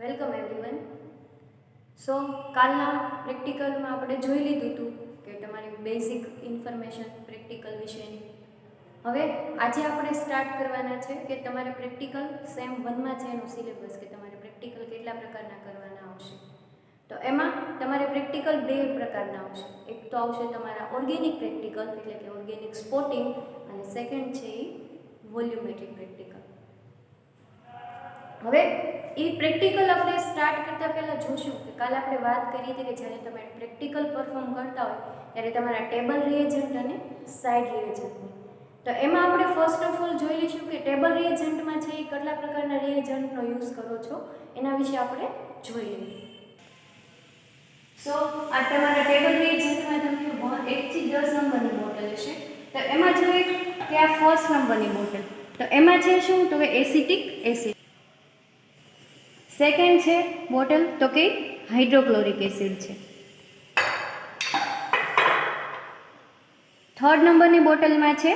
Welcome everyone. સો કાલના પ્રેક્ટિકલમાં આપણે જોઈ લીધું હતું કે તમારી બેઝિક ઇન્ફોર્મેશન પ્રેક્ટિકલ વિશેની. હવે આજે આપણે સ્ટાર્ટ કરવાના છે કે તમારે પ્રેક્ટિકલ સેમ 1માં છે એનો સિલેબસ, કે તમારે પ્રેક્ટિકલ કેટલા પ્રકારના કરવાના આવશે. તો એમાં તમારે પ્રેક્ટિકલ બે પ્રકારના આવશે. એક તો આવશે તમારા ઓર્ગેનિક પ્રેક્ટિકલ, એટલે કે ઓર્ગેનિક સ્પોટિંગ, અને સેકન્ડ છે એ વોલ્યુમેટ્રિક પ્રેક્ટિકલ. હવે એ પ્રેક્ટિકલ આપણે સ્ટાર્ટ કરતાં પહેલાં જોશું કે કાલે આપણે વાત કરી હતી કે જ્યારે તમે પ્રેક્ટિકલ પરફોર્મ કરતા હોય ત્યારે તમારા ટેબલ રિએજન્ટ અને સાઇડ રિએજન્ટની. તો એમાં આપણે ફર્સ્ટ ઓફ ઓલ જોઈ લઈશું કે ટેબલ રિએજન્ટમાં છે એ કેટલા પ્રકારના રિએજન્ટનો યુઝ કરો છો એના વિશે આપણે જોઈ લઈએ. સો આ તમારા ટેબલ રિએજન્ટમાં તમને 1 થી 10 નંબરની બોટલ હશે. તો એમાં જોઈએ કે આ ફર્સ્ટ નંબરની બોટલ, તો એમાં છે શું, તો કે એસિટિક એસિડ. સેકન્ડ છે બોટલ તો કે હાઇડ્રોક્લોરિક એસિડ છે. થર્ડ નંબરની બોટલમાં છે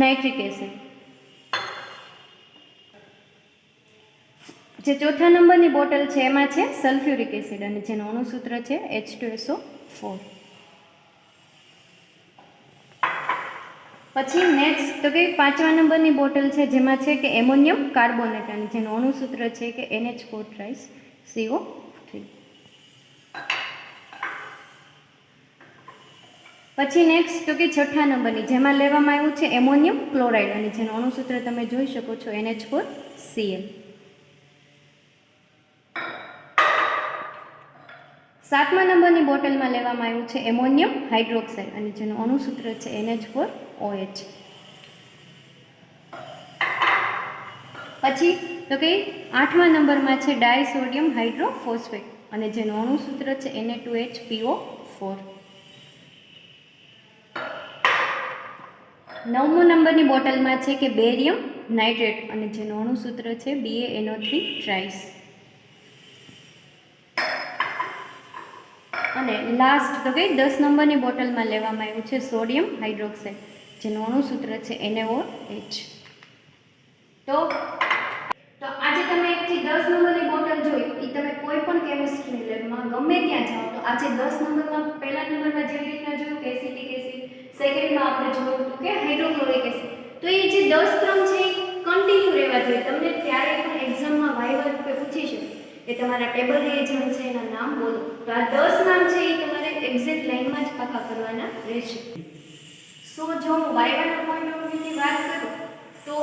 નાઇટ્રિક એસિડ. જે ચોથા નંબરની બોટલ છે એમાં છે સલ્ફ્યુરિક એસિડ, અને જેનું અણુસૂત્ર છે H2SO4. પછી નેક્સ્ટ તો કે પાંચમા નંબરની બોટલ છે જેમાં છે કે એમોનિયમ કાર્બોનેટ, અને જેનું અણુસૂત્ર છે કે NH4CO3. પછી નેક્સ્ટ તો કે છઠ્ઠા નંબરની જેમાં લેવામાં આવ્યું છે એમોનિયમ ક્લોરાઇડ, અને જેનું અણુસૂત્ર તમે જોઈ શકો છો NH4Cl. સાતમા નંબરની બોટલમાં લેવામાં આવ્યું છે એમોનિયમ હાઇડ્રોક્સાઇડ, અને જેનું અણુસૂત્ર છે NH4OH. પછી તો કે આઠમા નંબરમાં છે ડાયસોડિયમ હાઇડ્રોફોસ્ફેટ, અને જેનું અણુસૂત્ર છે Na2HPO4. નવમા નંબરની બોટલમાં છે કે બેરિયમ નાઇટ્રેટ, અને જેનું અણુસૂત્ર છે BaNO3 ટ્રાઇસ. અને લાસ્ટ તો કે 10 નંબરની બોટલમાં લેવામાં આવ્યું છે સોડિયમ હાઇડ્રોક્સાઇડ, જેનું અણુસૂત્ર છે NaOH. તો આજે તમે 1 થી 10 નંબરની બોટલ જોઈ, એ તમે કોઈ પણ કેમિસ્ટ્રી લેબમાં ગમે ત્યાં જાઓ તો આજે 10 નંબરમાં પહેલા નંબરમાં જેવી રીતના જોયું કે એસિટિક એસિડ, સેકન્ડમાં આપણે જોયું હતું કે હાઇડ્રોક્લોરિક એસિડ. તો એ જે 10 ક્રમ છે એ કન્ટિન્યુ રહેવા જોઈએ. તમને ત્યારે પણ એક્ઝામમાં વાઇવા રૂપે પૂછી શકે કે તમારા ટેબલ રિએજન્ટ છે એના નામ બોલો. તો આ 10 નામ છે એ તમારે એક્ઝેક્ટ લાઈનમાં જ પાકા કરવાના રહેશે. સો જો હું વાઇવાના પોઈન્ટ ઓફ વ્યૂની વાત કરું તો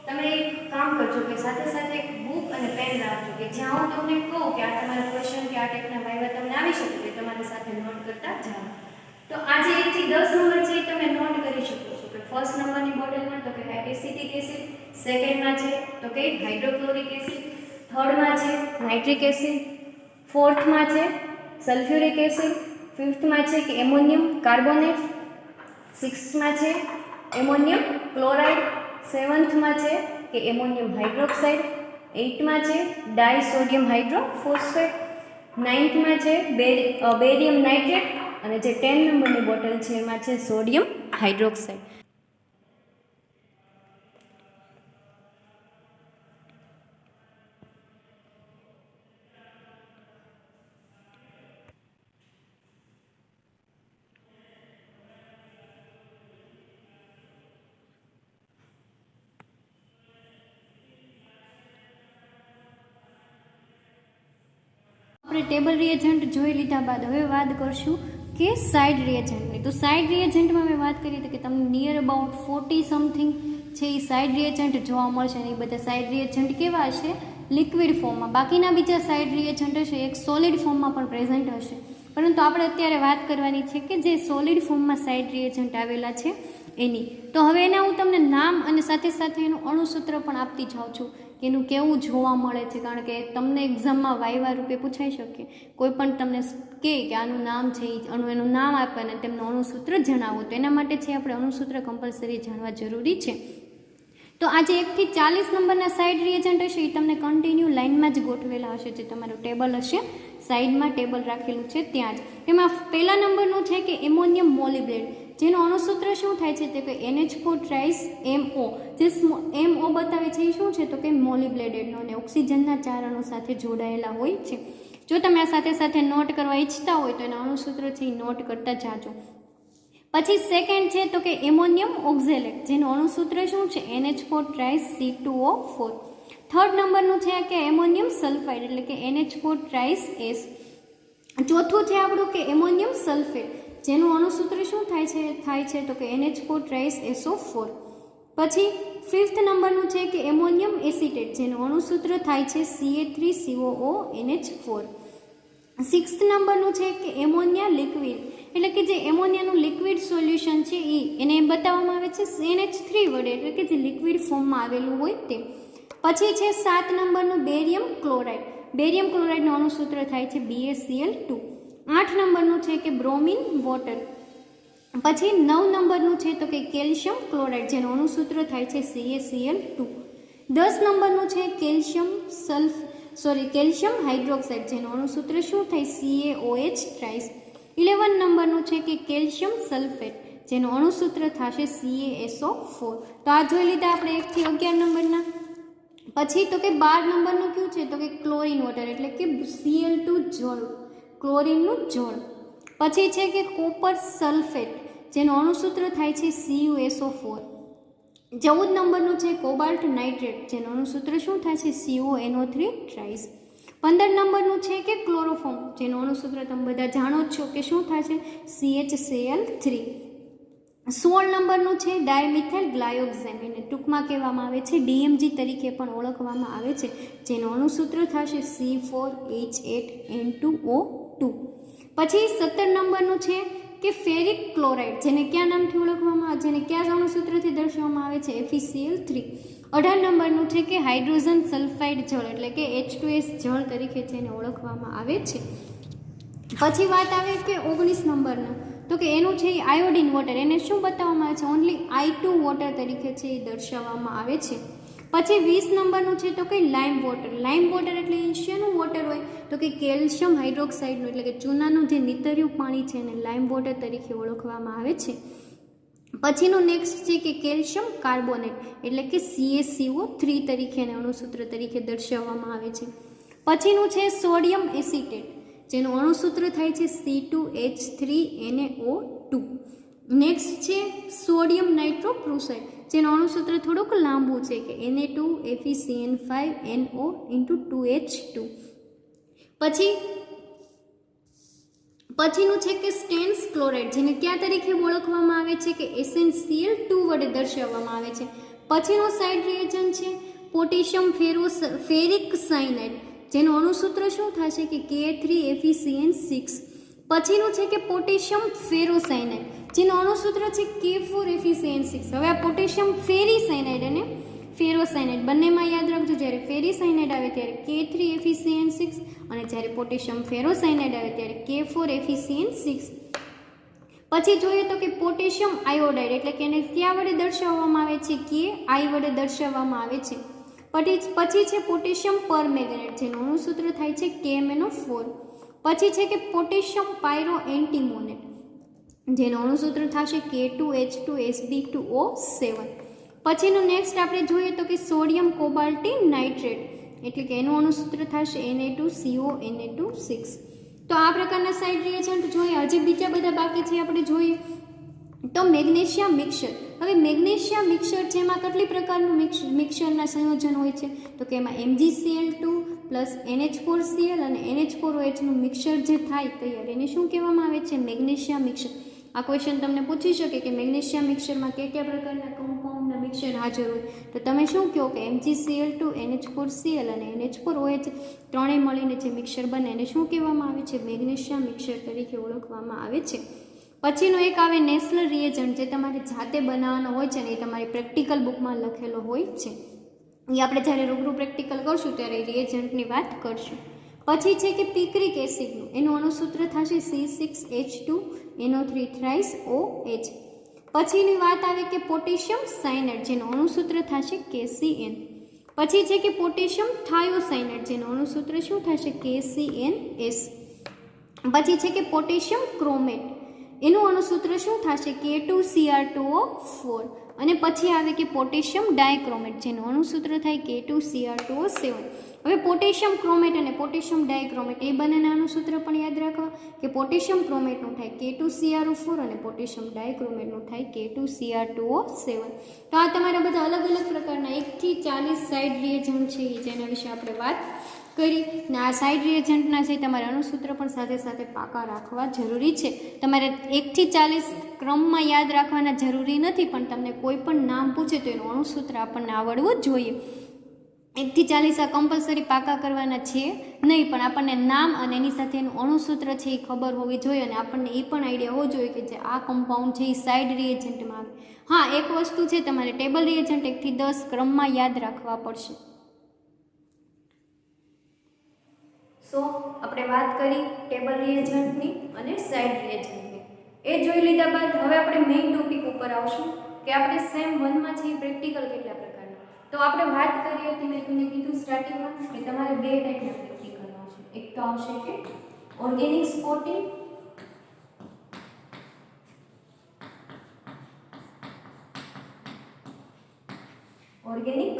તમે એક કામ કરજો કે સાથે સાથે એક બુક અને પેન રાખજો, કે જ્યાં હું તમને કહું કે આ તમારા ક્વેશ્ચન કે આ ટાઈપના વાઇવા તમને આવી શકે કે તમારી સાથે નોટ કરતા જાઓ. તો આજે 1 થી 10 નંબર છે એ તમે નોટ કરી શકો છો કે ફર્સ્ટ નંબરની બોટલમાં તો કે એસિટિક એસિડ, સેકન્ડમાં છે તો કે હાઇડ્રોક્લોરિક એસિડ, થર્ડમાં છે નાઇટ્રિક એસિડ, ફોર્થમાં છે સલ્ફ્યુરિક એસિડ, ફિફ્થમાં છે કે એમોનિયમ કાર્બોનેટ, સિક્સ્થમાં છે એમોનિયમ ક્લોરાઇડ, સેવન્થમાં છે કે એમોનિયમ હાઇડ્રોક્સાઇડ, એઇથમાં છે ડાયસોડિયમ હાઇડ્રોફોસ્ફેટ, નાઇન્થમાં છે બેરિયમ નાઇટ્રેટ, અને જે 10 નંબરની બોટલ છે એમાં છે સોડિયમ હાઇડ્રોક્સાઇડ. આપણે ટેબલ રિએજન્ટ જોઈ લીધા બાદ હવે વાત કરશું કે સાઇડ રિએજન્ટની. તો સાઇડ રિએજન્ટમાં મેં વાત કરી હતી કે તમને નિયર અબાઉટ 40 સમથિંગ છે એ સાઇડ રિએજન્ટ જોવા મળશે, અને એ બધા સાઇડ રિએજન્ટ કેવા હશે, લિક્વિડ ફોર્મમાં. બાકીના બીજા સાઇડ રિએજન્ટ હશે એક સોલિડ ફોર્મમાં પણ પ્રેઝન્ટ હશે, પરંતુ આપણે અત્યારે વાત કરવાની છે કે જે સોલિડ ફોર્મમાં સાઇડ રિએજન્ટ આવેલા છે એની. તો હવે એના હું તમને નામ અને સાથે સાથે એનું અણુસૂત્ર પણ આપતી જાઉં છું કે એનું કેવું જોવા મળે છે, કારણ કે તમને એક્ઝામમાં વાઇવા રૂપે પૂછાઈ શકે. કોઈ પણ તમને કહે કે આનું નામ છે એનું નામ આપે અને તેમનું અણુસૂત્ર જણાવો, તો એના માટે છે આપણે અણુસૂત્ર કમ્પલસરી જાણવા જરૂરી છે. તો આજે 1 થી 40 નંબરના સાઇડ રિએજન્ટ હશે એ તમને કન્ટિન્યુ લાઇનમાં જ ગોઠવેલા હશે. જે તમારું ટેબલ હશે સાઇડમાં ટેબલ રાખેલું છે ત્યાં જ. એમાં પહેલા નંબરનું છે કે એમોનિયમ મોલિબ્ડેટ, જેનું અણુસૂત્ર શું થાય છે તો કે NH4 ટ્રાઇસ MO, જે MO બતાવે છે એ શું છે તો કે મોલિબ્લેડેડનો અને ઓક્સિજનના 4 અણુ સાથે જોડાયેલા હોય છે. જો તમે આ સાથે સાથે નોટ કરવા ઈચ્છતા હોય તો એના અણુસૂત્ર છે એ નોટ કરતા જાજો. પછી સેકન્ડ છે તો કે એમોનિયમ ઓક્ઝેલેટ, જેનું અણુસૂત્ર શું છે NH4 ટ્રાઇસ C2O4. થર્ડ નંબરનું છે કે એમોનિયમ સલ્ફાઇડ એટલે કે NH4 ટ્રાઇસ S. ચોથું છે આપણું કે એમોનિયમ સલ્ફેટ, જેનું અણુસૂત્ર શું થાય છે તો કે NH4 ટ્રાઇસ SO4. પછી ફિફ્થ નંબરનું છે કે એમોનિયમ એસિટેટ, જેનું અણુસૂત્ર થાય છે CA3COO NH4. સિક્સ્થ નંબરનું છે કે એમોનિયા લિક્વિડ એટલે કે જે એમોનિયાનું લિક્વિડ સોલ્યુશન છે એને બતાવવામાં આવે છે NH3 વડે એટલે કે જે લિક્વિડ ફોર્મમાં આવેલું હોય તે. પછી છે 7 નંબરનું બેરિયમ ક્લોરાઇડ. બેરિયમ ક્લોરાઇડનું અણુસૂત્ર થાય છે BaCl2. 8 નંબરનું છે કે બ્રોમિન વોટર. પછી 9 નંબરનું છે તો કે કેલ્શિયમ ક્લોરાઇડ, જેનું અણુસૂત્ર થાય છે CaCl2. 10 નંબરનું છે કેલ્શિયમ હાઇડ્રોક્સાઇડ, જેનું અણુસૂત્ર શું થાય CaOH ટ્રાઇસ. 11 નંબરનું છે કે કેલ્શિયમ સલ્ફેટ, જેનું અણુસૂત્ર થશે CaSO4. તો આ જોઈ લીધા આપણે 1 થી 11 નંબરના. પછી તો કે 12 નંબરનું કયું છે તો કે ક્લોરીન વોટર એટલે કે Cl2 જળ, ક્લોરીનનું જળ. પછી છે કે કોપર સલ્ફેટ, જેનું અણુસૂત્ર થાય છે CuSO4. 14 નંબરનું છે કોબાલ્ટ નાઇટ્રેટ, જેનું અણુસૂત્ર શું થાય છે CONO3 ટ્રાઇસ. 15 નંબરનું છે કે ક્લોરોફોર્મ, જેનું અણુસૂત્ર તમે બધા જાણો જ છો કે શું થાય છે CHCl3. 16 નંબરનું છે ડાયમિથાઇલ ગ્લાયોક્સેમ, એને ટૂંકમાં કહેવામાં આવે છે DMG તરીકે પણ ઓળખવામાં આવે છે, જેનું અણુસૂત્ર થશે C4H8N2O2. પછી 17 નંબરનું છે કે ફેરિક ક્લોરાઇડ, જેને કયા નામથી ઓળખવામાં આવે, જેને કયા અણુસૂત્રથી દર્શાવવામાં આવે છે FeCl3. 18 નંબરનું છે કે હાઇડ્રોજન સલ્ફાઇડ જળ એટલે કે H2S જળ તરીકે જેને ઓળખવામાં આવે છે. પછી વાત આવે કે 19 નંબરનું તો કે એનું છે આયોડિન વોટર, એને શું બતાવવામાં આવે છે ઓનલી I2 વોટર તરીકે છે એ દર્શાવવામાં આવે છે. પછી 20 નંબરનું છે તો કે લાઇમ વોટર. લાઇમ વોટર એટલે શેનું વોટર હોય તો કે કેલ્શિયમ હાઇડ્રોક્સાઇડનું એટલે કે ચૂનાનું જે નીતર્યું પાણી છે એને લાઇમ વોટર તરીકે ઓળખવામાં આવે છે. પછીનું નેક્સ્ટ છે કે કેલ્શિયમ કાર્બોનેટ એટલે કે CaCO3 તરીકે એને અણુસૂત્ર તરીકે દર્શાવવામાં આવે છે. પછીનું છે સોડિયમ એસિટેટ, જેનું અણુસૂત્ર થાય છે C2H3NaO2. નેક્સ્ટ છે સોડિયમ નાઇટ્રોપ્રુસાઇડ, જેનું અણુસૂત્ર થોડુંક લાંબુ છે કે Na2FeCN5NO×2H2. પછીનું છે કે સ્ટેન્સ ક્લોરાઇડ, જેને કયા તરીકે ઓળખવામાં આવે છે કે SnCl2 વડે દર્શાવવામાં આવે છે. પછીનો સાઇડ રિએજન્ટ છે પોટેશિયમ ફેરિક સાયનાઇડ, જેનું અણુસૂત્ર શું થશે કે Ka3FeCN6. પછીનું છે કે પોટેશિયમ ફેરોસાયનાઇડ, જેનું અણુસૂત્ર છે K4FeCN6. હવે આ પોટેશિયમ ફેરીસાયનાઇડ અને ફેરોસાયનાઇડ બંનેમાં યાદ રાખજો, જ્યારે ફેરીસાયનાઇડ આવે ત્યારે K3FeCN6 અને જ્યારે પોટેશિયમ ફેરોસાયનાઇડ આવે ત્યારે K4FeCN6. પછી જોઈએ તો કે પોટેશિયમ આયોડાઇડ એટલે કે એને કયા વડે દર્શાવવામાં આવે છે Ki વડે દર્શાવવામાં આવે છે. પછી છે પોટેશિયમ પરમેંગનેટ, જેનું અણુસૂત્ર થાય છે KMnO4. પછી છે કે પોટેશિયમ પાયરો એન્ટીમોનેટ, જેનું અણુસૂત્ર થશે K2H2SB2O7. પછીનું નેક્સ્ટ આપણે જોઈએ તો કે સોડિયમ કોબાલ્ટી નાઇટ્રેટ એટલે કે એનું અણુસૂત્ર થશે Na2CO Na2 6. તો આ પ્રકારના સાઇડ રિએજન્ટ જોઈએ. હજી બીજા બધા બાકી છે આપણે જોઈએ તો મેગ્નેશિયમ મિક્સર. હવે મેગ્નેશિયમ મિક્સર છે એમાં કેટલી પ્રકારનું મિક્સરના સંયોજન હોય છે તો કે એમાં MgCl2 પ્લસ NH4Cl અને NH4OHનું મિક્સર જે થાય તૈયાર એને શું કહેવામાં આવે છે મેગ્નેશિયમ મિક્સર. આ ક્વેશ્ચન તમને પૂછી શકે કે મેગ્નેશિયમ મિક્સરમાં કયા પ્રકારના કમ્પાઉન્ડના મિક્સર હાજર હોય તો તમે શું કહો કે MgCl2 NH4Cl અને NH4OH ત્રણેય મળીને જે મિક્સર બને એને શું કહેવામાં આવે છે મેગ્નેશિયમ મિક્સર તરીકે ઓળખવામાં આવે છે. પછીનો એક આવે નેસલર રિએજન્ટ, જે તમારે જાતે બનાવવાનો હોય છે ને એ તમારી પ્રેક્ટિકલ બુકમાં લખેલો હોય છે. એ આપણે જ્યારે રૂબરૂ પ્રેક્ટિકલ કરશું ત્યારે રિએજન્ટની વાત કરશું. પછી છે કે પિક્રિક એસિડનું, એનું અણુસૂત્ર થશે C6H2NO3 થ્રાઇસ OH. પછીની વાત આવે કે પોટેશિયમ સાયનાઇડ, જેનું અણુસૂત્ર થશે KCN. પછી છે કે પોટેશિયમ થાયોસાયનાઇડ, જેનું અણુસૂત્ર શું થશે KCNS. પછી છે કે પોટેશિયમ ક્રોમેટ, એનું અણુસૂત્ર શું થશે K2Cr2O4 અને પછી આવે કે પોટેશિયમ ડાયક્રોમેટ જેનું અણુસૂત્ર થાય K2Cr2O7. હવે પોટેશિયમ ક્રોમેટ અને પોટેશિયમ ડાયક્રોમેટ એ બંનેના અણુસૂત્ર પણ યાદ રાખવા કે પોટેશિયમ ક્રોમેટનું થાય K2Cr4 અને પોટેશિયમ ડાયક્રોમેટનું થાય K2Cr2O7. તો આ તમારા બધા અલગ અલગ પ્રકારના 1 થી 40 સાઇડ રિએજન્ટ છે જેના વિશે આપણે વાત કરી. ને આ સાઇડ રિએજન્ટના છે તમારે અણુસૂત્ર પણ સાથે સાથે પાકા રાખવા જરૂરી છે. તમારે 1 થી 40 ક્રમમાં યાદ રાખવાના જરૂરી નથી, પણ તમને કોઈ પણ નામ પૂછે તો એનું અણુસૂત્ર આપણને આવડવું જ જોઈએ. 1 થી 40 આ કમ્પલસરી પાકા કરવાના છે નહીં, પણ આપણને નામ અને એની સાથે એનું અણુસૂત્ર છે એ ખબર હોવી જોઈએ અને આપણને એ પણ આઈડિયા હોવો જોઈએ કે જે આ કમ્પાઉન્ડ છે એ સાઇડ રિએજન્ટમાં આવે. હા, એક વસ્તુ છે તમારે ટેબલ રિએજન્ટ 1 થી 10 ક્રમમાં યાદ રાખવા પડશે. સો આપણે વાત કરી ટેબલ રિએજન્ટની અને સાઇડ રિએજન્ટની. એ જોઈ લીધા બાદ હવે આપણે મેઇન ટોપિક ઉપર આવશું કે આપણે સેમ 1 માં છે પ્રેક્ટિકલ કેટલા પ્રકારના. તો આપણે વાત કરી હતી, મેં તમને કીધું સ્ટાર્ટિંગમાં કે તમારે 2 ટાઈપના પ્રેક્ટિકલ આવશે. એક તો આવશે કે ઓર્ગેનિક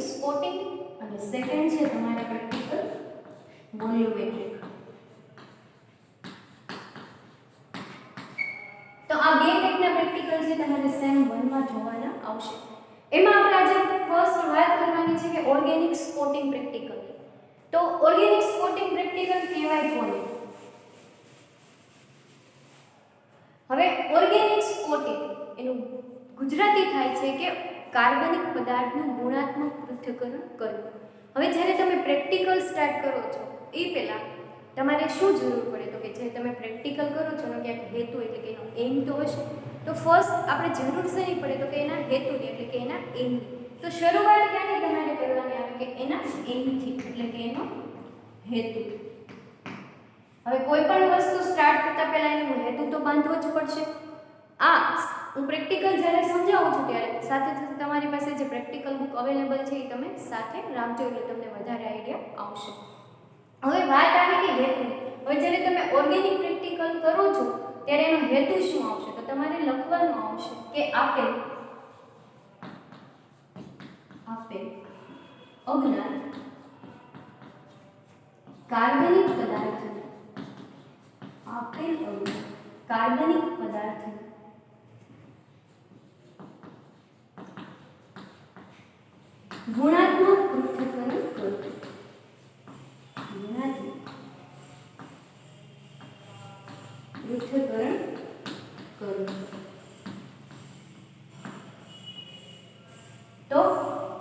સ્પોટિંગ અને સેકન્ડ છે તમારા પ્રેક્ટિકલ વોલ્યુમેટ્રિક. તો આ 2 ટાઈપના પ્રેક્ટિકલ છે તમારે સેમ 1 માં જોવાના આવશે. એમાં આપણે આજે ફર્સ્ટ વાત કરવાની છે કે ઓર્ગેનિક સ્પોટિંગ પ્રેક્ટિકલ. તો ઓર્ગેનિક સ્પોટિંગ પ્રેક્ટિકલ કહેવાય કોને? હવે ઓર્ગેનિક સ્પોટિંગ એનું ગુજરાતી થાય છે કે કાર્બનિક પદાર્થનું ગુણાત્મક પૃથ્થકરણ કરવું. હવે જ્યારે તમે પ્રેક્ટિકલ સ્ટાર્ટ કરો છો એ પહેલાં તમારે શું જરૂર પડે તો કે જે તમે પ્રેક્ટિકલ કરો છો એનો ક્યાંક હેતુ એટલે કે એનો એમ તો હશે. તો ફર્સ્ટ આપણે જરૂર શેની પડે તો કે એના હેતુની એટલે કે એના એમની. તો શરૂઆત ક્યાંથી તમારે કરવાની આવે કે એના એમથી એટલે કે એનો હેતુ. હવે કોઈ પણ વસ્તુ સ્ટાર્ટ કરતા પહેલા એનો હેતુ તો બાંધવો જ પડશે. હું પ્રેક્ટિકલ જ્યારે સમજાવું છું ત્યારે સાથે સાથે તમારી પાસે જે પ્રેક્ટિકલ બુક અવેલેબલ છે એ તમે સાથે રાખજો એટલે તમને વધારે આઈડિયા આવશે. હવે વાત આવી કે હેતુ. હવે જ્યારે તમે ઓર્ગેનિક પ્રેક્ટિકલ કરો છો ત્યારે એનો હેતુ શું આવશે તો તમારે લખવાનું આવશે કે આપેલ અજ્ઞાત કાર્બનિક પદાર્થને ગુણાત્મક પૃથ્થકરણ કરવું. તો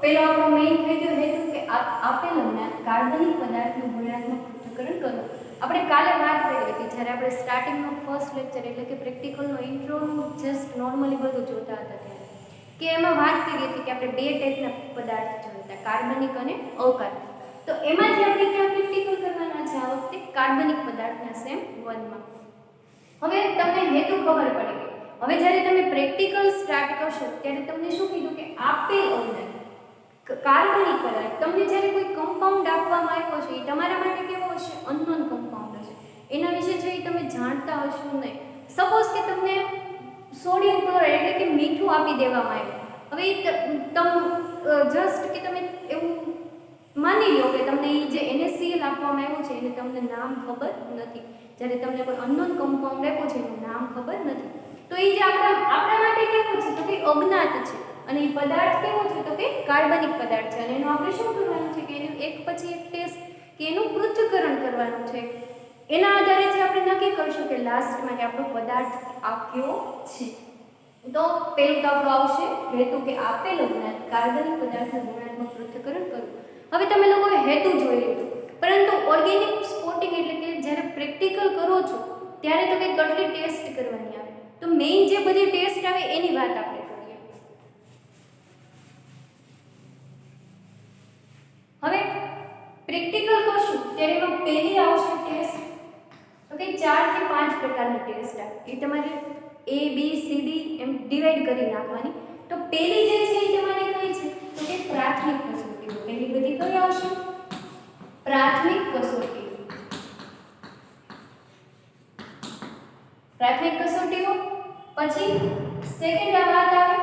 પેલો આપણો મેઇન થઈ ગયો હેતુ કે આપેલ અજ્ઞાત કાર્બનિક પદાર્થનું ગુણાત્મક પૃથ્થકરણ કરવું. આપણે કાલે વાત કરી હતી જ્યારે આપણે સ્ટાર્ટિંગનો ફર્સ્ટ લેક્ચર એટલે કે પ્રેક્ટિકલનો ઇન્ટ્રોનું જસ્ટ નોર્મલી બધું જોતા હતા ત્યારે કે એમાં વાત કરી હતી કે આપણે 2 ટાઈપના પદાર્થ જોયા હતા, કાર્બનિક અને અકાર્બનિક. તો એમાંથી આપણે ક્યાં પ્રેક્ટિકલ કરવાના છે આ વખતે કાર્બનિક પદાર્થના સેમ 1 માં. હવે તમને હેતુ ખબર પડી ગઈ. હવે જ્યારે તમે પ્રેક્ટિકલ સ્ટાર્ટ કરશો ત્યારે તમને શું કીધું કે આપેલ અજ્ઞાત કાર્બનિક પદાર્થ તમને જ્યારે કોઈ કમ્પાઉન્ડ આપવામાં આવ્યો છે એ તમારા માટે કેવો હશે? અનનોન કમ્પાઉન્ડ હશે. એના વિશે છે એ તમે જાણતા હશો નહીં. સપોઝ કે તમને સોડિયમ ક્લોરાઇડ એટલે કે મીઠું આપી દેવામાં આવ્યું. હવે જસ્ટ કે તમે એવું માની લો કે તમને એ જે NaCl આપવામાં આવ્યું છે એને તમને નામ ખબર નથી. જ્યારે તમને કોઈ અનનોન કમ્પાઉન્ડ આપ્યું છે એનું નામ ખબર નથી. તો એ જે આપણા માટે કેવું છે તો કે અજ્ઞાત છે અને એ પદાર્થ કેવો છે તો કે કાર્બનિક પદાર્થ છે અને એનું આપણે શું કરવાનું છે કે એનું એક પછી એક ટેસ્ટ કે એનું પૃથ્થકરણ કરવાનું છે. એના આધારે જે આપણે નક્કી કરશું કે લાસ્ટમાં કે આપણો પદાર્થ આ કેવો છે. તો પેલું તો આપણું આવશે હેતુ કે આપેલ અજ્ઞાત કાર્બનિક પદાર્થનું ગુણાત્મક પૃથ્થકરણ કરવું. હવે તમે લોકોએ હેતુ જોઈ લીધું, પરંતુ ઓર્ગેનિક સ્પોટિંગ એટલે કે જ્યારે પ્રેક્ટિકલ કરો છો ત્યારે તો કંઈક કેટલી ટેસ્ટ કરવાની આવે. તો મેઇન જે બધી ટેસ્ટ આવે એની વાત આપણે કરીએ. હવે પ્રેક્ટિકલ કરશું ત્યારે એમાં પહેલી આવશે ટેસ્ટ તો કે 4 થી 5 પ્રકારની ટેસ્ટ આવે. એ તમારે A B C D એમ ડિવાઈડ કરી નાખવાની. તો પહેલી જે છે એ તમારી કઈ છે તો કે પ્રાથમિક કસોટીઓ. પહેલી બધી કઈ આવશે? પ્રાથમિક કસોટીઓ. પછી સેકન્ડ આ વાત આવે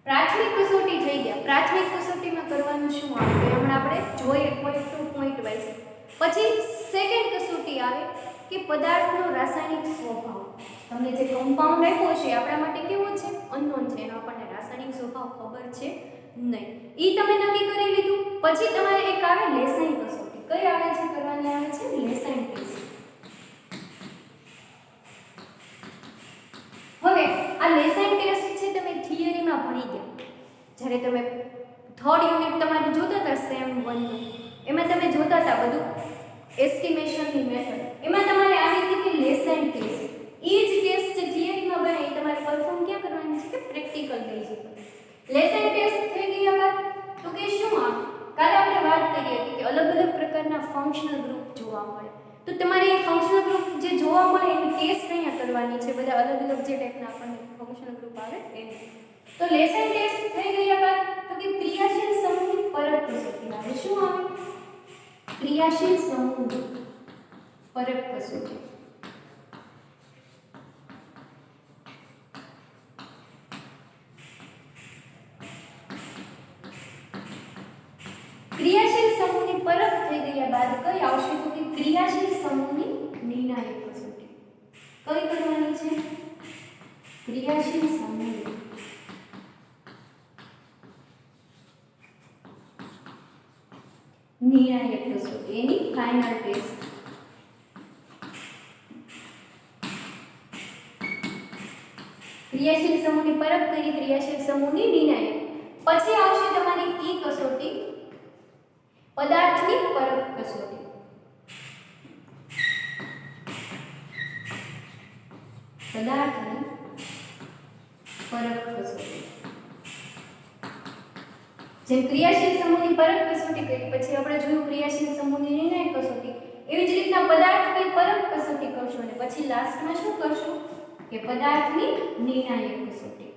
પ્રાથમિક કસોટી થઈ ગયા. પ્રાથમિક કસોટીમાં કરવાનું શું આવે તો હમણાં આપણે જોઈએ પોઈન્ટ ટુ પોઈન્ટ વાઇઝ. પછી સેકન્ડ કસોટી આવે કે પદાર્થનો રાસાયણિક સ્વભાવ. તમને જે કમ્પાઉન્ડ આપ્યો છે આપણા માટે કેવો છે અનનોન છે, એનો આપણને રાસાયણિક સ્વભાવ ખબર છે નહીં. ઈ તમે નક્કી કરી લીધું. પછી તમારે એક આવે લેસાઈન કસોટી. કઈ આવે છે કરવાની આવે છે લેસાઈન ટેસ્ટ. હવે આ લેસાઈન ટેસ્ટ છે તમે થિયરીમાં ભણી ગયા. જ્યારે તમે થર્ડ યુનિટ તમારું જોતા હતા સેમ 1 નું, એમાં તમે જોતા હતા બધું એસ્ટિમેશનની મેથડ. એમાં તમારે આવી હતી કે લેસાઈન ટેસ્ટ. એ જ ટેસ્ટ જે થિયરીમાં બને એ તમારે પરફોર્મ ક્યાં કરવાની છે કે પ્રેક્ટિકલ બેઝ ઉપર. લેસાઈન ટેસ્ટ થઈ ગયા બાદ તો કે શું આ કાલે આપણે વાત કરી હતી કે અલગ અલગ પ્રકારના ફંક્શનલ ગ્રુપ જોવા મળે. તો તમારે એ ફંક્શનલ ગ્રુપ જે જોવા મળે એની ટેસ્ટ અહીંયા કરવાની છે. બધા અલગ અલગ જે ટાઈપના આપણને ફંક્શનલ ગ્રુપ આવે એની. તો લેસાઈન ટેસ્ટ થઈ ગયા બાદ તો કે ક્રિયાશીલ સમૂહની પરખ કસોટી આવે. શું આવે ક્રિયાશીલ સમૂહની પરખ કસોટી. ક્રિયાશીલ સમૂહની પરખ થઈ ગયા બાદ કઈ આવશે તો કે ક્રિયાશીલ સમૂહની નિર્ણાયક કસોટી. કઈ કરવાની છે ક્રિયાશીલ સમૂહની નિર્ણાયક કસોટી, એની ફાઇનલ ટેસ્ટ. ક્રિયાશીલ સમૂહની પરખ કરી, ક્રિયાશીલ સમૂહની નિર્ણાયક. પછી આવશે તમારી ઈ કસોટી પદાર્થની પરખ કસોટી. પદાર્થની પરખ કસોટી. જેમ ક્રિયાશીલ સમૂહની પરખ કસોટી કરી પછી આપણે જોયું ક્રિયાશીલ સમૂહની નિર્ણાયક કસોટી, એવી જ રીતના પદાર્થની પરખ કસોટી કરશું અને પછી લાસ્ટમાં શું કરશું કે પદાર્થની નિર્ણાયક કસોટી.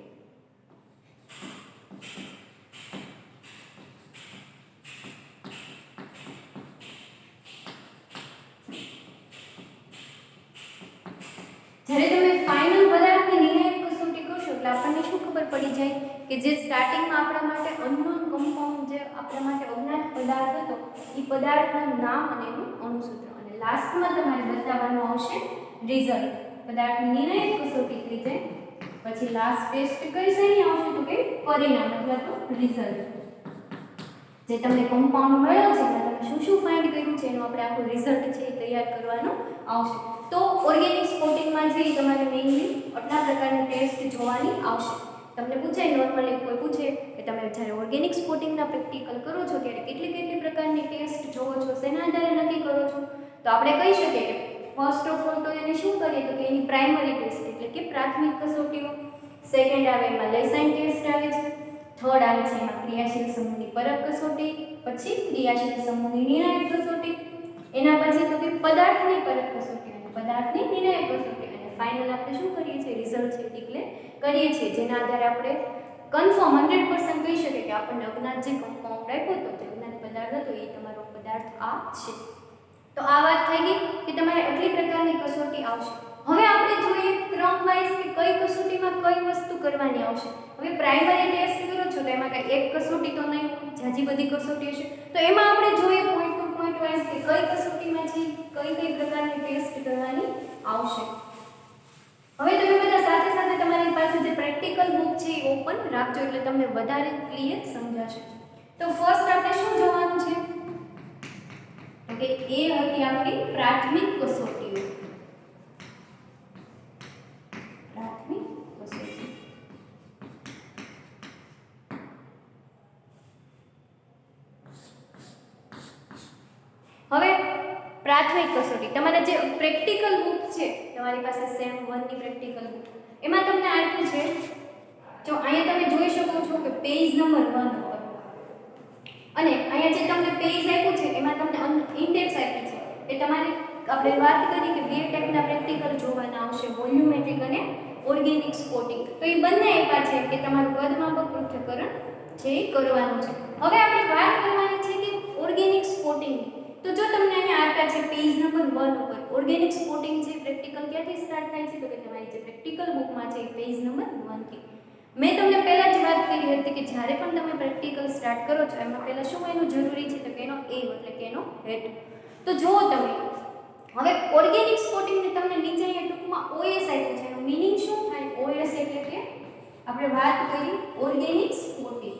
જ્યારે તમે ફાઇનલ પદાર્થની નિર્ણાયક કસોટી કરશો એટલે આપણને શું ખબર પડી જાય કે જે સ્ટાર્ટિંગમાં આપણા માટે અનનોન કમ્પાઉન્ડ જે આપણા માટે અજ્ઞાત પદાર્થ હતો એ પદાર્થનું નામ અને એનું અણુસૂત્ર, અને લાસ્ટમાં તમારે બતાવવાનું આવશે રિઝલ્ટ. પદાર્થની નિર્ણાયક કસોટી થઈ જાય પછી લાસ્ટ ટેસ્ટ કઈ શેની આવશે તો કે પરિણામ અથવા તો રિઝલ્ટ. જે તમને કમ્પાઉન્ડ મળ્યો છે એમાં તમે શું શું ફાઇન્ડ કર્યું છે એનું આપણે આખું રિઝલ્ટ છે એ તૈયાર કરવાનું આવશે. તો ઓર્ગેનિક સ્પોટિંગમાં જે તમારે મેઇનલી આટલા પ્રકારની ટેસ્ટ જોવાની આવશે. તમને પૂછાય નોર્મલી કોઈ પૂછે કે તમે જ્યારે ઓર્ગેનિક સ્પોટિંગના પ્રેક્ટિકલ કરો છો ત્યારે કેટલી પ્રકારની ટેસ્ટ જોવો છો, શેના આધારે નક્કી કરો છો, તો આપણે કહી શકીએ કે ફર્સ્ટ ઓફ ઓલ તો એને શું કરીએ તો કે એની પ્રાઇમરી ટેસ્ટ એટલે કે પ્રાથમિક કસોટીઓ. સેકન્ડ આવે એમાં લેસાઈન ટેસ્ટ આવે છે. થર્ડ આવે છે એમાં ક્રિયાશીલ સમૂહની પરખ કસોટી, પછી ક્રિયાશીલ સમૂહની નિર્ણાયક કસોટી, એના પછી તો કે પદાર્થની પરખ કસોટી અને પદાર્થની નિર્ણાયક કસોટી, અને ફાઇનલ આપણે શું કરીએ છીએ રિઝલ્ટ છે ડિક્લેર કરીએ છીએ, જેના આધારે આપણે કન્ફર્મ 100% કહી શકીએ કે આપણને અજ્ઞાત જે કમ્પાઉન્ડ આપ્યો હતો જે અજ્ઞાત પદાર્થ હતો એ તમારો પદાર્થ આ છે. તો આ વાત થઈ ગઈ કે તમારે આટલી પ્રકારની કસોટી આવશે. હવે આપણે જોઈએ ક્રમ વાઇઝ કે કઈ કસોટીમાં કઈ વસ્તુ કરવાની આવશે. હવે પ્રાઇમરી ટેસ્ટ કરો છો તો એમાં કઈ એક કસોટી તો નહીં, જાજી બધી કસોટી હશે. તો એમાં આપણે જોઈએ પોઈન્ટ ટુ પોઈન્ટ વાઇઝ કે કઈ કસોટીમાં છે કઈ પ્રકારની ટેસ્ટ કરવાની આવશે. હવે તમે બધા સાથે સાથે તમારી પાસે જે પ્રેક્ટિકલ બુક છે એ ઓપન રાખજો એટલે તમને વધારે ક્લિયર સમજાશે. તો ફર્સ્ટ આપણે શું જોવાનું છે તો કે એ હતી આપણી પ્રાથમિક કસોટીઓ. પ્રાથમિક કસોટી. હવે પ્રાથમિક કસોટી તમારા જે પ્રેક્ટિકલ બુક છે તમારી પાસે સેમ 1 ની પ્રેક્ટિકલ બુક એમાં તમને આપ્યું છે જો અહીંયા તમે જોઈ શકો છો કે પેજ નંબર 1 ઉપર અને અહીંયા જે તમને પેજ આપ્યું છે એમાં તમને ઇન્ડેક્સ આપ્યું છે એ તમારે આપણે વાત કરી કે બે ટાઈપના પ્રેક્ટિકલ જોવાના આવશે વોલ્યુમેટ્રિક અને ઓર્ગેનિક સ્પોટિંગ. તો એ બંને આપ્યા છે કે તમારું કદમાપક પૃથ્થકરણ છે એ કરવાનું છે. હવે આપણે વાત કરવાની છે કે ઓર્ગેનિક સ્પોટિંગની. તો જો તમને અહીંયા આપ્યા છે પેજ નંબર 1 1 ઉપર ઓર્ગેનિક સ્પોર્ટિંગ છે પ્રેક્ટિકલ ક્યાંથી સ્ટાર્ટ થાય છે? તો કે તમારી જે પ્રેક્ટિકલ બુકમાં છે પેજ નંબર 1 થી. મેં તમને પહેલા જ વાત કરી હતી કે જ્યારે પણ તમે પ્રેક્ટિકલ સ્ટાર્ટ કરો છો એમાં પહેલા શું એનું જરૂરી છે? તો કે એનો એમ એટલે કે એનો હેતુ. તો જો તમે હવે ઓર્ગેનિક સ્પોર્ટિંગ ને તમને નીચે અહીંયા ટૂંકમાં OS આપ્યું છે. એનું મીનિંગ શું થાય? OS એટલે કે આપણે વાત કરી ઓર્ગેનિક સ્પોર્ટિંગ.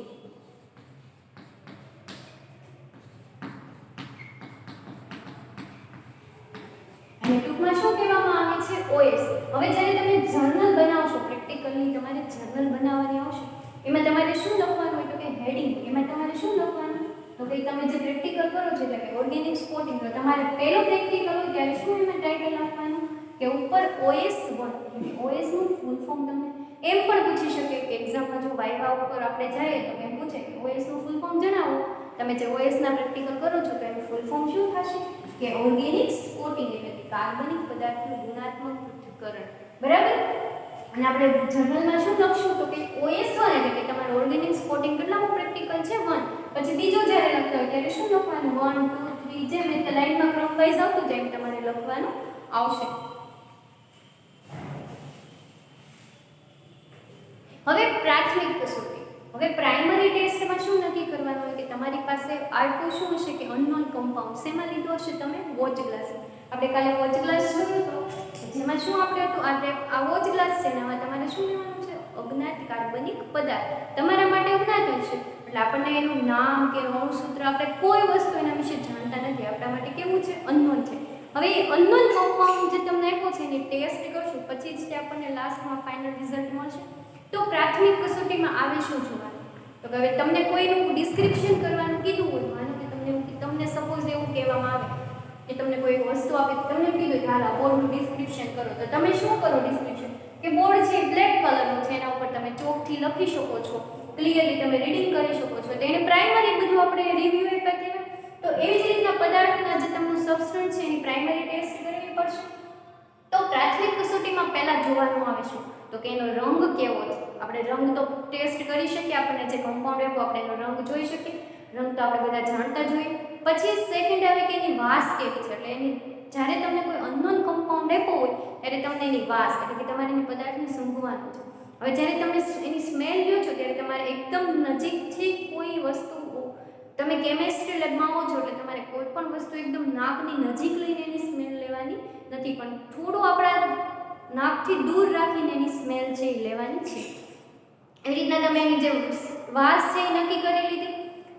અને ટૂંકમાં શું કહેવામાં આવે છે? OS. હવે જ્યારે તમે જર્નલ બનાવશો પ્રેક્ટિકલી તમારે જર્નલ બનાવવાની આવશે એમાં તમારે શું લખવાનું હોય? તો કે હેડિંગ. એમાં તમારે શું લખવાનું? તો કે તમે જે પ્રેક્ટિકલ કરો છો એટલે કે ઓર્ગેનિક સ્પોર્ટિંગ તો તમારે પહેલો પ્રેક્ટિકલ હોય ત્યારે શું એમાં ટાઇટલ આપવાનું? કે ઉપર OS1. OS નું ફૂલ ફોર્મ તમને એમ પણ પૂછી શકે કે એક્ઝામમાં જો વાઇવા ઉપર આપણે જઈએ તો એમ પૂછે કે OS નું ફૂલ ફોર્મ જણાવો. તમે જે OS ના પ્રેક્ટિકલ કરો છો તો એનું ફૂલ ફોર્મ શું થશે? કે ઓર્ગેનિક સ્પોર્ટિંગ એટલે કે કાર્બનિક પદાર્થનું ગુણાત્મક પૃથ્થકરણ. બરાબર? અને આપણે જર્નલમાં શું લખશું? તો કે OS1 એટલે કે તમારું ઓર્ગેનિક સ્પોર્ટિંગ કેટલામું પ્રેક્ટિકલ છે? 1. પછી બીજો જ્યારે લખતા હોય ત્યારે શું લખવાનું? 1 2 3 જેમ રીતે લાઈનમાં ક્રમ વાઇઝ આવતું જાય એમ તમારે લખવાનું આવશે. હવે પ્રાથમિક કસોટી. હવે પ્રાઇમરી ટેસ્ટમાં શું નક્કી કરવાનું હોય કે તમારી પાસે R2 શું હશે? કે અનનોન કમ્પાઉન્ડ. શેમાં લીધો હશે તમે? Watch glass. આપણે કાલે વોચ ગ્લાસ જોયો તો જેમાં શું આપણે હતું? આ વોચ ગ્લાસ છે ને આમાં તમારે શું લેવાનું છે? અજ્ઞાત કાર્બનિક પદાર્થ. તમારા માટે અજ્ઞાત હશે એટલે આપણને એનું નામ કે એનું અણુસૂત્ર આપણે કોઈ વસ્તુ એના વિશે જાણતા નથી. આપણા માટે કેવું છે? અનનોન છે. હવે એ અનનોન કમ્પાઉન્ડ જે તમને આપ્યો છે એની ટેસ્ટ કરશું પછી જ તે આપણને લાસ્ટમાં ફાઇનલ રિઝલ્ટ મળશે. તો પ્રાથમિક કસોટીમાં આવે શું જોવાનું? તો કે હવે તમને કોઈનું ડિસ્ક્રિપ્શન કરવાનું કીધું હોય, માનો કે તમને સપોઝ એવું કહેવામાં આવે કે તમને કોઈ વસ્તુ આપે તમને કીધું કે હાલ બોર્ડનું ડિસ્ક્રિપ્શન કરો તો તમે શું કરો ડિસ્ક્રિપ્શન? કે બોર્ડ છે બ્લેક કલરનું છે એના ઉપર તમે ચોકથી લખી શકો છો, ક્લિયરલી તમે રીડિંગ કરી શકો છો. તો એને પ્રાઇમરી બધું આપણે રિવ્યુ આપ્યા કહેવાય. તો એવી જ રીતના પદાર્થના જે તમને સબસ્ટન્સ છે એની પ્રાઇમરી ટેસ્ટ કરવી પડશે. તો પ્રાથમિક કસોટીમાં પહેલા જોવાનું આવે છે તો કે એનો રંગ કેવો છે. આપણે રંગ તો ટેસ્ટ કરી શકીએ, આપણને જે કમ્પાઉન્ડ આપ્યો આપણે એનો રંગ જોઈ શકીએ, રંગ તો આપણે બધા જાણતા જોઈએ. પછી સેકન્ડ આવે કે એની વાસ કેવી છે. એટલે એની જ્યારે તમને કોઈ અનનોન કમ્પાઉન્ડ આપ્યો હોય ત્યારે તમને એની વાસ એટલે કે તમારે એની પદાર્થને સૂંઘવાનું છે. હવે જ્યારે તમે એની સ્મેલ લ્યો છો ત્યારે તમારે એકદમ નજીકથી કોઈ વસ્તુ તમે કેમેસ્ટ્રી લેબમાં આવો છો એટલે તમારે કોઈ પણ વસ્તુ એકદમ નાકની નજીક લઈને એની સ્મેલ લેવાની નથી, પણ થોડું આપણા નાકથી દૂર રાખીને એની સ્મેલ છે એ લેવાની છે. એવી રીતના તમે એની જે વાસ છે એ નક્કી કરી લીધી.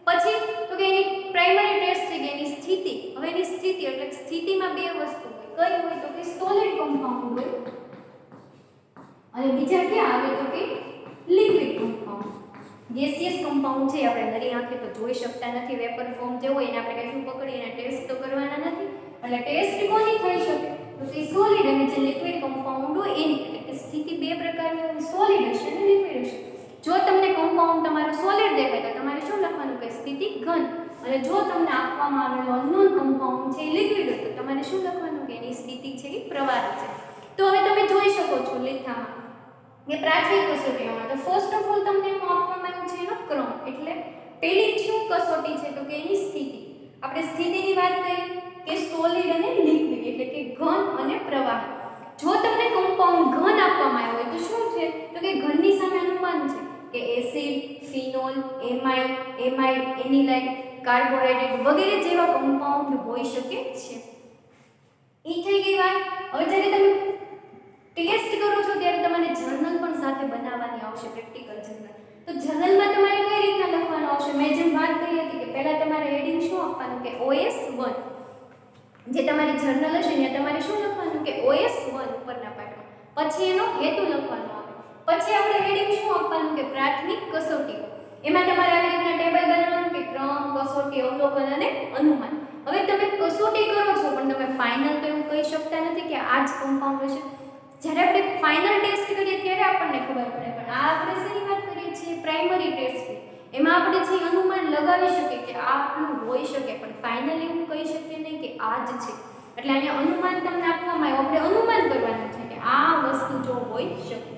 પછી તો કે એની પ્રાઇમરી ટેસ્ટ થઈ ગઈ એની સ્થિતિ. હવે એની સ્થિતિ એટલે સ્થિતિમાં બે વસ્તુ હોય. કઈ હોય? તો કે સોલિડ કમ્પાઉન્ડ હોય અને બીજા ક્યાં આવે? તો કે લિક્વિડ કમ્પાઉન્ડ. ગેસિયસ કમ્પાઉન્ડ છે આપણે નરી આંખે તો જોઈ શકતા નથી, વેપર ફોર્મ જે હોય એને આપણે કશું પકડી એના ટેસ્ટ તો કરવાના નથી. એટલે ટેસ્ટ કોની થઈ શકે? તો કે સોલિડ અને જે લિક્વિડ કમ્પાઉન્ડ હોય એની. એટલે કે સ્થિતિ બે પ્રકારની હોય, સોલિડ હશે અને લિક્વિડ હશે. જો તમને કમ્પાઉન્ડ તમારો સોલિડ દેખાય તો તમારે શું લખવાનું? કે સ્થિતિ ઘન. અને જો તમને આપવામાં આવેલો અનનોન કમ્પાઉન્ડ છે એ લિક્વિડ હોય તો તમારે શું લખવાનું? કે એની સ્થિતિ છે એ પ્રવાહી છે. તો હવે તમે જોઈ શકો છો લેખામાં કે પ્રાથમિક કસોટીઓમાં તો ફર્સ્ટ ઓફ ઓલ તમને એમાં આપવામાં આવ્યું છે એનો ક્રમ. એટલે પહેલી શું કસોટી છે? તો કે એની સ્થિતિ. આપણે સ્થિતિની વાત કરી કે સોલિડ અને લિક્વિડ એટલે કે ઘન અને પ્રવાહી. જો તમને કમ્પાઉન્ડ ઘન આપવામાં આવ્યો હોય તો શું છે? તો કે ઘનની સામે અનુમાન છે કે એસિડ, ફિનોલ, એમાઇડ, એનિલાઇડ, કાર્બોહાઈડ્રેટ વગેરે જેવા કમ્પાઉન્ડ હોઈ શકે છે. એ થઈ ગઈ વાત. હવે જ્યારે તમે ટેસ્ટ કરો છો ત્યારે તમારે જર્નલ પણ સાથે બનાવવાની આવશે, પ્રેક્ટિકલ જર્નલ. તો જર્નલમાં તમારે કઈ રીતના લખવાનું આવશે? મેં જેમ વાત કરી હતી કે પહેલા તમારે હેડિંગ શું આપવાનું? કે OS1. જે તમારી જર્નલ હશે ત્યાં તમારે શું લખવાનું? કે OS1 ઉપરના પાઠમાં. પછી એનો હેતુ લખવાનો આવે. પછી આપણે હેડિંગ શું આપવાનું? કે પ્રાથમિક કસોટી. એમાં તમારે આવી રીતના ટેબલ બનાવવાનું કે ક્રમ, કસોટી, અવલોકન અને અનુમાન. હવે તમે કસોટી કરો છો પણ તમે ફાઇનલ તો એવું કહી શકતા નથી કે આ જ કમ્પાઉન્ડ હશે. જ્યારે આપણે ફાઇનલ ટેસ્ટ કરીએ ત્યારે આપણને ખબર પડે, પણ આ આપણે શેની વાત કરીએ છીએ? Primary test. એમાં આપણે જે અનુમાન લગાવી શકીએ કે આ આટલું હોઈ શકે, પણ ફાઇનલી એવું કહી શકીએ નહીં કે આ જ છે. એટલે અહીંયા અનુમાન તમને આપવામાં આવ્યું, આપણે અનુમાન કરવાનું છે કે આ વસ્તુ જો હોઈ શકે.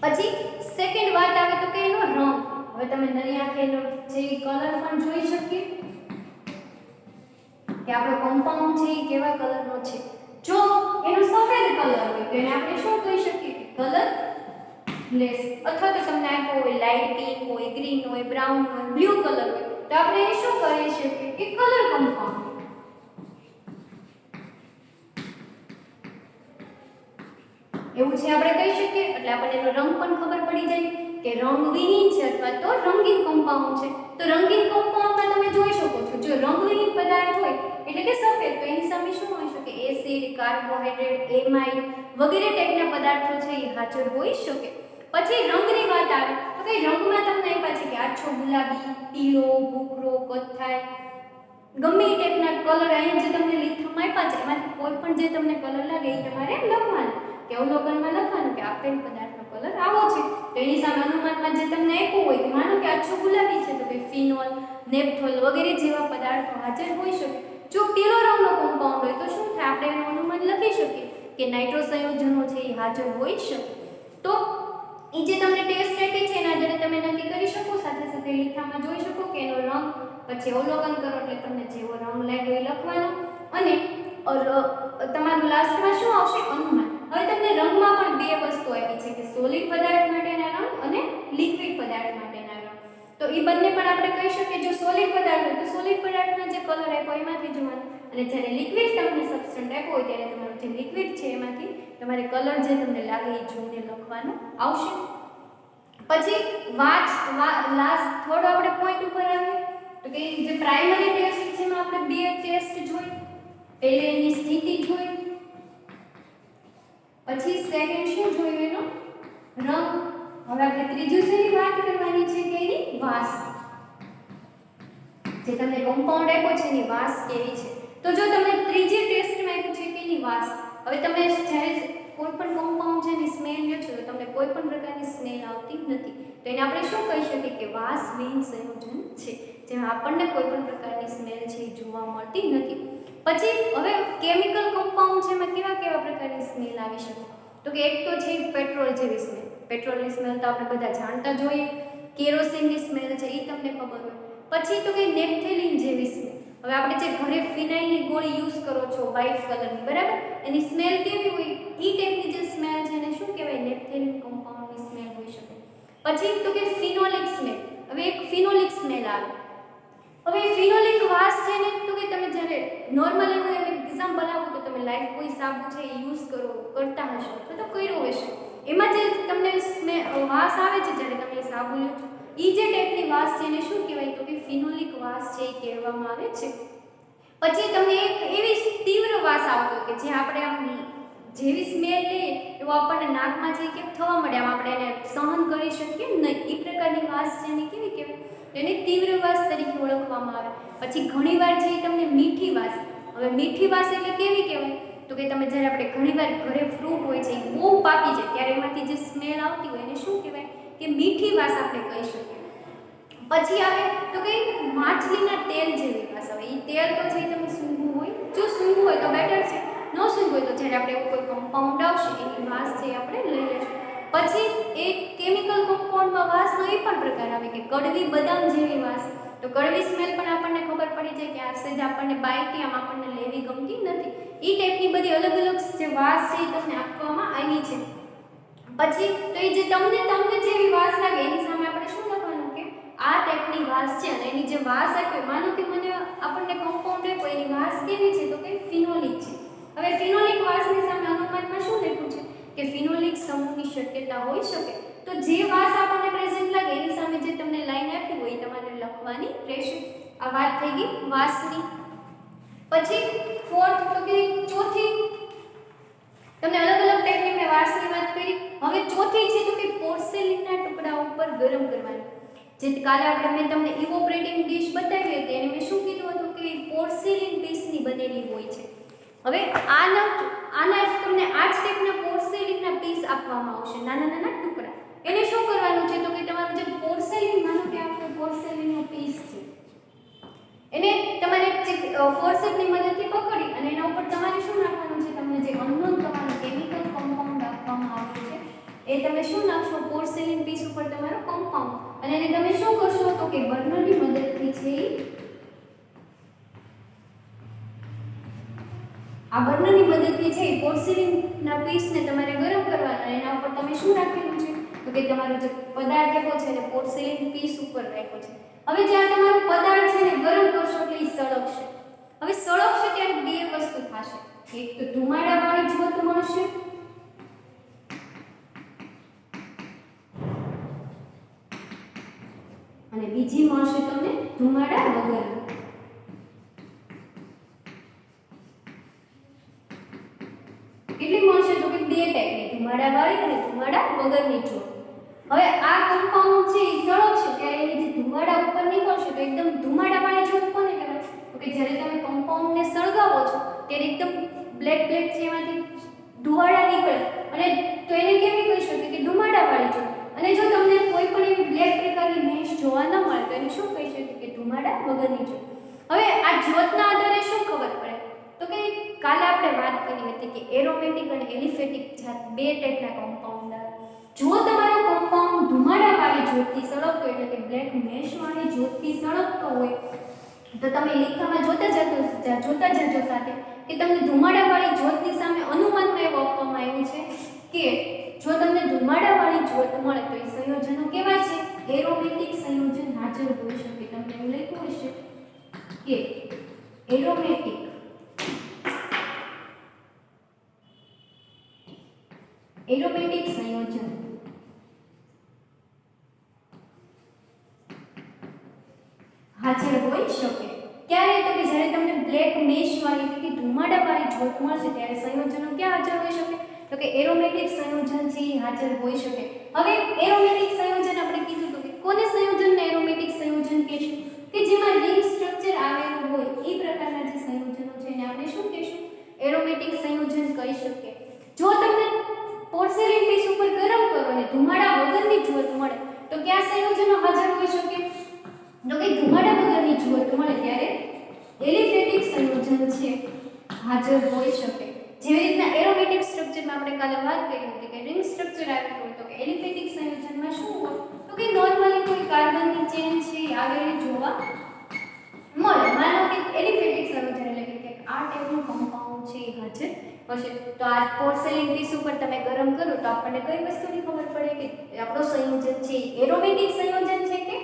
પછી સેકન્ડ વાત આવે તો કે એનો રંગ. હવે તમે નરી આંખે એનો જે કલર પણ જોઈ શકીએ કે આપણો કમ્પાઉન્ડ છે એ કેવા કલરનો છે. જો એનો સફેદ કલર હોય તો એને આપણે શું કહી શકીએ કે કલરલેસ, અથવા તો તમને આપ્યો હોય લાઇટ પિંક હોય, ગ્રીન હોય, બ્રાઉન હોય, બ્લુ કલર હોય તો આપણે એને શું કહી શકીએ કે કલર કમ્પાઉન્ડ. એવું છે આપણે કહી શકીએ. એટલે આપણને એનો રંગ પણ ખબર પડી જાય કે રંગવિહીન છે અથવા તો રંગીન કમ્પાઉન્ડ છે. તો રંગીન કમ્પાઉન્ડમાં તમે જોઈ શકો છો જો રંગવિહીન પદાર્થ હોય એટલે કે સફેદ તો એની સામે શું હોઈ શકે એસિડ, કાર્બોહાઈડ્રેટ, એમાઇડ વગેરે ટાઈપના પદાર્થો છે એ હાજર હોઈ શકે. પછી રંગની વાત આવે તો કે રંગમાં તમને આપ્યા છે કે આછો ગુલાબી, પીળો, ભૂખરો, કથ્થાઈ ગમે એ ટાઈપના કલર અહીંયા જે તમને લીથમાં આપ્યા છે એમાંથી કોઈ પણ જે તમને કલર લાગે એ તમારે લખવાનું કે અવલોકનમાં લખવાનું કે આપેલ પદાર્થનો કલર આવો છે. તો એની સામે અનુમાનમાં જે તમને આપ્યું હોય કે માનો કે આછો ગુલાબી છે તો કે ફિનોલ, નેપ્થોલ વગેરે જેવા પદાર્થો હાજર હોઈ શકે. જો પીળો રંગનો કમ્પાઉન્ડ હોય તો શું થાય આપણે એનું અનુમાન લખી શકીએ કે નાઇટ્રો સંયોજનો છે એ હાજર હોઈ શકે. તો એ જે તમને ટેસ્ટ આપી છે એના આધારે તમે નક્કી કરી શકો. સાથે સાથે લીથામાં જોઈ શકો કે એનો રંગ પછી અવલોકન કરો એટલે તમને જેવો રંગ લાગ્યો એ લખવાનો અને તમારું લાસ્ટમાં શું આવશે અનુમાન. હવે તમને રંગમાં પણ બે વસ્તુ આપી છે કે સોલિડ પદાર્થ માટેના રંગ અને લિક્વિડ પદાર્થ માટેના રંગ. તો એ બંને પણ આપણે કહી શકીએ જો સોલિડ પદાર્થ હોય તો સોલિડ પદાર્થના જે કલર આપ્યો એમાંથી જોવાનું અને જ્યારે લિક્વિડ તમને સબસ્ટન્ટ આપ્યો હોય ત્યારે તમારું જે લિક્વિડ છે એમાંથી તમારે કલર જે તમને લાગે એ જોઈને લખવાનું આવશે. પછી લાસ્ટ થોડો આપણે પોઈન્ટ ઉપર આવીએ તો કે જે પ્રાઇમરી ટેસ્ટ છે એમાં આપણે બે ટેસ્ટ જોઈ. પહેલે એની સ્થિતિ જોઈ, પછી સેકન્ડ શું જોયું એનો રંગ. હવે આપણે ત્રીજું શેની વાત કરવાની છે કે એની વાસ. જે તમને કમ્પાઉન્ડ આપ્યો છે એની વાસ કેવી છે. તો જો તમને ત્રીજી ટેસ્ટમાં આપ્યું છે કે એની વાસ. હવે તમે જ્યારે કોઈ પણ કમ્પાઉન્ડ છે એની સ્મેલ લ્યો છો તો તમને કોઈ પણ પ્રકારની સ્મેલ આવતી નથી. તો એને આપણે શું કહી શકીએ કે વાસવિહીન સંયોજન છે જેમાં આપણને કોઈ પણ પ્રકારની સ્મેલ છે એ જોવા મળતી નથી. પછી હવે કેમિકલ કમ્પાઉન્ડ છે એમાં કેવા કેવા પ્રકારની સ્મેલ આવી શકે તો કે એક તો છે પેટ્રોલ જેવી સ્મેલ. પેટ્રોલની સ્મેલ તો આપણે બધા જાણતા જ હોઈએ. કેરોસીનની સ્મેલ છે એ તમને ખબર હોય. પછી તો કે નેપ્થેલિન જેવી સ્મેલ. હવે આપણે જે ઘરે ફિનાઇલની ગોળી યુઝ કરો છો વ્હાઇટ કલરની બરાબર એની સ્મેલ કેવી હોય એ ટાઈપની જે સ્મેલ છે એને શું કહેવાય નેપ્થેલિન કમ્પાઉન્ડની સ્મેલ હોઈ શકે. પછી તો કે ફિનોલિક સ્મેલ. હવે એક ફિનોલિક સ્મેલ આવે. હવે ફિનોલિક વાસ છે ને તો કે તમે જ્યારે નોર્મલી હું એક એક્ઝામ્પલ આપું તો તમે લાઈક કોઈ સાબુ છે એ યુઝ કરતા હશો તો કર્યો હશે. એમાં જે તમને વાસ આવે છે જ્યારે તમે સાબુ લો છો એ જે ટાઈપની વાસ છે એને શું કહેવાય તો કે ફિનોલિક વાસ છે એ કહેવામાં આવે છે. પછી તમને એક એવી તીવ્ર વાસ આવતો કે જે આપણે આમ જેવી સ્મેલ લઈએ એવો આપણને નાકમાં જે કેમ થવા મળે આમ આપણે એને સહન કરી શકીએ નહીં એ પ્રકારની વાસ છે એને કેવી કહેવાય એને તીવ્ર વાસ તરીકે ઓળખવામાં આવે. પછી ઘણીવાર છે તમને મીઠી વાસ. હવે મીઠી વાસ એટલે કેવી કહેવાય તો કે તમે જ્યારે આપણે ઘણીવાર ઘરે ફ્રૂટ હોય છે એ બહુ પાકી જાય ત્યારે એમાંથી જે સ્મેલ આવતી હોય એને શું કહેવાય કે મીઠી વાસ આપણે કહી શકીએ. પછી આવે તો કે માછલીના તેલ જેવી વાસ આવે. એ તેલ તો છે તમે સૂંઘવું હોય જો સૂંઘવું હોય તો બેટર છે, ન સૂંઘવું હોય તો જ્યારે આપણે એવું કોઈ કમ્પાઉન્ડ આવશે એની વાસ છે આપણે લઈ લઈશું. પછી એક કેમિકલ કમ્પાઉન્ડમાં વાસનો એ પણ પ્રકાર આવે કે કડવી બદામ જેવી વાસ. તો કડવી સ્મેલ પણ આપણને ખબર પડી જાય કે આ સેજ આપણને બાઈટી આમ આપણને લેવી ગમતી નથી. એ ટાઈપની બધી અલગ અલગ જે વાસ છે એ તમને આપવામાં આવી છે. પછી તો એ જે તમને જેવી વાસ લાગે એની સામે આપણે શું લખવાનું કે આ ટાઈપની વાસ છે અને એની જે વાસ આપી માનો કે મને આપણને કમ્પાઉન્ડ આપ્યો એની વાસ કેવી છે તો કે ફિનોલિક છે. હવે ફિનોલિક વાસની સામે અનુમાનમાં શું લખ્યું છે કે ફિનોલિક સમૂહની શક્યતા હોઈ શકે. તો જે વાસ આપણને પ્રેઝન્ટ લાગે એની સામે જે તમને લાઈન આપી હોય એ તમારે લખવાની રહેશે. આ વાત થઈ ગઈ વાસની. પછી ફોર્થ તો કે ચોથી તમને અલગ અલગ ટાઈપની મેં વાસની વાત કરી. હવે ચોથી છે તો કે પોર્સેલિનના ટુકડા ઉપર ગરમ કરવાની. જે કાલે આપણે મેં તમને ઇવોપરેટિંગ ડીશ બતાવી હતી એને મેં શું કીધું હતું કે પોર્સેલિન પીસની બનેલી હોય છે. હવે આના તમને આ જ ટાઈપના પોર્સેલિનના પીસ આપવામાં આવશે નાના નાના ટુકડા. એને શું કરવાનું છે તો કે તમારું જે પોર્સેલિન માનો કે આપણે પોર્સેલિનનો પીસ છે એને તમારે ફોર્સેપની મદદથી પકડી અને એના ઉપર તમારે શું નાખવાનું છે તમને જે અનનોન તમારું કેમિકલ કમ્પાઉન્ડ આપવામાં આવ્યું છે એ તમે શું નાખશો પોર્સેલિન પીસ ઉપર તમારો કમ્પાઉન્ડ અને એને તમે શું કરશો તો કે બર્નરની મદદથી છે આ બર્નરની મદદથી છે એ પોર્સિલિનના પીસને તમારે ગરમ કરવાના, એના ઉપર તમે શું રાખેલું છે તો કે તમારો જે પદાર્થ આપ્યો છે એને પોર્સિલિન પીસ ઉપર રાખ્યો છે. હવે જ્યારે તમારો પદાર્થ છે ને ગરમ કરશો એટલે એ સળગશે. હવે સળગશે ત્યારે બે વસ્તુ થશે, એક તો ધુમાડાવાળી જ્યોત મળશે અને બીજી મળશે તમને ધુમાડા વગરની. કેટલી મળશે તો કે બે ટાઈપની, ધુમાડાવાળી અને ધુમાડા વગરની જ્યોત. હવે આ કમ્પાઉન્ડ છે એ સળગશે ત્યારે એની જે ધુમાડા ઉપર નીકળશે તો એકદમ ધુમાડાવાળી જ્યોત કોને કહેવાય તો કે જ્યારે તમે કમ્પાઉન્ડને સળગાવો છો ત્યારે એકદમ બ્લેક બ્લેક છે એમાંથી ધુવાડા નીકળે અને તો એને કેવી કહી શકીએ કે ધુમાડાવાળી જ્યોત. અને જો તમને કોઈ પણ એવી બ્લેક પ્રકારની મેશ જોવા ન મળે તો એને શું કહી શકીએ કે ધુમાડા વગરની જ્યોત. હવે આ જ્યોતના આધારે શું ખબર પડે તો કે કાલે આપણે વાત કરી હતી કે એરોમેટિક અને એલિફેટિક જાત બે ટાઈપના કમ્પાઉન્ડ આવે. જો તમારો કમ્પાઉન્ડ ધુમાડાવાળી જ્યોતથી સળગતો એટલે કે બ્લેક મેશવાળી જ્યોતથી સળગતો હોય તો તમે લેખામાં જોતા જજો સાથે કે તમને ધુમાડાવાળી જ્યોતની સામે અનુમાનમાં એવું આપવામાં આવ્યું છે કે જો તમને ધુમાડાવાળી જ્યોત મળે તો એ સંયોજનો કેવા છે એરોમેટિક સંયોજન હાજર હોઈ શકે. તમને એવું લખ્યું હશે કે એરોમેટિક સંયોજન હાજર હોઈ શકે. ક્યારે તો કે જ્યારે તમને બ્લેક મેશ વાળી કે ધુમાડાવાળી જ્યોત મળશે ત્યારે સંયોજનો ક્યાં હાજર હોઈ શકે તો કે એરોમેટિક સંયોજન છે એ હાજર હોઈ શકે. હવે એરોમેટિક સંયોજન આપણે કીધું તો કે કોને સંયોજનને એરોમેટિક સંયોજન કહેશું કે જેમાં રિંગ સ્ટ્રક્ચર આવેલું હોય એ પ્રકારના જે સંયોજનો છે એને આપણે શું કહેશું એરોમેટિક સંયોજન કહી શકીએ. જો તમને પોર્સેલિન પીસ ઉપર ગરમ કરો અને ધુમાડા વગરની જ્યોત મળે તો કયા સંયોજનો હાજર હોઈ શકે તો કે ધુમાડા વગરની જ્યોત મળે ત્યારે એલિફેટિક સંયોજન છે હાજર હોઈ શકે. જેવી રીતના એરોમેટિક સ્ટ્રક્ચરમાં આપણે કાલે વાત કરી હતી કે રિંગ સ્ટ્રક્ચર આવેલું હોય તો કે એલિફેટિક સંયોજનમાં શું હોય તો કે નોર્મલી કોઈ કાર્બનની ચેન છે આવેલી જોવા મળે. માનો કે એલિફેટિક સંયોજન એટલે કે આ ટાઈપનું કમ્પાઉન્ડ છે હાજર હશે. તો આ પોર્સેલિન પીસ ઉપર તમે ગરમ કરો તો આપણને કઈ વસ્તુની ખબર પડે કે આપણો સંયોજન છે એરોમેટિક સંયોજન છે કે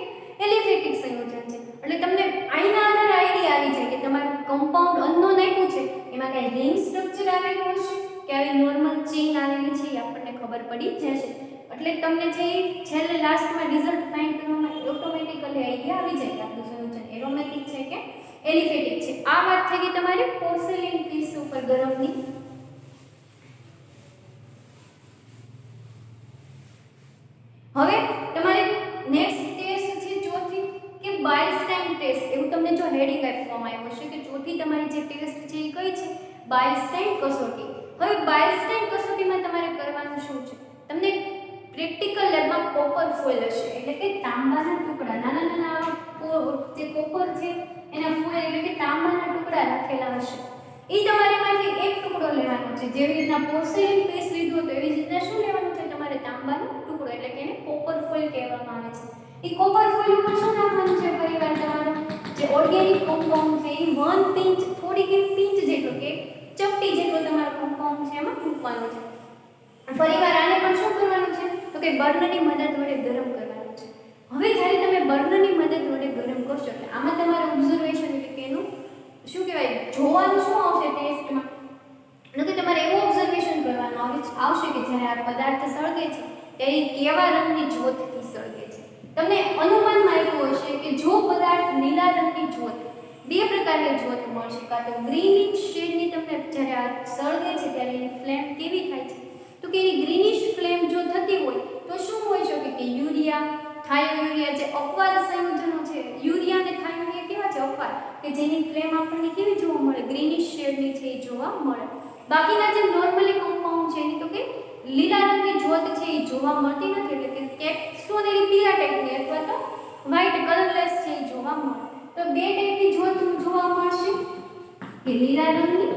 એલિફેટિક સંયોજન છે. એટલે તમને આના આધારે આઈડિયા આવી જાય કે તમારું કમ્પાઉન્ડ અનનોન આપ્યું છે એમાં કઈ રિંગ સ્ટ્રક્ચર આવેલું હશે કે આવી નોર્મલ ચેન આવેલી છે એ આપણને ખબર પડી જશે. એટલે તમને જે છેલ્લે લાસ્ટમાં રિઝલ્ટ ફાઇન્ડ કરવામાં ઓટોમેટિકલી આઈડિયા આવી જાય કે આપણું સંયોજન એરોમેટિક છે કે એલિફેટિક છે. આ વાત થઈ ગઈ તમારી પોર્સેલિન પીસ ઉપર ગરમની. હવે તમારે નેક્સ્ટ ટેસ્ટ છે ચોથી કે બાયસ્ટેન્ડ ટેસ્ટ. એવું તમને જો હેડિંગ આપવામાં આવ્યું હશે કે ચોથી તમારી જે ટેસ્ટ છે એ કઈ છે બાયસ્ટેન્ડ કસોટી. હવે બાયસ્ટેન્ડ કસોટીમાં તમારે કરવાનું શું છે તમને પ્રેક્ટિકલ લેબમાં કોપર ફોઇલ હશે એટલે કે તાંબાના ટુકડા નાના નાના જે કોપર છે એના ફોઇલ એટલે કે તાંબાના ટુકડા રાખેલા હશે. એ તમારે એમાંથી એક ટુકડો લેવાનો છે. જેવી રીતના પોર્સેલિન પીસ લીધું તો એવી જ રીતના શું લેવાનું છે તમારે તાંબાનો ટુકડો એટલે કે એને કોપર ફોઇલ કહેવામાં આવે છે. એ કોપર ફોઇલ ઉપર શું નાખવાનું છે પરિવાર તમારો જે ઓર્ગેનિક કમ્પાઉન્ડ છે એ 1 પિંચ થોડીક એક પિંચ જેટલો કે ચપટી જેટલો તમારો કમ્પાઉન્ડ છે એમાં મૂકવાનો છે. ફરીવાર આને પણ શું કરવાનું છે તો કે બર્નરની મદદ વડે ગરમ કરવાનું છે. હવે જ્યારે તમે બર્નરની મદદ વડે ગરમ કરશો એટલે આમાં તમારે ઓબ્ઝર્વેશન એટલે કે એનું શું કહેવાય જોવાનું શું આવશે ટેસ્ટમાં એટલે કે તમારે એવું ઓબ્ઝર્વેશન કરવાનું આવશે કે જ્યારે આ પદાર્થ સળગે છે ત્યારે કેવા રંગની જ્યોતથી સળગે છે. તમને અનુમાનમાં આવ્યું હશે કે જો પદાર્થ લીલા રંગની જ્યોત બે પ્રકારની જ્યોત મળશે કાં તો ગ્રીનિશ શેડની તમને જ્યારે આ સળગે છે ત્યારે એની ફ્લેમ કેવી થાય છે તો કે એની ગ્રીનિશ ફ્લેમ જો થતી હોય તો શું હોઈ શકે કે યુરિયા થાયોયુરિયા જે અપવાદ સંયોજનો છે યુરિયા અને થાયોયુરિયા કેવા છે અપવાદ કે જેની ફ્લેમ આપણને કેવી જોવા મળે ગ્રીનિશ શેડની છે એ જોવા મળે. બાકીના જે નોર્મલી કમ્પાઉન્ડ છે એની તો કે લીલા રંગની જ્યોત છે એ જોવા મળતી નથી એટલે કે સોનેરી પીળા ટાઈપની અથવા તો વ્હાઇટ કલરલેસ છે એ જોવા મળે. તો બે ટાઈપની જ્યોત જોવા મળશે કે લીલા રંગની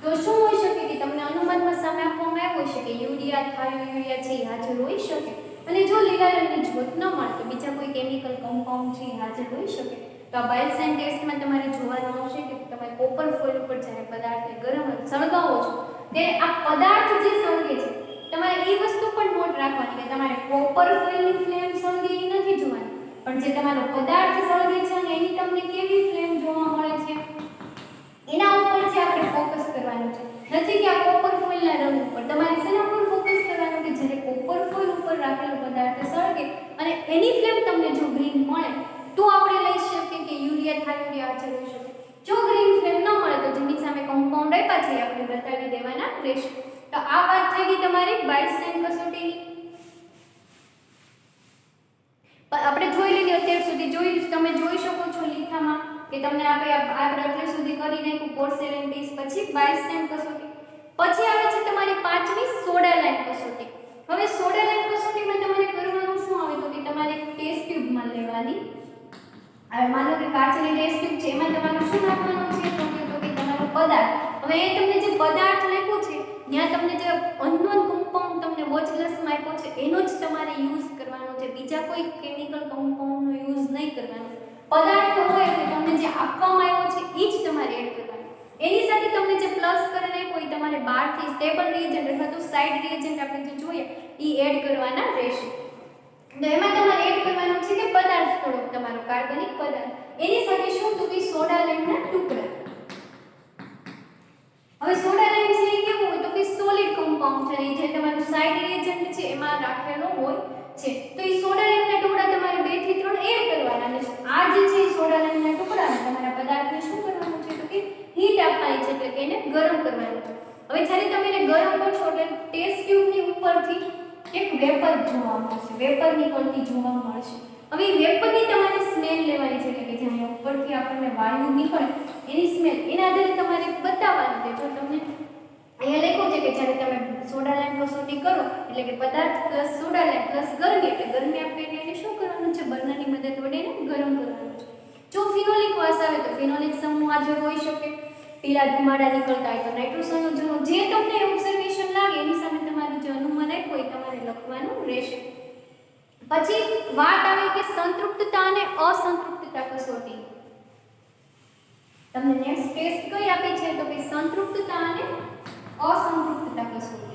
તો શું હોઈ શકે કે તમને અનુમાનમાં સામે આપવામાં આવ્યું છે કે યુરિયા થાયોયુરિયા છે એ હાજર હોઈ શકે. અને જો લીલા રંગની જ્યોત ન મળે તો બીજા કોઈ કેમિકલ કમ્પાઉન્ડ છે એ હાજર હોઈ શકે. તો આ બાયસેન ટેસ્ટમાં તમારે જોવાનું આવશે કે તમે કોપર ફોઇલ ઉપર જ્યારે પદાર્થને ગરમ સળગાવો છો ત્યારે આ પદાર્થ જે સળગે છે તમારે એ વસ્તુ પણ નોટ રાખવાની કે તમારે કોપર ફોઇલની ફ્લેમ સળગે એ નથી જોવાની, પણ જે તમારો પદાર્થ સળગે છે અને એની તમને કેવી ફ્લેમ જોવા મળે છે એના ઉપર જે આપણે ફોકસ કરવાનું છે, નથી કે આ કોપર ફોઇલના રંગ ઉપર. તમારે શેના ઉપર ફોકસ કરવાનું કે જ્યારે કોપર ફોઇલ ઉપર રાખેલો પદાર્થ સળગે અને એની ફ્લેમ તમને જો ગ્રીન મળે તો આપણે લઈ શકીએ કે યુરિયા થાઇરોઇડ હાજર હોઈ શકે. જો ગ્રીન ફ્લેમ ન મળે તો જેની સામે કમ્પાઉન્ડ આપ્યા છે આપણે બતાવી દેવાના રહેશે. તો આ વાત થઈ ગઈ તમારી બાયસેન કસોટીની. આપણે જોઈ લીધી અત્યાર સુધી. તમે જોઈ શકો છો લીખામાં કે તમને આપણે અત્યાર સુધી કરી નાખ્યું પોર્સેલેન ટેસ્ટ, પછી બાયસેન કસોટી, પછી આવે છે તમારી પાંચમી સોડા લાઇન કસોટી. હવે સોડા લાઇન કસોટીમાં તમારે કરવાનું શું આવે તો કે તમારે ટેસ્ટ ટ્યુબમાં લેવાની. હવે માનો કે કાચની ટેસ્ટ ટ્યુબ છે એમાં તમારે શું નાખવાનું છે તો કે તમારો પદાર્થ. હવે એ તમને જે પદાર્થ લખ્યું છે ત્યાં તમને જે અનનોન કમ્પાઉન્ડ તમને વોચલેસમાં આપ્યો છે એનો જ તમારે યુઝ કરવાનો છે, બીજા કોઈ કેમિકલ કમ્પાઉન્ડનો યુઝ નહીં કરવાનો. પદાર્થ હોય એટલે તમને જે આપવામાં આવ્યો છે એ જ તમારે એડ કરવાનો. એની સાથે તમને જે પ્લસ કરીને કોઈ તમારે બહારથી સ્ટેબલ રિએજન્ટ અથવા તો સાઇડ રિએજન્ટ આપણે જે જોઈએ એ એડ કરવાના રહેશે. તો એમાં તમારે એડ કરવાનું છે કે પદાર્થ થોડોક તમારો કાર્બનિક પદાર્થ, એની સાથે શું તો કે સોડા લાઇમના ટુકડા. હવે સોડા લાઇમ છે એ કેવું હોય તો કે સોલિડ કમ્પાઉન્ડ છે, જે તમારું સાઇડ રિએજન્ટ છે એમાં રાખેલો હોય છે. તો એ સોડા લાઇમના ટુકડા તમારે 2 થી 3 એડ કરવાના અને આ જે છે સોડા લાઇમના ટુકડાને તમારા પદાર્થને શું કરવાનું છે તો કે હીટ આપવાની છે, એટલે કે એને ગરમ કરવાનું છે. હવે જ્યારે તમે એને ગરમ કરશો એટલે ટેસ્ટ ટ્યુબની ઉપરથી એક વેપર જોવા મળશે, વેપર નીકળતી જોવા મળશે. હવે વેપરની તમારે સ્મેલ લેવાની છે, એટલે કે જેની ઉપરથી આપણને વાયુ નીકળે એની સ્મેલ એના આધારે તમારે બતાવવાનું છે. જો તમને અહીંયા લખ્યું છે કે જ્યારે તમે સોડા લાઇમ કસોટી કરો એટલે કે પદાર્થ પ્લસ સોડા લાઇમ પ્લસ ગરમી, એટલે ગરમી આપે એટલે એને શું કરવાનું છે બર્નરની મદદ વડે એને ગરમ કરવાનું છે. જો ફિનોલિક વાસ આવે તો ફિનોલિક સમૂહ હાજર હોઈ શકે, પીળા ધુમાડા નીકળતા હોય તો નાઇટ્રો સંયોજનો, જે તમને ઓબ્ઝર્વેશન લાગે એની સામે તમારું જે અનુમાન આપ્યું હોય તમારે લખવાનું રહેશે. પછી વાત આવે કે સંતૃપ્તતા અને અસંતૃપ્તતા કસોટી. તમને નેક્સ્ટ ટેસ્ટ કઈ આપી છે તો કે સંતૃપ્તતા અને અસંતૃપ્તતા કસોટી.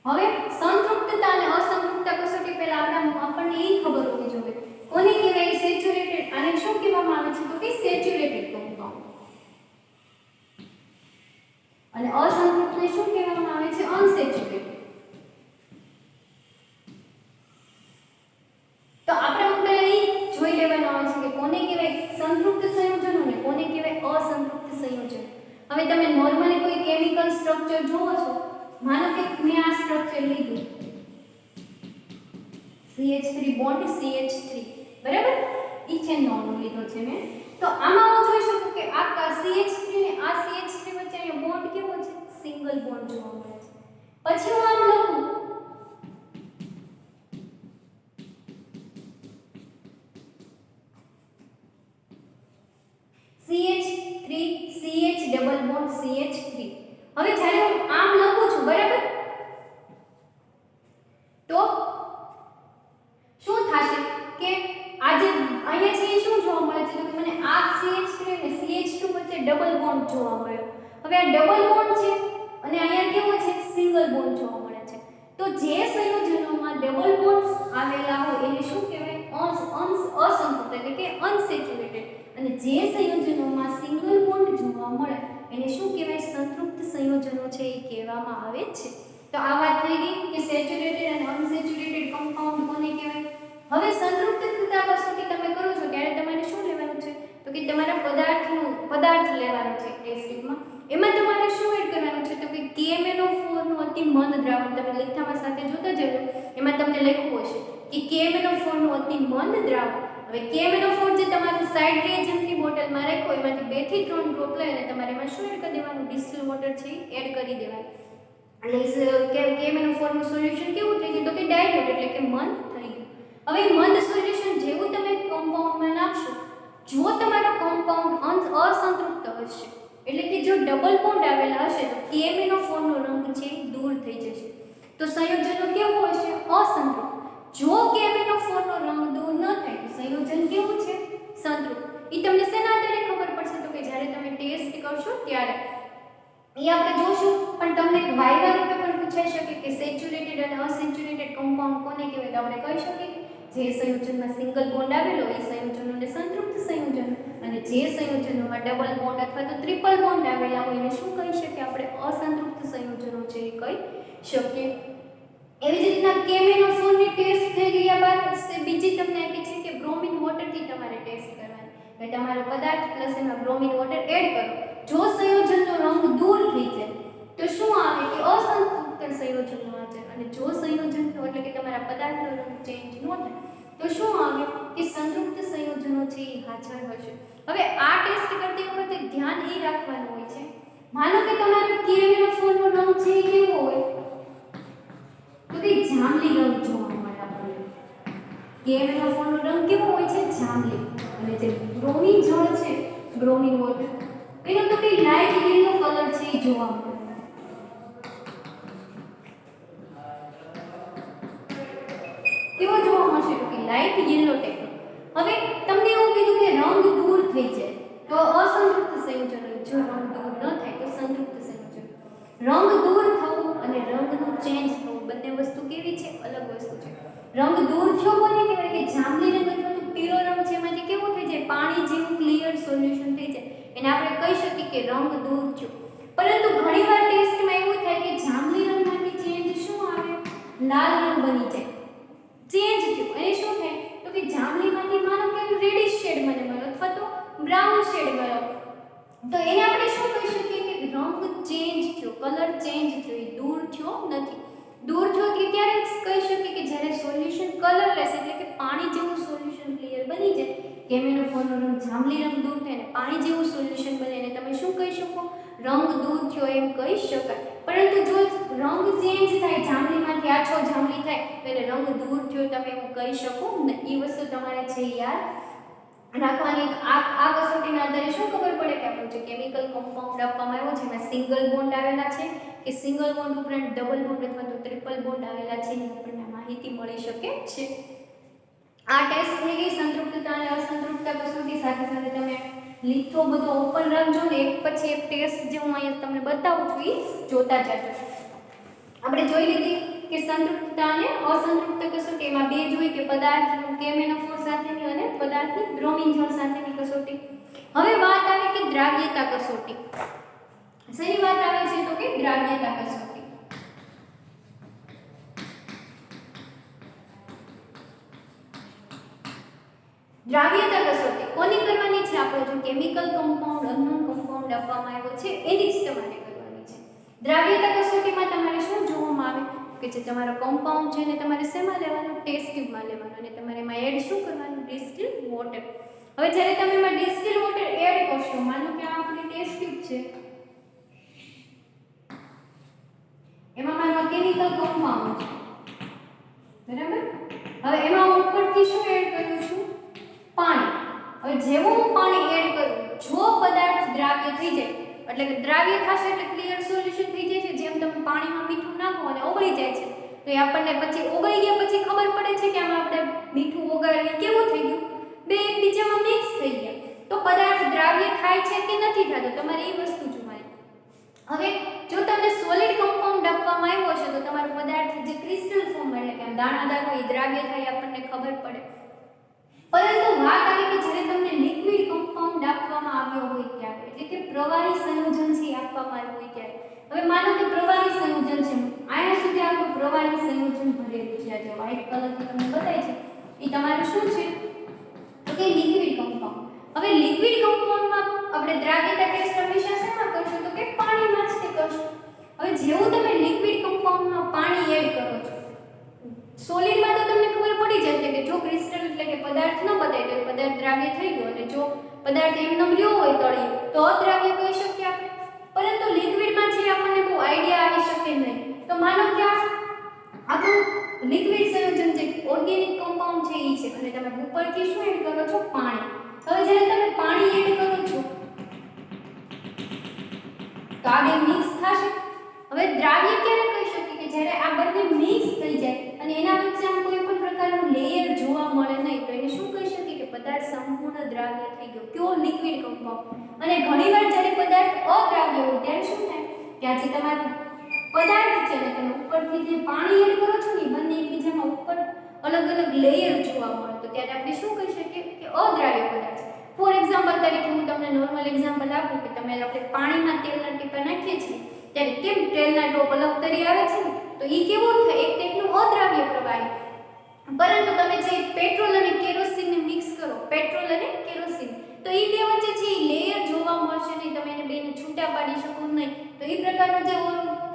હવે સંતૃપ્તતા અને અસંતૃપ્તતા કસોટી પહેલા આપણને એ ખબર હોવી જોઈએ કોને કહેવાય સેચ્યુરેટેડ, આને શું કહેવામાં આવે છે તો કે સેચ્યુરેટેડ કમ્પાઉન્ડ, અને અસંતૃપ્તને શું કહેવામાં આવે છે અનસેચ્યુરેટેડ. તો આપણે પહેલા એ જોઈ લેવાનું આવે છે કે કોને કહેવાય સંતૃપ્ત સંયોજનો અને કોને કહેવાય અસંતૃપ્ત સંયોજન. હવે તમે નોર્મલી કોઈ કેમિકલ સ્ટ્રક્ચર જોવો છો, માનો કે મેં આ સ્ટ્રક્ચર લીધું CH3 બોન્ડ CH3, બરાબર, ઇથેનોલ લીધો છે મેં. તો આમાં હું જોઈ શકું કે આ CH3 ને આ CH3 વચ્ચે અહીંયા બોન્ડ કેવો છે સિંગલ બોન્ડ જોવા મળે છે. પછી હું આમ લખું CH3 CH double bond CH3. હવે જ્યારે હું આમ લખું છું બરાબર તો શું થશે કે આ જે અહીંયા છે એ શું જોવા મળે છે તો કે મને આ CH3 અને CH2 વચ્ચે ડબલ બોન્ડ જોવા મળ્યો. હવે આ ડબલ બોન્ડ છે અને અહીંયા કેવો છે સિંગલ બોન્ડ જોવા મળે છે. તો જે સંયોજનોમાં ડબલ બોન્ડ્સ આવેલા હોય એને શું કહેવાય અસંતૃપ્ત એટલે કે અનસેચ્યુરેટેડ, અને જે સંયોજનોમાં સિંગલ બોન્ડ જોવા મળે એને શું કહેવાય સંતૃપ્ત સંયોજનો છે એ કહેવામાં આવે છે. તો આ વાત થઈ ગઈ કે સેચ્યુરેટેડ અને અનસેચ્યુરેટેડ કમ્પાઉન્ડ કોને કહેવાય. હવે સંતૃપ્તતા કસોટી તમે કરો છો ત્યારે તમારે શું લેવાનું છે તો કે તમારા પદાર્થ લેવાનું છે ટેસ્ટ ટ્યુબમાં. એમાં તમારે શું એડ કરવાનું છે તો કે KMnO4 નું અતિ મંદ દ્રાવણ. તમે લેખામાં સાથે જોતા જજો, એમાં તમને લખ્યું હશે કે KMnO4 નું અતિ મંદ દ્રાવણ. હવે KMnO4 જે તમારું સાઇડ રિએજન્ટની બોટલમાં રાખો એમાંથી 2 થી 3 ડ્રોપ લઈ અને તમારે એમાં શું એડ કરી દેવાનું ડિસ્ટિલ વોટર છે એડ કરી દેવાનું. એટલે KMnO4 નું સોલ્યુશન કેવું થઈ ગયું તો કે ડાયલ્યુટ એટલે કે મંદ થઈ ગયું. હવે મંદ સોલ્યુશન જેવું તમે કમ્પાઉન્ડમાં નાખશો જો તમારો કમ્પાઉન્ડ અસંતૃપ્ત હશે, એટલે કે જો ડબલ બોન્ડ આવેલા હશે તો KMnO4 નો રંગ છે દૂર થઈ જશે. તો સંયોજનો કેવું હશે? અસંતૃપ્ત. જો KMnO4 નો રંગ દૂર ન થાય તો સંયોજન કેવું છે? સંતૃપ્ત. એ તમને શેના આધારે ખબર પડશે? તો કે જ્યારે તમે ટેસ્ટ કરશો ત્યારે એ આપણે જોશું. પણ તમને વાયવા રૂપે પણ પૂછાઈ શકે કે સેચ્યુરેટેડ અને અસેચ્યુરેટેડ કમ્પાઉન્ડ કોને કહેવાય? તો આપણે કહી શકીએ જે સંયોજનમાં સિંગલ બોન્ડ આવેલો એ સંયોજનોને સંતૃપ્ત સંયોજન, અને જે સંયોજનોમાં ડબલ બોન્ડ અથવા તો ટ્રિપલ બોન્ડ આવેલા હોય એને શું કહી શકીએ આપણે? અસંતૃપ્ત સંયોજનો છે એ કહી શકીએ. એવી જ રીતના KMnO4 ની ટેસ્ટ થઈ ગયા બાદ બીજી તમને આપી છે કે બ્રોમિન વોટરથી તમારે ટેસ્ટ કરવાની. એટલે તમારો પદાર્થ પ્લસ એમાં બ્રોમિન વોટર એડ કરો. જો સંયોજનનો રંગ દૂર થઈ જાય તો શું આવે કે અસંતૃપ્ત સંયોજનો આવે, અને જો સંયોજનનો એટલે કે તમારા પદાર્થનો રંગ ચેન્જ ન થાય તો શું આવે કે સંતૃપ્ત સંયોજનો છે એ હાજર હશે. હવે આ ટેસ્ટ કરતી વખતે ધ્યાન એ રાખવાનું હોય છે, માનો કે તમારે KMnO4 નો રંગ છે એ કેવો હોય તો કે જાંબલી રંગ જોવા મળે આપણને. KMnO4 નો રંગ કેવો હોય છે? જાંબલી. અને જે બ્રોમિન જળ છે, બ્રોમિન વોટર, એનો તો કે લાઇટ યેલો કલર છે એ જોવા મળે. કેવો જોવા મળશે? તો કે લાઇટ યેલો ટાઈપ. હવે તમને એવું કીધું કે રંગ દૂર થઈ જાય તો અસંતૃપ્ત સંયોજન, જો રંગ દૂર ન થાય તો સંતૃપ્ત સંયોજન. રંગ દૂર થવું અને રંગનું ચેન્જ થવું બંને વસ્તુ કેવી છે? અલગ વસ્તુ છે. રંગ દૂર થયો કોને કહેવાય? કે જાંબલી રંગ અથવા તો પીળો રંગ છે એમાંથી કેવું થઈ જાય? પાણી જેવું ક્લિયર સોલ્યુશન થઈ જાય, એને આપણે કહી શકીએ કે રંગ દૂર થયો. પરંતુ ઘણીવાર ટેસ્ટમાં એવું થાય કે જાંબલી રંગમાંથી ચેન્જ શું આવે? લાલ રંગ બની જાય. ચેન્જ થયું અને શું થાય તો કે જાંબલીમાંથી માનો કે રેડિશ શેડ મને મળ્યો અથવા તો બ્રાઉન શેડ મળ્યો, તો એને આપણે શું કહી શકીએ કે રંગ ચેન્જ થયો, કલર ચેન્જ થયો, એ દૂર થયો નથી. દૂર થયો કે ક્યારે કહી શકીએ કે જ્યારે સોલ્યુશન કલરલેસ એટલે કે પાણી જેવું સોલ્યુશન ક્લિયર બની જાય. KMnO4 નો રંગ જાંબલી રંગ દૂર થાય ને પાણી જેવું સોલ્યુશન બને એને તમે શું કહી શકો? રંગ દૂર થયો એમ કહી શકાય. પરંતુ જો રંગ ચેન્જ થાય, જાંબલીમાંથી આછો જાંબલી થાય તો એને રંગ દૂર થયો તમે એવું કહી શકો ને. એ વસ્તુ તમારે છે યાદ રાખવાની. આ કસોટીના આધારે શું ખબર પડે કે આપણું જે કેમિકલ કમ્પાઉન્ડ આપવામાં આવ્યો છે એમાં સિંગલ બોન્ડ આવેલા છે કે સિંગલ બોન્ડ ઉપરાંત ડબલ બોન્ડ અથવા તો ટ્રિપલ બોન્ડ આવેલા છે એની આપણને માહિતી મળી શકે છે. આ ટેસ્ટ થઈ ગઈ સંતૃપ્તતા અને અસંતૃપ્તતા કસોટી. સાથે સાથે તમે લીથો બધો ઓપન રાખજો ને એક પછી એક ટેસ્ટ જે હું અહીંયા તમને બતાવું છું એ જોતા જજો. આપણે જોઈ લીધી કે સંતૃપ્તતા અને અસંતૃપ્ત કસોટી, એમાં બે જોઈ કે પદાર્થનું KMnO4 સાથેની અને પદાર્થની બ્રોમિન જળ સાથેની કસોટી. હવે વાત આવે કે દ્રાવ્યતા કસોટી. શેની વાત આવે છે તો કે દ્રાવ્યતા કસોટી. દ્રાવ્યતા કસોટી કોની કરવાની છે? આપણે જો કેમિકલ કમ્પાઉન્ડ અનનોન કમ્પાઉન્ડ આપવામાં આવ્યો છે એની જ તમારે કરવાની છે. દ્રાવ્યતા કસોટીમાં તમારે શું જોવામાં આવે કે જે તમારો કમ્પાઉન્ડ છે ને તમારે શેમાં લેવાનું? ટેસ્ટ ટ્યુબમાં લેવાનું, અને તમારે એમાં એડ શું કરવાનું? Distil water. હવે જ્યારે તમે એમાં ડિસ્ટિલ વોટર એડ કરશો, માનો કે આ આપણી ટેસ્ટ ટ્યુબ છે, એમાં મારો કેમિકલ કમ્પાઉન્ડ છે, બરાબર? હવે એમાં ઉપરથી શું એડ કરું છું? પાણી. હવે જેવું હું પાણી એડ કરું, જો પદાર્થ દ્રાવ્ય થઈ જાય એટલે કે દ્રાવ્ય થશે એટલે ક્લિયર સોલ્યુશન થઈ જાય છે. જેમ તમે પાણીમાં મીઠું નાખો અને ઓગળી જાય છે તો એ આપણને પછી ઓગળી ગયા પછી ખબર પડે છે કે આમાં આપણે મીઠું ઓગાળીએ કેવું થઈ ગયું? બે એકબીજામાં મિક્સ થઈ ગયા. તો પદાર્થ દ્રાવ્ય થાય છે કે નથી થતો તમારે એ વસ્તુ જોવાની. હવે જો તમને સોલિડ કમ્પાઉન્ડ આપવામાં આવ્યો છે તો તમારો પદાર્થ જે ક્રિસ્ટલ ફોર્મ એટલે કે દાણાદાર હોય એ દ્રાવ્ય થાય આપણને ખબર પડે. પરંતુ વાત આવી કે જ્યારે તમને લિક્વિડ કમ્પાઉન્ડ આપવામાં આવ્યો હોય ત્યારે, એટલે કે પ્રવાહી સંયોજન છે આપવામાં આવ્યું હોય ત્યારે. હવે માનો કે પ્રવાહી સંયોજન છે, અહીંયા સુધી આપણું પ્રવાહી સંયોજન ભરેલું છે. આ જે વ્હાઇટ કલરથી તમને બતાય છે એ તમારું શું છે તો કે લિક્વિડ કમ્પાઉન્ડ. હવે લિક્વિડ કમ્પાઉન્ડમાં આપણે દ્રાવ્યતા ટેસ્ટ હંમેશા શેમાં કરશું તો કે પાણીમાં જ તે કરશું. હવે જેવું તમે લિક્વિડ કમ્પાઉન્ડમાં પાણી એડ કરો છો, સોલિડમાં તો તમને ખબર પડી જશે કે જો ક્રિસ્ટલ એટલે કે પદાર્થ ન બતાય તો પદાર્થ દ્રાવ્ય થઈ ગયો, અને જો પદાર્થ એમનેમ રહ્યો હોય તળિયે તો અદ્રાવ્ય કહી શકીએ આપણે. પરંતુ લિક્વિડમાં છે આપણને બહુ આઈડિયા આવી શકે નહીં. તો માનો કે આપણું લિક્વિડ સંયોજન જે ઓર્ગેનિક કમ્પાઉન્ડ છે એ છે, અને તમે ઉપરથી શું એડ કરો છો? પાણી. હવે જ્યારે તમે પાણી એડ કરો છો તો આ બે મિક્સ થશે. હવે દ્રાવ્ય ક્યારે કહી શકીએ કે જ્યારે આ બંને મિક્સ થઈ જાય અને એના વચ્ચે આમ કોઈ પણ પ્રકારનું લેયર જોવા મળે નહીં, તો એને શું કહી શકીએ કે પદાર્થ સંપૂર્ણ દ્રાવ્ય થઈ ગયો, કયો લિક્વિડ કમ્પાઉન્ડ. અને ઘણીવાર જ્યારે પદાર્થ અદ્રાવ્ય હોય ત્યારે શું થાય કે આ જે તમારું પદાર્થ છે ને તમે ઉપરથી જે પાણી એડ કરો છો ને બંને એકબીજામાં ઉપર અલગ અલગ લેયર જોવા મળે, તો ત્યારે આપણે શું કહી શકીએ કે અદ્રાવ્ય પદાર્થ છે. ફોર એક્ઝામ્પલ તરીકે હું તમને નોર્મલ એક્ઝામ્પલ આપું કે તમે આપણે પાણીમાં તેલના ટીપા નાખીએ છીએ ત્યારે કેમ તેલના ડ્રોપ અલગ તરી આવે છે ને, તો એ કેવું થાય એક ટાઈપનું અદ્રાવ્ય પ્રવાહી. પરંતુ તમે જે પેટ્રોલ અને કેરોસીનને મિક્સ કરો, પેટ્રોલ અને કેરોસીન, તો એ બે વચ્ચે છે એ લેયર જોવા મળશે નહીં, તમે એને બેને છૂટા પાડી શકો નહીં. તો એ પ્રકારનું જે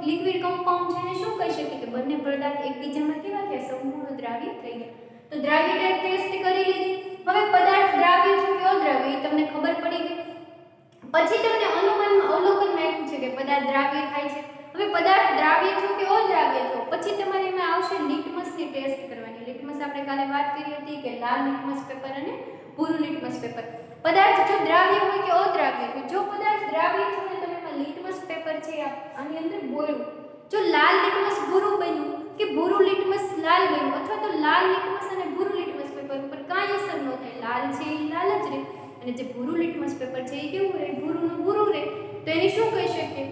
લિક્વિડ કમ્પાઉન્ડ છે એને શું કહી શકીએ કે બંને પદાર્થ એકબીજામાં કેવા થયા, સંપૂર્ણ દ્રાવ્ય થઈ ગયા. તો દ્રાવ્ય ટેસ્ટ કરી લીધી. હવે પદાર્થ દ્રાવ્ય છે કે અદ્રાવ્ય એ તમને ખબર પડી ગઈ. પછી તમને અનુમાનમાં અવલોકનમાં આપ્યું છે કે પદાર્થ દ્રાવ્ય થાય છે. હવે પદાર્થ દ્રાવ્ય છે કે અદ્રાવ્ય છે, પછી તમારે એમાં આવશે લિટમસની ટેસ્ટ કરવાની. લિટમસ આપણે કાલે વાત કરી હતી કે લાલ લિટમસ પેપર અને ભૂરું લિટમસ પેપર. પદાર્થ જો દ્રાવ્ય હોય કે અદ્રાવ્ય હોય, જો પદાર્થ દ્રાવ્ય છે ને તમે એમાં લિટમસ પેપર છે આની અંદર બોળ્યું, જો લાલ લિટમસ ભૂરું બન્યું કે ભૂરું લિટમસ લાલ બન્યું, અથવા તો લાલ લિટમસ અને ભૂરું લિટમસ પેપર ઉપર કાંઈ અસર ન થાય, લાલ છે એ લાલ જ રહે અને જે ભૂરું લિટમસ પેપર છે એ કેવું રહે, ભૂરુંનું ભૂરું રહે. તો એની શું કહી શકીએ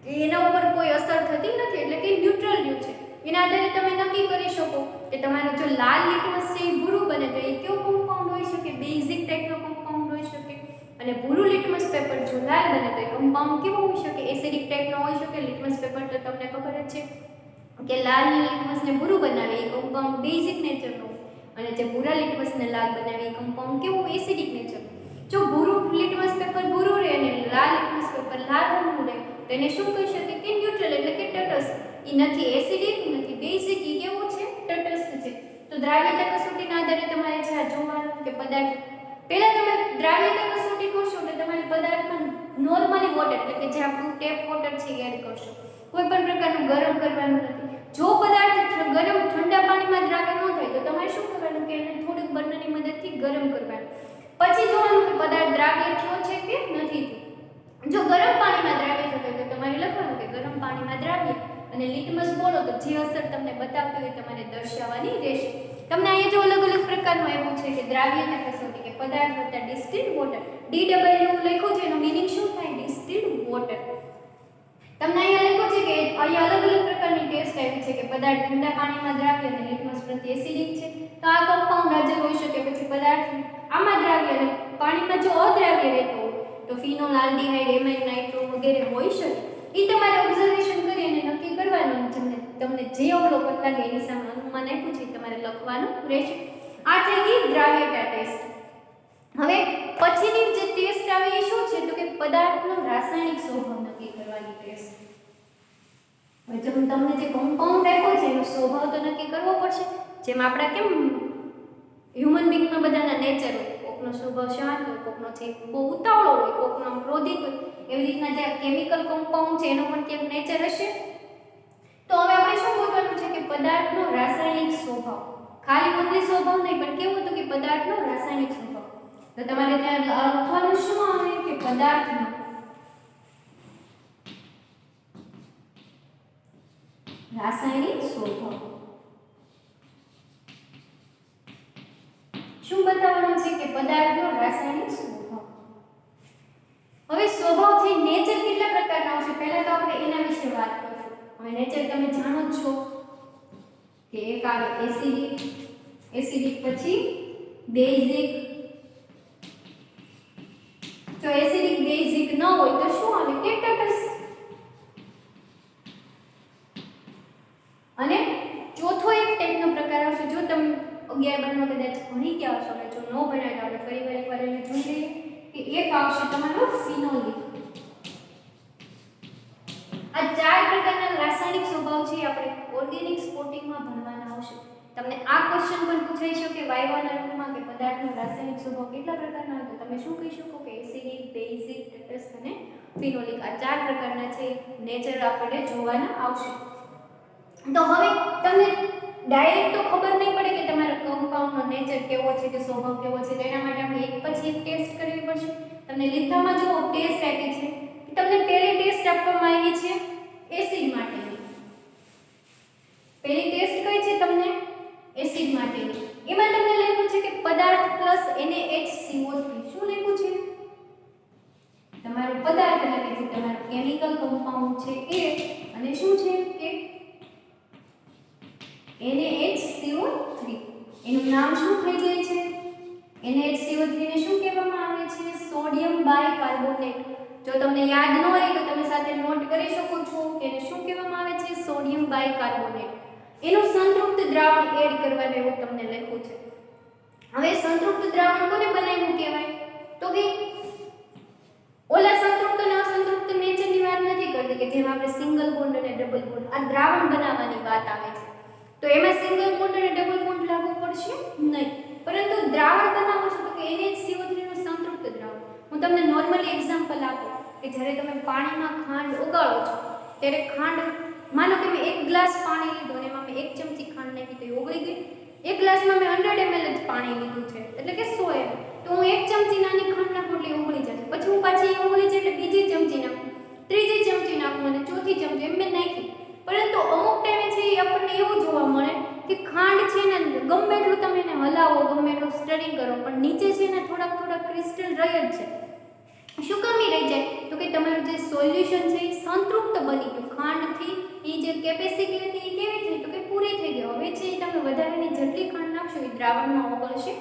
કે એના ઉપર કોઈ અસર થતી નથી, એટલે કે ન્યુટ્રલ રહ્યું છે. એના આધારે તમે નક્કી કરી શકો કે તમારો જો લાલ લિટમસ છે એ ભૂરું બને તો એ કેવો કમ્પાઉન્ડ હોઈ શકે, બેઝિક ટાઈપનો કમ્પાઉન્ડ હોઈ શકે. અને ભૂરું લિટમસ પેપર જો લાલ બને તો એ કમ્પાઉન્ડ કેવો હોઈ શકે, એસિડિક ટાઈપનો હોઈ શકે. લિટમસ પેપર તો તમને ખબર જ છે કે લાલ લિટમસને ભૂરું બનાવે એ કમ્પાઉન્ડ બેઝિક નેચરનો, અને જે ભૂરા લિટમસને લાલ બનાવે એ કમ્પાઉન્ડ કેવું, એસિડિક નેચરનું. જો ભૂરું લિટમસ પેપર ભૂરું રહે અને લાલ લિટમસ પેપર લાલ રંગનું રહે તો એને શું કહી શકીએ કે ન્યુટ્રલ, એટલે કે તટસ્થ. એ નથી એસિડિક, નથી બેઝિક, એ કેવું છે, તટસ્થ છે. તો દ્રાવ્યતા કસોટીના આધારે તમારે છે આ જોવાનું કે પદાર્થ પહેલા તમે દ્રાવ્યતા કસોટી કરશો એટલે તમારે પદાર્થમાં નોર્મલી વોટર, એટલે કે જે આપણું ટેપ વોટર છે એડ કરશો. કોઈ પણ પ્રકારનું ગરમ કરવાનું નથી. જો પદાર્થ ગરમ ઠંડા પાણીમાં દ્રાવ્ય ન થાય તો તમારે શું કરવાનું કે એને થોડીક બર્નરની મદદથી ગરમ કરવાનું. પછી જોવાનું કે પદાર્થ દ્રાવ્ય થયો છે કે નથી થયો. જો ગરમ પાણીમાં દ્રાવ્ય થતો હોય તો તમારે લખવાનું કે ગરમ પાણીમાં દ્રાવ્ય, અને લિટમસ બોલો તો જે અસર તમને બતાવતી હોય તમારે દર્શાવવાની રહેશે. તમને અહીંયા જો અલગ અલગ પ્રકારનું આવ્યું છે કે દ્રાવ્યતા કસોટી કે પદાર્થ વત્તા ડિસ્ટિલ્ડ વોટર, DW લખ્યું છે એનો મીનિંગ શું થાય, ડિસ્ટિલ્ડ વોટર. તમને અહીંયા લખ્યું છે કે અહીંયા અલગ અલગ પ્રકારની ટેસ્ટ આવી છે કે પદાર્થ ઠંડા પાણીમાં દ્રાવ્ય અને લિટમસ પ્રત્યે એસિડિક છે, તો આ કમ્પાઉન્ડ હાજર હોઈ શકે. પછી પદાર્થ આમાં દ્રાવ્ય અને પાણીમાં જો અદ્રાવ્ય રહેતો હોય તો ફિનોલ, આલ્ડીહાઇડ, એમાઇડ, નાઇટ્રો વગેરે હોઈ શકે. એ તમારે ઓબ્ઝર્વેશન કરી અને નક્કી કરવાનું. તમને જે અવલોકન લાગે એની સામે અનુમાન આપ્યું છે તમારે લખવાનું રહેશે. આ થઈ ગઈ દ્રાવ્યતા ટેસ્ટ. હવે પછીની જે ટેસ્ટ આવે એ શું છે તો કે પદાર્થનો રાસાયણિક સ્વભાવ નક્કી કરવાની ટેસ્ટ. હવે જો તમને જે કમ્પાઉન્ડ આપ્યો છે એનો સ્વભાવ તો નક્કી કરવો પડશે. જેમ આપણા કેમ હ્યુમન બીંગમાં બધાના નેચર હોય, કોકનો સ્વભાવ શાંત હોય, કોકનો છે બહુ ઉતાવળો હોય, કોકનો ક્રોધિત હોય, એવી રીતના જે કેમિકલ કમ્પાઉન્ડ છે એનો પણ ક્યાંક નેચર હશે. તો હવે આપણે શું બોલવાનું છે કે પદાર્થનો રાસાયણિક સ્વભાવ, ખાલી ઓનલી સ્વભાવ નહીં પણ કેવું હતું કે પદાર્થનો રાસાયણિક સ્વભાવ. તો તમારે ત્યાં લખવાનું શું આવે કે પદાર્થનો રાસાયણિક સ્વભાવ. શું બતાવવાનું છે કે પદાર્થનો રાસાયણિક સ્વભાવ. હવે સ્વભાવ છે નેચર કેટલા પ્રકારના આવશે પહેલા તો આપણે એના વિશે વાત કરીશું. હવે નેચર તમે જાણો જ છો કે એક આવે એસિડિક, એસિડિક પછી બેઝિક. જો એસિડિક બેઝિક ન હોય તો શું આવે કે તટસ્થ. અને ચોથો એક ટાઈપનો પ્રકાર આવશે. જો તમે 11 બારમાં કદાચ ભણી ગયા હશો અને જો ન ભણ્યા તો આપણે ફરી એકવાર એને જોઈ લઈએ કે એક આવશે તમારો ફિનોલિક. આ ચાર પ્રકારના રાસાયણિક સ્વભાવ છે આપણે ઓર્ગેનિક સ્પોર્ટિંગમાં ભણવાના આવશે. તમને આ ક્વેશ્ચન પણ પૂછાઈ શકે વાયવાના રૂપમાં કે પદાર્થનો રાસાયણિક સ્વભાવ કેટલા પ્રકારના હોય તો તમે શું કહી શકો કે એસિડિક, બેઝિક, તટસ્થ અને ફિનોલિક. આ ચાર પ્રકારના છે નેચર આપણે જોવાના આવશે. તો હવે તમને ડાયરેક્ટ તો ખબર નહીં પડે કે તમારા કમ્પાઉન્ડનો નેચર કેવો છે કે સ્વભાવ કેવો છે, તો એના માટે આપણે એક પછી એક ટેસ્ટ કરવી પડશે. તમને લીધામાં જો ટેસ્ટ આપી છે, તમને પહેલી ટેસ્ટ આપવામાં આવી છે એસિડ માટેની. પહેલી ટેસ્ટ કઈ છે તમને? એસિડ માટેની. એમાં તમને લખ્યું છે કે પદાર્થ પ્લસ NaHCO3. શું લખ્યું છે? તમારો પદાર્થ એટલે કે તમારો કેમિકલ કમ્પાઉન્ડ છે એ, અને શું છે કે NaHCO3. એનું નામ શું થઈ જાય છે? NaHCO3 ને શું કહેવામાં આવે છે? Sodium bicarbonate. જો તમને યાદ ન હોય તો તમે સાથે નોટ કરી શકો છો કે એને શું કહેવામાં આવે છે? Sodium bicarbonate. એનું સંતૃપ્ત દ્રાવણ એડ કરવાનું એવું તમને લખ્યું છે. હવે સંતૃપ્ત દ્રાવણ કોને બનાવ્યું કહેવાય? તો કે ઓલા સંતૃપ્ત અને અસંતૃપ્ત નેચરની વાત નથી કરતી કે જેમાં આપણે સિંગલ બોન્ડ અને ડબલ બોન્ડ આ દ્રાવણ બનાવવાની વાત આવે છે. તો એમાં સિંગલ બોન્ડ અને ડબલ બોન્ડ લાગુ પડશે નહીં, પરંતુ દ્રાવણ બનાવો છો તો કે NaCO3 નું સંતૃપ્ત દ્રાવણ. હું તમને નોર્મલી એક્ઝામ્પલ આપું કે જ્યારે તમે પાણીમાં ખાંડ ઓગાળો છો ત્યારે ખાંડ, માનો કે મેં 1 ગ્લાસ પાણી લીધું અને એમાં મેં 1 ચમચી ખાંડ નાખી તો એ ઓગળી ગઈ. 1 ગ્લાસમાં મેં 100 ml જ પાણી લીધું છે એટલે કે 100 ml, તો હું 1 ચમચી નાની ખાંડ નાખું એટલે ઓગળી જશે. પછી હું પાછી એ ઓગળી જાય એટલે બીજી ચમચી નાખું, ત્રીજી ચમચી નાખું અને ચોથી ચમચી એમ મેં નાખી. પરંતુ અમુક ટાઈમે છે એ આપણને એવું જોવા મળે કે ખાંડ છે ને ગમે એટલું તમે એને હલાવો, ગમે એટલું સ્ટરિંગ કરો, પણ નીચે છે ને થોડાક ક્રિસ્ટલ રહે જ છે. શું કમી રહી જાય? તો કે તમારું જે સોલ્યુશન છે એ સંતૃપ્ત બની ગયું. ખાંડથી એ જે કેપેસિટી હતી એ કેવી થઈ? તો કે પૂરી થઈ ગઈ. હવે છે તમે વધારાની જેટલી ખાંડ નાખશો એ દ્રાવણમાં ઓગળશે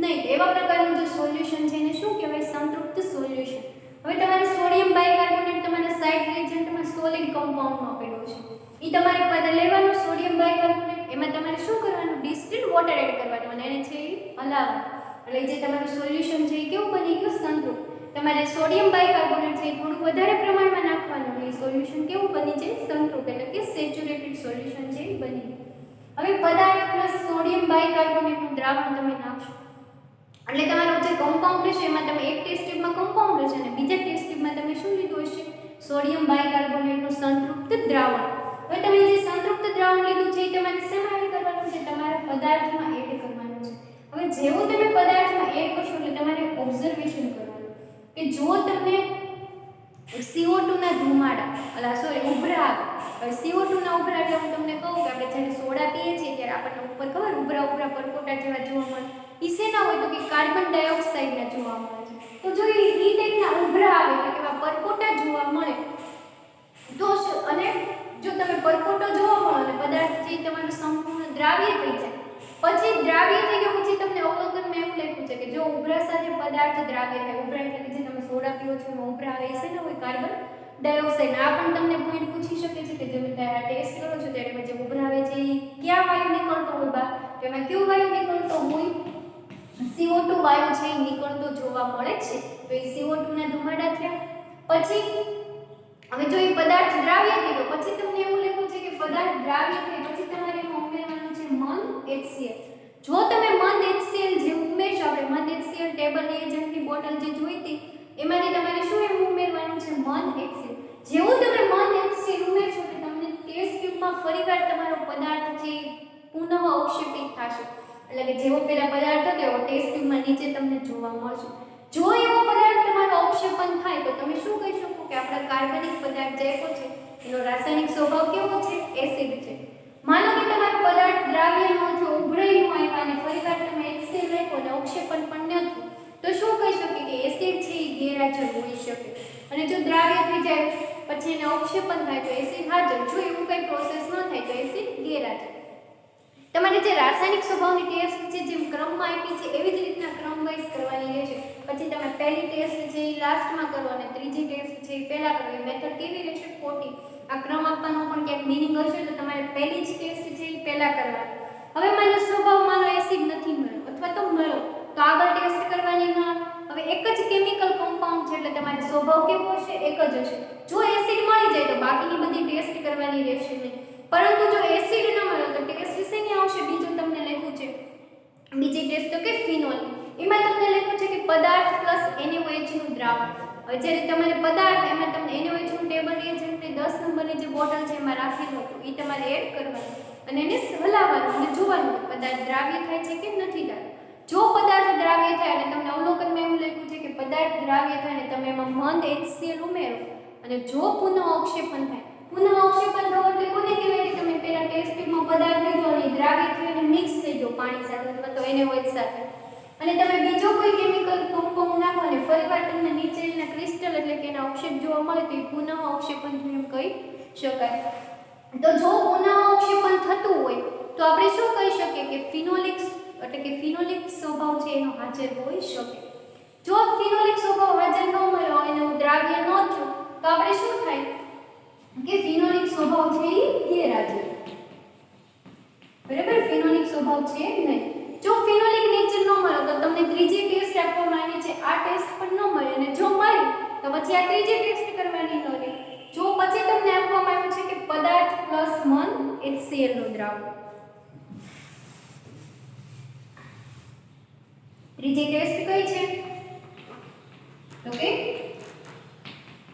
નહીં. એવા પ્રકારનું જે સોલ્યુશન છે એને શું કહેવાય? સંતૃપ્ત સોલ્યુશન. હવે તમારે સોડિયમ બાયકાર્બોનેટ તમારા સાઇડ રિએજન્ટમાં સોલિડ કમ્પાઉન્ડમાં આપેલું છે. એ તમારે પદ લેવાનું સોડિયમ બાયકાર્બોનેટ, એમાં તમારે શું કરવાનું? ડિસ્ટિલ્ડ વોટર એડ કરવાનું અને એને છે એ હલાવવાનું. એટલે જે તમારું સોલ્યુશન છે એ કેવું બની ગયું? સંતૃપ્ત. તમારે સોડિયમ બાયકાર્બોનેટ છે એ થોડું વધારે પ્રમાણમાં નાખવાનું એટલે સોલ્યુશન કેવું બની જાય? સંતૃપ્ત, એટલે કે સેચ્યુરેટેડ સોલ્યુશન છે એ બની ગયું. હવે પદાર્થ પ્લસ સોડિયમ બાયકાર્બોનેટનું દ્રાવણ તમે નાખશો એટલે તમારો જે કમ્પાઉન્ડ છે એમાં તમે એક ટેસ્ટ ટ્યુબમાં કમ્પાઉન્ડ હશે અને બીજા ટેસ્ટ ટ્યુબમાં તમે શું લીધું હશે? સોડિયમ બાયકાર્બોનેટનું સંતૃપ્ત દ્રાવણ. હવે તમે જે સંતૃપ્ત દ્રાવણ લીધું છે એ તમારે શેમાં એડ કરવાનું છે? તમારા પદાર્થમાં એડ કરવાનું છે. હવે જેવું તમે પદાર્થમાં એડ કરશો એટલે તમારે ઓબ્ઝર્વેશન કરવાનું કે જો તમને CO2 ના ધુમાડા ઉભરા આવે. હવે CO2 ના ઉભરા એટલે હું તમને કહું કે આપણે જ્યારે સોડા પીએ છીએ ત્યારે આપણને ઉપર ખબર ઉભરા પરપોટા જેવા જોવા મળે. એ શેના હોય? તો કે કાર્બન ડાયોક્સાઇડના જોવા મળે છે. તો જો એ ટાઈપના ઉભરા આવે એટલે કે પરપોટા જોવા મળે તો અને જો તમે પરપોટો જોવા મળે અને પદાર્થ જે તમારું સંપૂર્ણ દ્રાવ્ય થઈ જાય, પછી દ્રાવ્ય થઈ ગયો પછી તમને અવલોકનમાં એવું લખ્યું છે કે જો ઉભરા સાથે પદાર્થ દ્રાવ્ય થાય, ઉભરા એટલે કે જે તમે સોડા પીઓ છો એમાં ઉભરા આવે છે ને હોય કાર્બન ડાયોક્સાઇડ. આ પણ તમને પોઈન્ટ પૂછી શકે છે કે તમે આ ટેસ્ટ કરો છો ત્યારે જે ઉભરા આવે છે એ કયા વાયુ નીકળતો હોય બહાર? તો એમાં કયો વાયુ નીકળતો હોય? CO2 વાયુ છે એ નીકળતો જોવા મળે છે. તો એ CO2 ના ધુમાડા થયા. પછી હવે જો એ પદાર્થ દ્રાવ્ય થઈ ગયો પછી તમને એવું લખ્યું છે કે પદાર્થ દ્રાવ્ય થાય પછી તમારે એમાં ઉમેરવાનું છે મંદ HCl. જો તમે મંદ HCl જે ઉમેરશો, આપણે મંદ HCl ટેબલ રિએજન્ટની બોટલ જે જોઈતી એમાંથી તમારે શું એમ ઉમેરવાનું છે? મંદ HCl. જેવું તમે મંદ HCl ઉમેરશો એટલે તમને ટેસ્ટ ટ્યુબમાં ફરીવાર તમારો પદાર્થ છે પુનઃ અવક્ષેપિત થશે. એટલે કે જેવો પેલા પદાર્થ હતો એવો ટેસ્ટ ટ્યુબમાં નીચે તમને જોવા મળશે. જો એવો પદાર્થ તમારો અવક્ષેપન થાય તો તમે શું કહી શકો કે આપણા કાર્બનિક પદાર્થ જે છે એનો રાસાયણિક સ્વભાવ કેવો છે? એસિડ છે. માનો કે તમારો પદાર્થ દ્રાવ્ય નો થયો, ઉભરાઈ નો આવ્યા અને ફરીવાર તમે HCl રાખ્યો અને અવક્ષેપન પણ ન થયું તો શું કહી શકીએ કે એસિડ છે એ ગેરહાજર હોઈ શકે. અને જો દ્રાવ્ય થઈ જાય પછી એને અવક્ષેપન થાય તો એસિડ હાજર. જો એવું કંઈ પ્રોસેસ ન થાય તો એસિડ ગેરહાજર. તમારે જે રાસાયણિક સ્વભાવની ટેસ્ટ છે જેમ ક્રમમાં આપી છે એવી જ રીતના ક્રમ વાઇઝ કરવાની રહેશે. પછી તમે પહેલી ટેસ્ટ છે એ લાસ્ટમાં કરો અને ત્રીજી ટેસ્ટ છે એ પહેલા કરો. એ મેથડ કેવી રહેશે? ખોટી. આ ક્રમ આપવાનો પણ ક્યાંક મિનિંગ હશે તો તમારે પહેલી જ ટેસ્ટ છે એ પહેલા કરવાની. હવે માનો સ્વભાવ માનો એસિડ નથી મળ્યો અથવા તો મળ્યો તો આગળ ટેસ્ટ કરવાની ન આવે. હવે એક જ કેમિકલ કમ્પાઉન્ડ છે એટલે તમારે સ્વભાવ કેવો હશે? એક જ હશે. જો એસિડ મળી જાય તો બાકીની બધી ટેસ્ટ કરવાની રહેશે નહીં. પરંતુ જો એસિડ ન મળે તો ટેસ્ટ શેની આવશે? બીજું તમને લખ્યું છે બીજી ટેસ્ટ તો કે ફિનોલ. એમાં તમને લખ્યું છે કે પદાર્થ પ્લસ NaOH નું દ્રાવણ. હવે જ્યારે તમારે પદાર્થ એમાં તમને NaOH નું ટેબલ રિએજન્ટ 10 નંબરની જે બોટલ છે એમાં રાખેલું હતું એ તમારે એડ કરવાનું અને એને હલાવવાનું અને જોવાનું કે પદાર્થ દ્રાવ્ય થાય છે કે નથી થતો. જો પદાર્થ દ્રાવ્ય થાય અને તમને અવલોકનમાં એવું લખ્યું છે કે પદાર્થ દ્રાવ્ય થાય અને તમે એમાં મંદ HCl ઉમેરો અને જો પુનઃ અવક્ષેપણ થાય, પુનઃ અવક્ષેપણ થવું એટલે કોને કહેવાય કે તમે પહેલા ટેસ્ટ ટ્યુબમાં પદાર્થ લીધો અને દ્રાવ્ય થયો અને મિક્સ થઈ ગયો પાણી સાથે અથવા તો NaOH સાથે અને તમે બીજો કોઈ કેમિકલ કમ્પાઉન્ડ નાખો અને ફરીવાર તમને નીચે એના ક્રિસ્ટલ એટલે કે એના અવક્ષેપ જોવા મળે તો એ પુનઃ અવક્ષેપણ થયું એમ કહી શકાય. તો જો પુનઃ અવક્ષેપણ થતું હોય તો આપણે શું કહી શકીએ કે ફિનોલિક્સ એટલે કે ફિનોલિક સ્વભાવ છે એનો હાજર હોઈ શકે. જો ફિનોલિક સ્વભાવ હાજર ન મળ્યો હોય અને દ્રાવ્ય ન થયું તો આપણે શું થાય કે ફિનોલિક સ્વભાવ છે એ ગેરહાજર. બરાબર, ફિનોલિક સ્વભાવ છે નહીં. જો ફિનોલિક નેચર ન મળે તો તમને ત્રીજી ટેસ્ટ આપવામાં આવી છે, આ ટેસ્ટ પણ ન મળે અને જો મળે તો પછી આ ત્રીજી ટેસ્ટ કરવાની ન રહે. જો પછી તમને આપવામાં આવ્યું છે કે પદાર્થ પ્લસ મંદ HCl નું દ્રાવણ. ત્રીજી ટેસ્ટ કઈ છે તો કે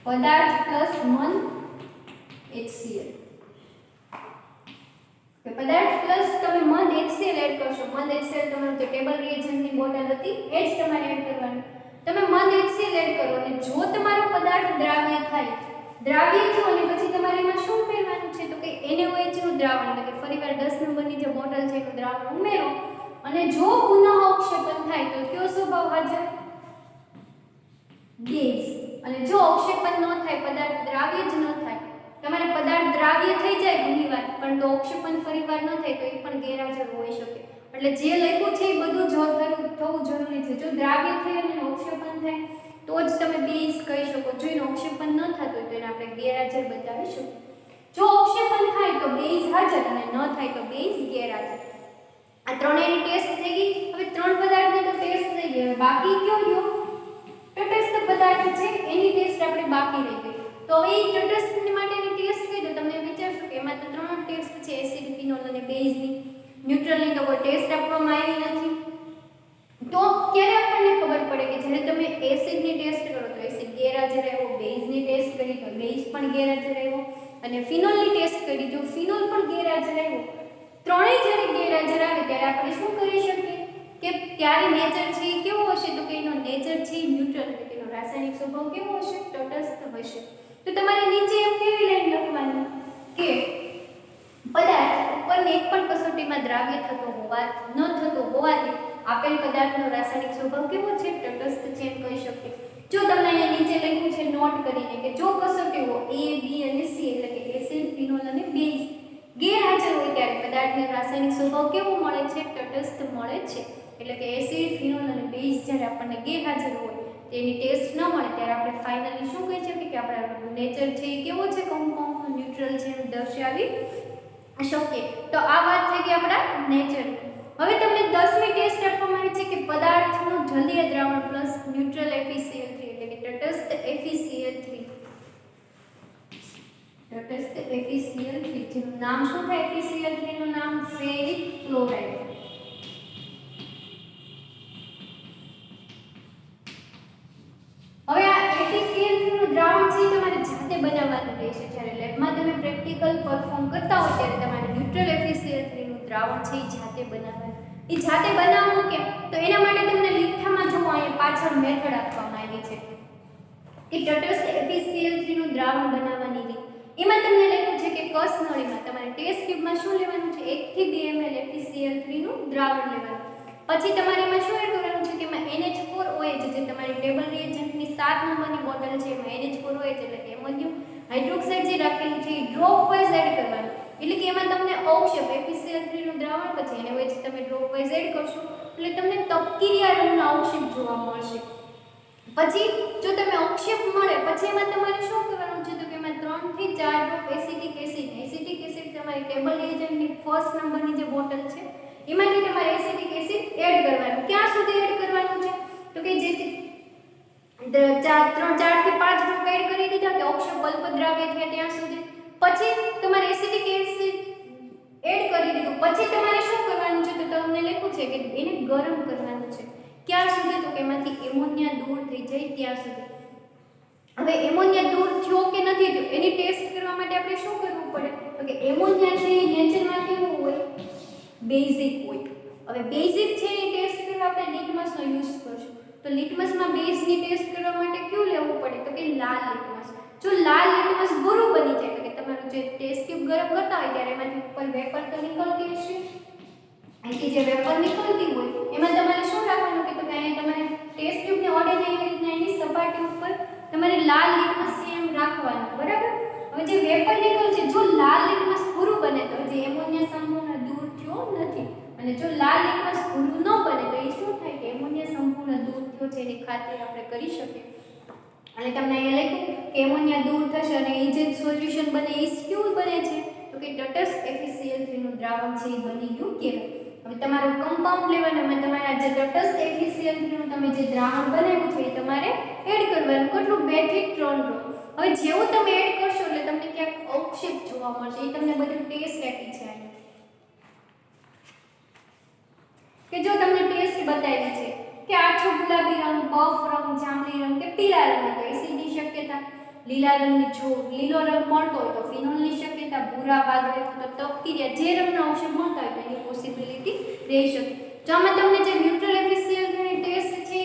પદાર્થ પ્લસ મંદ HCl. કે પદાર્થ પ્લસ તમે મંદ HCl એડ કરશો. મંદ HCl તમારું જે ટેબલ રિએજન્ટની બોટલ હતી એ જ તમારે એડ કરવાનું. તમે મંદ HCl એડ કરો અને જો તમારો પદાર્થ દ્રાવ્ય થાય, દ્રાવ્ય થયો અને પછી તમારે એમાં શું ઉમેરવાનું છે તો કે NaOH નું દ્રાવણ એટલે કે ફરીવાર 10 નંબરની જે બોટલ છે એનું દ્રાવણ ઉમેરો અને જો પુનઃ અવક્ષેપણ થાય તો કયો સ્વભાવ હાજર? ગેસ. અને જો અવક્ષેપણ ન થાય, પદાર્થ દ્રાવ્ય જ ન થાય, તમારે પદાર્થ દ્રાવ્ય થઈ જાય ઘણીવાર પણ તો અવક્ષેપણ ફરીવાર ન થાય તો એ પણ ગેરહાજર હોઈ શકે. એટલે જે લખ્યું છે એ બધું જ થવું જરૂરી છે. જો દ્રાવ્ય થઈ અને અવક્ષેપણ થાય તો જ તમે બેઝ કહી શકો. જો એનું અવક્ષેપણ ન થતું હોય તો એને આપણે ગેરહાજર બતાવીશું. જો અવક્ષેપણ થાય તો બેઝ હાજર અને ન થાય તો બેઝ ગેરહાજર. આ ત્રણેયની ટેસ્ટ થઈ ગઈ. હવે ત્રણ પદાર્થની તો ટેસ્ટ થઈ ગઈ. હવે બાકી કયો ગયો? તટસ્થ પદાર્થ છે એની ટેસ્ટ આપણે બાકી રહી ગઈ. તો હવે એ તટસ્થ માટેની ટેસ્ટ કઈ તો તમે વિચારશો કે એમાં તો ત્રણ ટેસ્ટ છે, એસિડ, ફિનોલ અને બેઝની. ન્યુટ્રલની તો કોઈ ટેસ્ટ આપવામાં આવી નથી. તો ક્યારે આપણને ખબર પડે કે જ્યારે તમે એસિડની ટેસ્ટ કરો તો એસિડ ગેરહાજર આવ્યો, બેઝની ટેસ્ટ કરી તો બેઝ પણ ગેરહાજર આવ્યો અને ફિનોલની ટેસ્ટ કરી જો ફિનોલ પણ ગેરહાજર આવ્યો. ત્રણેય જ્યારે ગેરહાજર આવે ત્યારે આપણે શું કરી શકીએ કે ત્યારે નેચર છે એ કેવો હશે તો કે એનો નેચર છે એ ન્યુટ્રલ એટલે કે એનો રાસાયણિક સ્વભાવ કેવો હશે? તટસ્થ હશે. તો તમારે નીચે એમ કેવી લાઈન લખવાની કે પદાર્થ ઉપરની એક પણ કસોટીમાં દ્રાવ્ય થતો હોવાથી આપેલ પદાર્થનો રાસાયણિક સ્વભાવ કેવો છે? તટસ્થ છે એમ કહી શકીએ. જો તમને અહીંયા નીચે લખ્યું છે નોટ કરીને કે જો કસોટીઓ A, B અને C એટલે કે એસિડ, ફિનોલ અને બેઝ ગેરહાજર હોય ત્યારે પદાર્થનો રાસાયણિક સ્વભાવ કેવો મળે છે? તટસ્થ મળે છે. એટલે કે એસિડ, ફિનોલ અને બેઝ જ્યારે આપણને ગેરહાજર હોય તેની ટેસ્ટ ન મળે ત્યારે આપણે ફાઇનલી શું કહી શકીએ કે આપણા નેચર છે એ કેવો છે? કમ્પાઉન્ડ ન્યુટ્રલ છે એમ દર્શાવી શકીએ. તો આ વાત થઈ ગઈ આપણા નેચર. હવે તમને 10મી ટેસ્ટ આપવામાં આવી છે કે પદાર્થનું જલીય દ્રાવણ પ્લસ ન્યુટ્રલ FeCl3 એટલે કે તટસ્થ FeCl3. તટસ્થ FeCl3 જેનું નામ શું થાય? FeCl3 નું નામ ફેરિક ક્લોરાઇડ. હવે આ FeCl3 નું દ્રાવણ છે તમારે જાતે બનાવવાનું રહેશે. જ્યારે લેબમાં તમે પ્રેક્ટિકલ પરફોર્મ કરતા હોય ત્યારે તમારે ન્યુટ્રલ FeCl3 નું દ્રાવણ છે એ જાતે બનાવવાનું. એ જાતે બનાવવું કેમ તો એના માટે તમને લીખામાં જો અહીંયા પાછળ મેથડ આપવામાં આવી છે કે તટસ્થ FeCl3 નું દ્રાવણ બનાવવાની રીત. એમાં તમને લખ્યું છે કે કસનળીમાં તમારે ટેસ્ટ ટ્યુબમાં શું લેવાનું છે? 1 થી 2 ml FeCl3 નું દ્રાવણ લેવાનું. પછી તમારે એમાં શું એડ કરવાનું છે કે એમાં NH4OH જે તમારી ટેબલ રિએજન્ટની 7 નંબરની બોટલ છે એમાં NH4OH એટલે કે એમોનિયમ હાઇડ્રોક્સાઇડ જે રાખેલું છે એ ડ્રોપ વાઇઝ એડ કરવાનું. એટલે કે એમાં તમને અવક્ષેપ FeCl3 નું દ્રાવણ પછી NaOH તમે ડ્રોપ વાઇઝ એડ કરશો એટલે તમને તપકીરિયા રંગનો અવક્ષેપ જોવા મળશે. પછી જો તમે અવક્ષેપ મળે પછી એમાં તમારે શું કરવાનું છે તો કે એમાં 3 થી 4 ડ્રોપ એસિટિક એસિડ તમારી ટેબલ રિએજન્ટની ફર્સ્ટ નંબરની જે બોટલ છે એમાંથી તમારે એસિટિક એસિડ એડ કરવાનું. ક્યાં સુધી એડ કરવાનું છે તો કે જેથી 4 થી 5 ડ્રોપ એડ કરી દીધા કે અવક્ષેપ અલ્પ દ્રાવ્ય થયા ત્યાં સુધી. પછી તમારે એસિટિક એસિડ એડ કરી દીધું પછી તમારે શું કરવાનું છે તો તમને લખ્યું છે કે એને ગરમ કરવાનું છે. ક્યાં સુધી? તો કે એમાંથી એમોનિયા દૂર થઈ જાય ત્યાં સુધી. હવે એમોનિયા દૂર થયો કે નથી થયો એની ટેસ્ટ કરવા માટે આપણે શું કરવું પડે? તો કે એમોનિયા છે એ નેચરમાં કેવું હોય? બેઝિક હોય. હવે બેઝિક છે એ ટેસ્ટ કરવા આપણે લિટમસનો યુઝ કરશું. તો લિટમસમાં બેઝની ટેસ્ટ કરવા માટે કયું લેવું પડે? તો કે લાલ લિટમસ. જો લાલ લિટમસ ભૂરું બની જાય તો કે તમારું જે ટેસ્ટ ટ્યુબ ગરમ કરતા હોય ત્યારે એમાંથી ઉપર વેપર તો નીકળતી હશે. અહીંથી જે વેપર નીકળતી હોય એમાં તમારે શું રાખવાનું કે તો કે અહીંયા તમારે ટેસ્ટ ટ્યુબને ઓડે નહીં એવી રીતના એની સપાટી ઉપર તમારે લાલ લિટમસ એમ રાખવાનું, બરાબર? હવે જે વેપર નીકળશે, જો લાલ લિટમસ ભૂરું બને તો જે એમોનિયા સંપૂર્ણ દૂર થયો નથી, અને જો લાલ લિટમસ ભૂરું ન બને તો એ શું થાય કે એમોનિયા સંપૂર્ણ દૂર થયો છે એની ખાતરી આપણે કરી શકીએ. અને તમને અહીંયા લખ્યું કે એમોનિયા દૂર થશે અને એ જે સોલ્યુશન બને એ ક્યું બને છે? તો કે તટસ્થ FeCl3 નું દ્રાવણ છે એ બની ગયું કહેવાય. હવે તમારું કમ્પાઉન્ડ લેવાનું, એમાં તમારા જે તટસ્થ FeCl3 નું તમે જે દ્રાવણ બનાવ્યું છે એ તમારે એડ કરવાનું. કેટલું? 2 થી 3 ડ્રોપ. હવે જેવું તમે એડ કરશો એટલે તમને ક્યાંક અવક્ષેપ જોવા મળશે. એ તમને બધું ટેસ્ટ આપી છે કે જો તમને ટેસ્ટ બતાવી છે કે આછો ગુલાબી રંગ, બફ રંગ, જાંબલી રંગ કે પીળા રંગ, તો એસિડની શક્યતા. લીલા રંગની જો લીલો રંગ મળતો હોય તો ફિનોલની શક્યતા. ભૂરા, વાદળી તો તપકીરિયા જે રંગના અંશો મળતા હોય તેની પોસિબિલિટી રહી શકે. જો આમાં તમને જે ન્યુટ્રલ FeCl3 ની ટેસ્ટ છે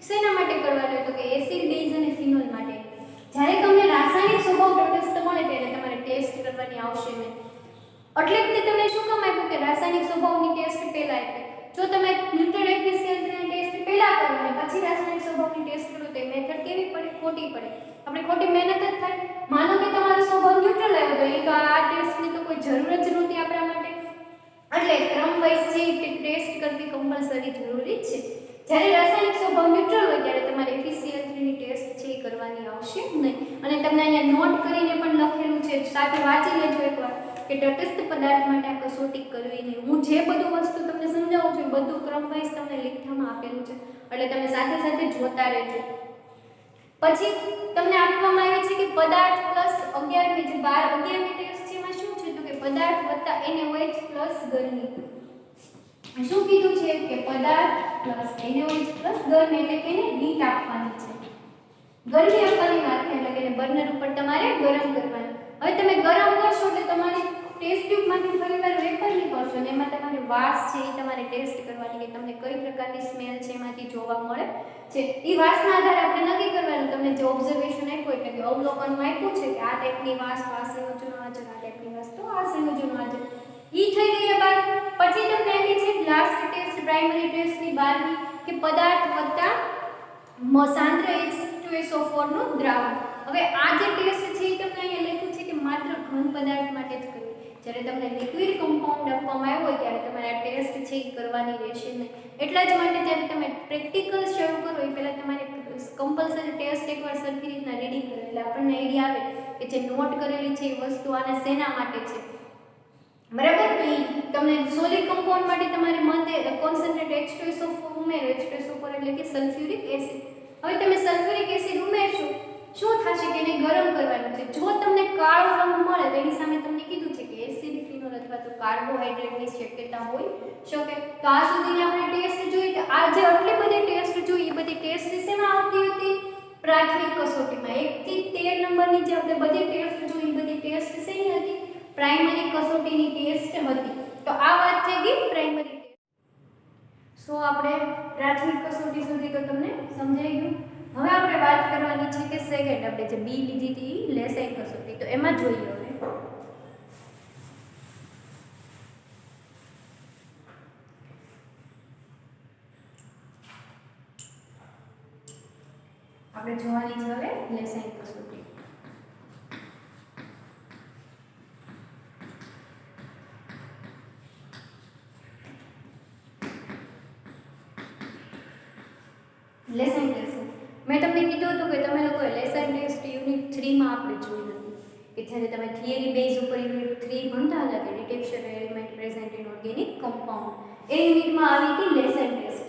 શેના માટે કરવાનો તો કે એસિડ, બેઝ અને ફિનોલ માટે. જ્યારે તમને રાસાયણિક સ્વભાવ તટસ્થ મળે ત્યારે તમારે ટેસ્ટ કરવાની આવશે નહીં. એટલે જ તમને શું કામ આપ્યું કે રાસાયણિક સ્વભાવની ટેસ્ટ પહેલા આપે. જો તમે ન્યુટ્રલ FeCl3 ની ટેસ્ટ પહેલા કરો અને પછી રાસાયણિક સ્વભાવની ટેસ્ટ કરો તો એ મેથડ કેવી પડે? ખોટી પડે. આપણે ખોટી મહેનત જ થાય. માનો કે તમારો સ્વભાવ ન્યુટ્રલ આવ્યો તો એ તો આ ટેસ્ટની તો કોઈ જરૂર જ નહોતી આપણા માટે. એટલે ક્રમ વાઇઝ છે ટેસ્ટ કરવી કમ્પલસરી જરૂરી છે. જ્યારે રાસાયણિક સ્વભાવ ન્યુટ્રલ હોય ત્યારે તમારે FeCl3 ની ટેસ્ટ છે એ કરવાની આવશે નહીં. અને તમને અહીંયા નોટ કરીને પણ લખેલું છે, સાથે વાંચી લેજો એકવાર કે તટસ્થ પદાર્થ માટે આ કસોટી કરવી નહીં. હું જે બધું વસ્તુ તમને સમજાવું છું બધું ક્રમ વાઇઝ તમને લેખમાં આપેલું છે, એટલે તમે સાથે સાથે જોતા રહેજો. પછી તમને આપવામાં આવે છે કે પદાર્થ પ્લસ 11 ની જે 11 ની ટેસ્ટ છે એમાં શું છે તો કે પદાર્થ વત્તા NaOH પ્લસ ગરમી. શું કીધું છે કે પદાર્થ પ્લસ NaOH પ્લસ ગરમી, એટલે કે એને હીટ આપવાની છે, ગરમી આપવાની વાત છે, એટલે કે બર્નર ઉપર તમારે ગરમ કરવાનું. હવે તમે ગરમ કરશો એટલે તમારી ટેસ્ટ ટ્યુબમાંથી ફરીવાર વેપર નીકળશે અને એમાં તમારે વાસ છે એ તમારે ટેસ્ટ કરવાની કે તમને કઈ પ્રકારની સ્મેલ છે એમાંથી જોવા મળે છે. એ વાસના આધારે આપણે નક્કી કરવાનું. તમને જે ઓબ્ઝર્વેશન આપ્યું એટલે કે અવલોકનમાં આપ્યું છે કે આ ટાઈપની વાસ તો આ સંયોજનો હાજર, આ ટાઈપની વાસ તો આ સંયોજનો હાજર. ઈ થઈ ગયા બાદ પછી તમને આપી છે લાસ્ટ ટેસ્ટ, પ્રાઇમરી ટેસ્ટની 12મી કે પદાર્થ વત્તા સાંદ્ર H2SO4 નું દ્રાવણ. હવે આ જે ટેસ્ટ છે એ તમને અહીંયા લખ્યું છે કે માત્ર ઘન પદાર્થ માટે જ કરવી. જ્યારે તમને લિક્વિડ કમ્પાઉન્ડ આપવામાં આવ્યો હોય ત્યારે તમારે આ ટેસ્ટ છે એ કરવાની રહેશે નહીં. એટલા જ માટે જ્યારે તમે પ્રેક્ટિકલ શરૂ કરો એ પહેલાં તમારે કમ્પલસરી ટેસ્ટ એકવાર સરખી રીતના રીડિંગ કરો એટલે આપણને આઈડિયા આવે કે જે નોટ કરેલી છે એ વસ્તુ આના શેના માટે છે, બરાબર? તો તમને સોલિડ કમ્પાઉન્ડ માટે તમારે મંદે કોન્સન્ટ્રેટ H2SO4 ઉમેરો. H2SO4 એટલે કે સલ્ફ્યુરિક એસિડ. હવે તમે સલ્ફ્યુરિક એસિડ ઉમેરશો, શું થશે કે એને ગરમ કરવાનું છે. જો તમને કાળો રંગ મળે તો એની સામે તમને કીધું છે કે એસિડ, ફિનોલ અથવા તો કાર્બોહાઈડ્રેટની શક્યતા હોઈ શકે. તો આ સુધી આપણે ટેસ્ટ જોઈ કે આ જે આટલી બધી ટેસ્ટ જોઈ એ બધી ટેસ્ટ શેમાં આવતી હતી? પ્રાથમિક કસોટીમાં. 1 થી 13 નંબરની જે આપણે બધી ટેસ્ટ જોઈ એ બધી ટેસ્ટ શેની હતી? પ્રાઇમરી કસોટીની ટેસ્ટ હતી. તો આ વાત થઈ ગઈ પ્રાઇમરી ટેસ્ટ. સો આપણે પ્રાથમિક કસોટી સુધી તો તમને સમજાઈ ગયું. હવે આપણે વાત કરવાની છે કે સેકન્ડ આપણે જે બી લીધી હતી લેસાઇન કસોટી. તો એમાં જોઈએ હવે આપણે જોવાની છે હવે લેસાઇન કસોટી. લેસાઇન ટેસ્ટ મેં તમને કીધું હતું કે તમે લોકોએ લેસાઇન ટેસ્ટ યુનિટ 3 માં આપણે જોઈ હતી કે જ્યારે તમે થિયરી બેઝ ઉપર યુનિટ 3 ભણતા હતા કે detection element present in organic compound, એ યુનિટમાં આવી હતી લેસાઇન ટેસ્ટ.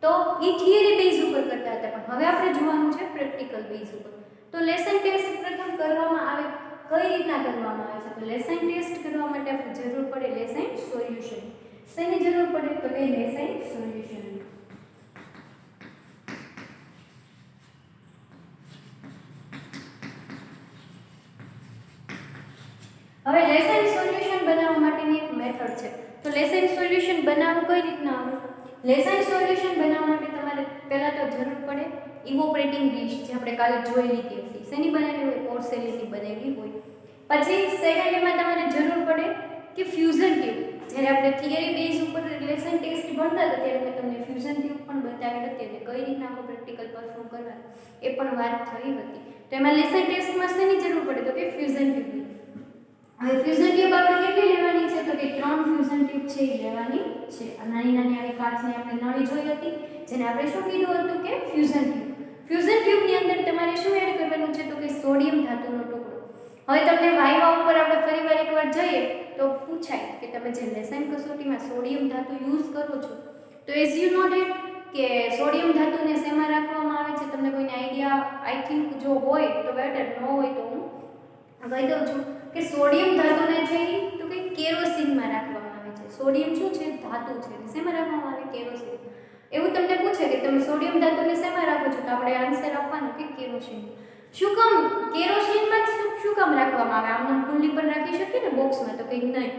તો એ થિયરી બેઝ ઉપર કરતા હતા, પણ હવે આપણે જોવાનું છે પ્રેક્ટિકલ બેઝ ઉપર. તો લેસાઇન ટેસ્ટ પ્રથમ કરવામાં આવે કઈ રીતના કરવામાં આવે છે? તો લેસાઇન ટેસ્ટ કરવા માટે આપણે જરૂર પડે લેસાઇન સોલ્યુશન. શેની જરૂર પડે? તો કે લેસાઇન સોલ્યુશન. હવે લેસન સોલ્યુશન બનાવવા માટેની એક મેથડ છે. તો લેસન સોલ્યુશન બનાવવું કઈ રીતના આવે? લેસન સોલ્યુશન બનાવવા માટે તમારે પહેલા તો જરૂર પડે ઇવોપરેટિંગ ડીશ, જે આપણે કાલે જોઈ લીધી હતી. શેની બનેલી હોય? પોર્સેલેનની બનેલી હોય. પછી સેકન્ડમાં તમારે જરૂર પડે કે ફ્યુઝન ટ્યુબ. જ્યારે આપણે થિયરી બેઝ ઉપર લેસન ટેસ્ટ ભણતા હતા ત્યારે મેં તમને ફ્યુઝન ટ્યુબ પણ બતાવી હતી અને કઈ રીતના આપણે પ્રેક્ટિકલ પરફોર્મ કરવા એ પણ વાત થઈ હતી. તો એમાં લેસન ટેસ્ટમાં શેની જરૂર પડે? તો કે ફ્યુઝન ટ્યુબની. હવે ફ્યુઝન ટ્યુબ આપણે કેટલી લેવાની છે? તો કે 3 ફ્યુઝન ટ્યુબ છે એ લેવાની છે. આ નાની નાની આવી કાચની આપણે નળી જોઈ હતી, જેને આપણે શું કીધું હતું કે ફ્યુઝન ટ્યુબ. ફ્યુઝન ટ્યુબની અંદર તમારે શું એડ કરવાનું છે? તો કે સોડિયમ ધાતુનો ટુકડો. હવે તમને વાયવા ઉપર આપણે ફરીવાર એકવાર જઈએ તો પૂછાય કે તમે જે લેસન કસોટીમાં સોડિયમ ધાતુ યુઝ કરો છો, તો એઝ યુ નો ડેટ કે સોડિયમ ધાતુને શેમાં રાખવામાં આવે છે? તમને કોઈને આઈડિયા આઈ થિંક જો હોય તો બેટર, ન હોય તો હું કહી દઉં છું કે સોડિયમ ધાતુને છે તો કે કેરોસીનમાં રાખવામાં આવે છે. સોડિયમ શું છે? ધાતુ છે. શેમાં રાખવામાં આવે? કેરોસીન. એવું તમને પૂછે કે તમે સોડિયમ ધાતુને શેમાં રાખો છો, તો આપણે આન્સર આપવાનો કે કેરોસીન. શું કામ કેરોસીનમાં શું કામ રાખવામાં આવે? આમને ખુલ્લી પણ રાખી શકીએ ને બોક્સમાં, તો કંઈ નહીં.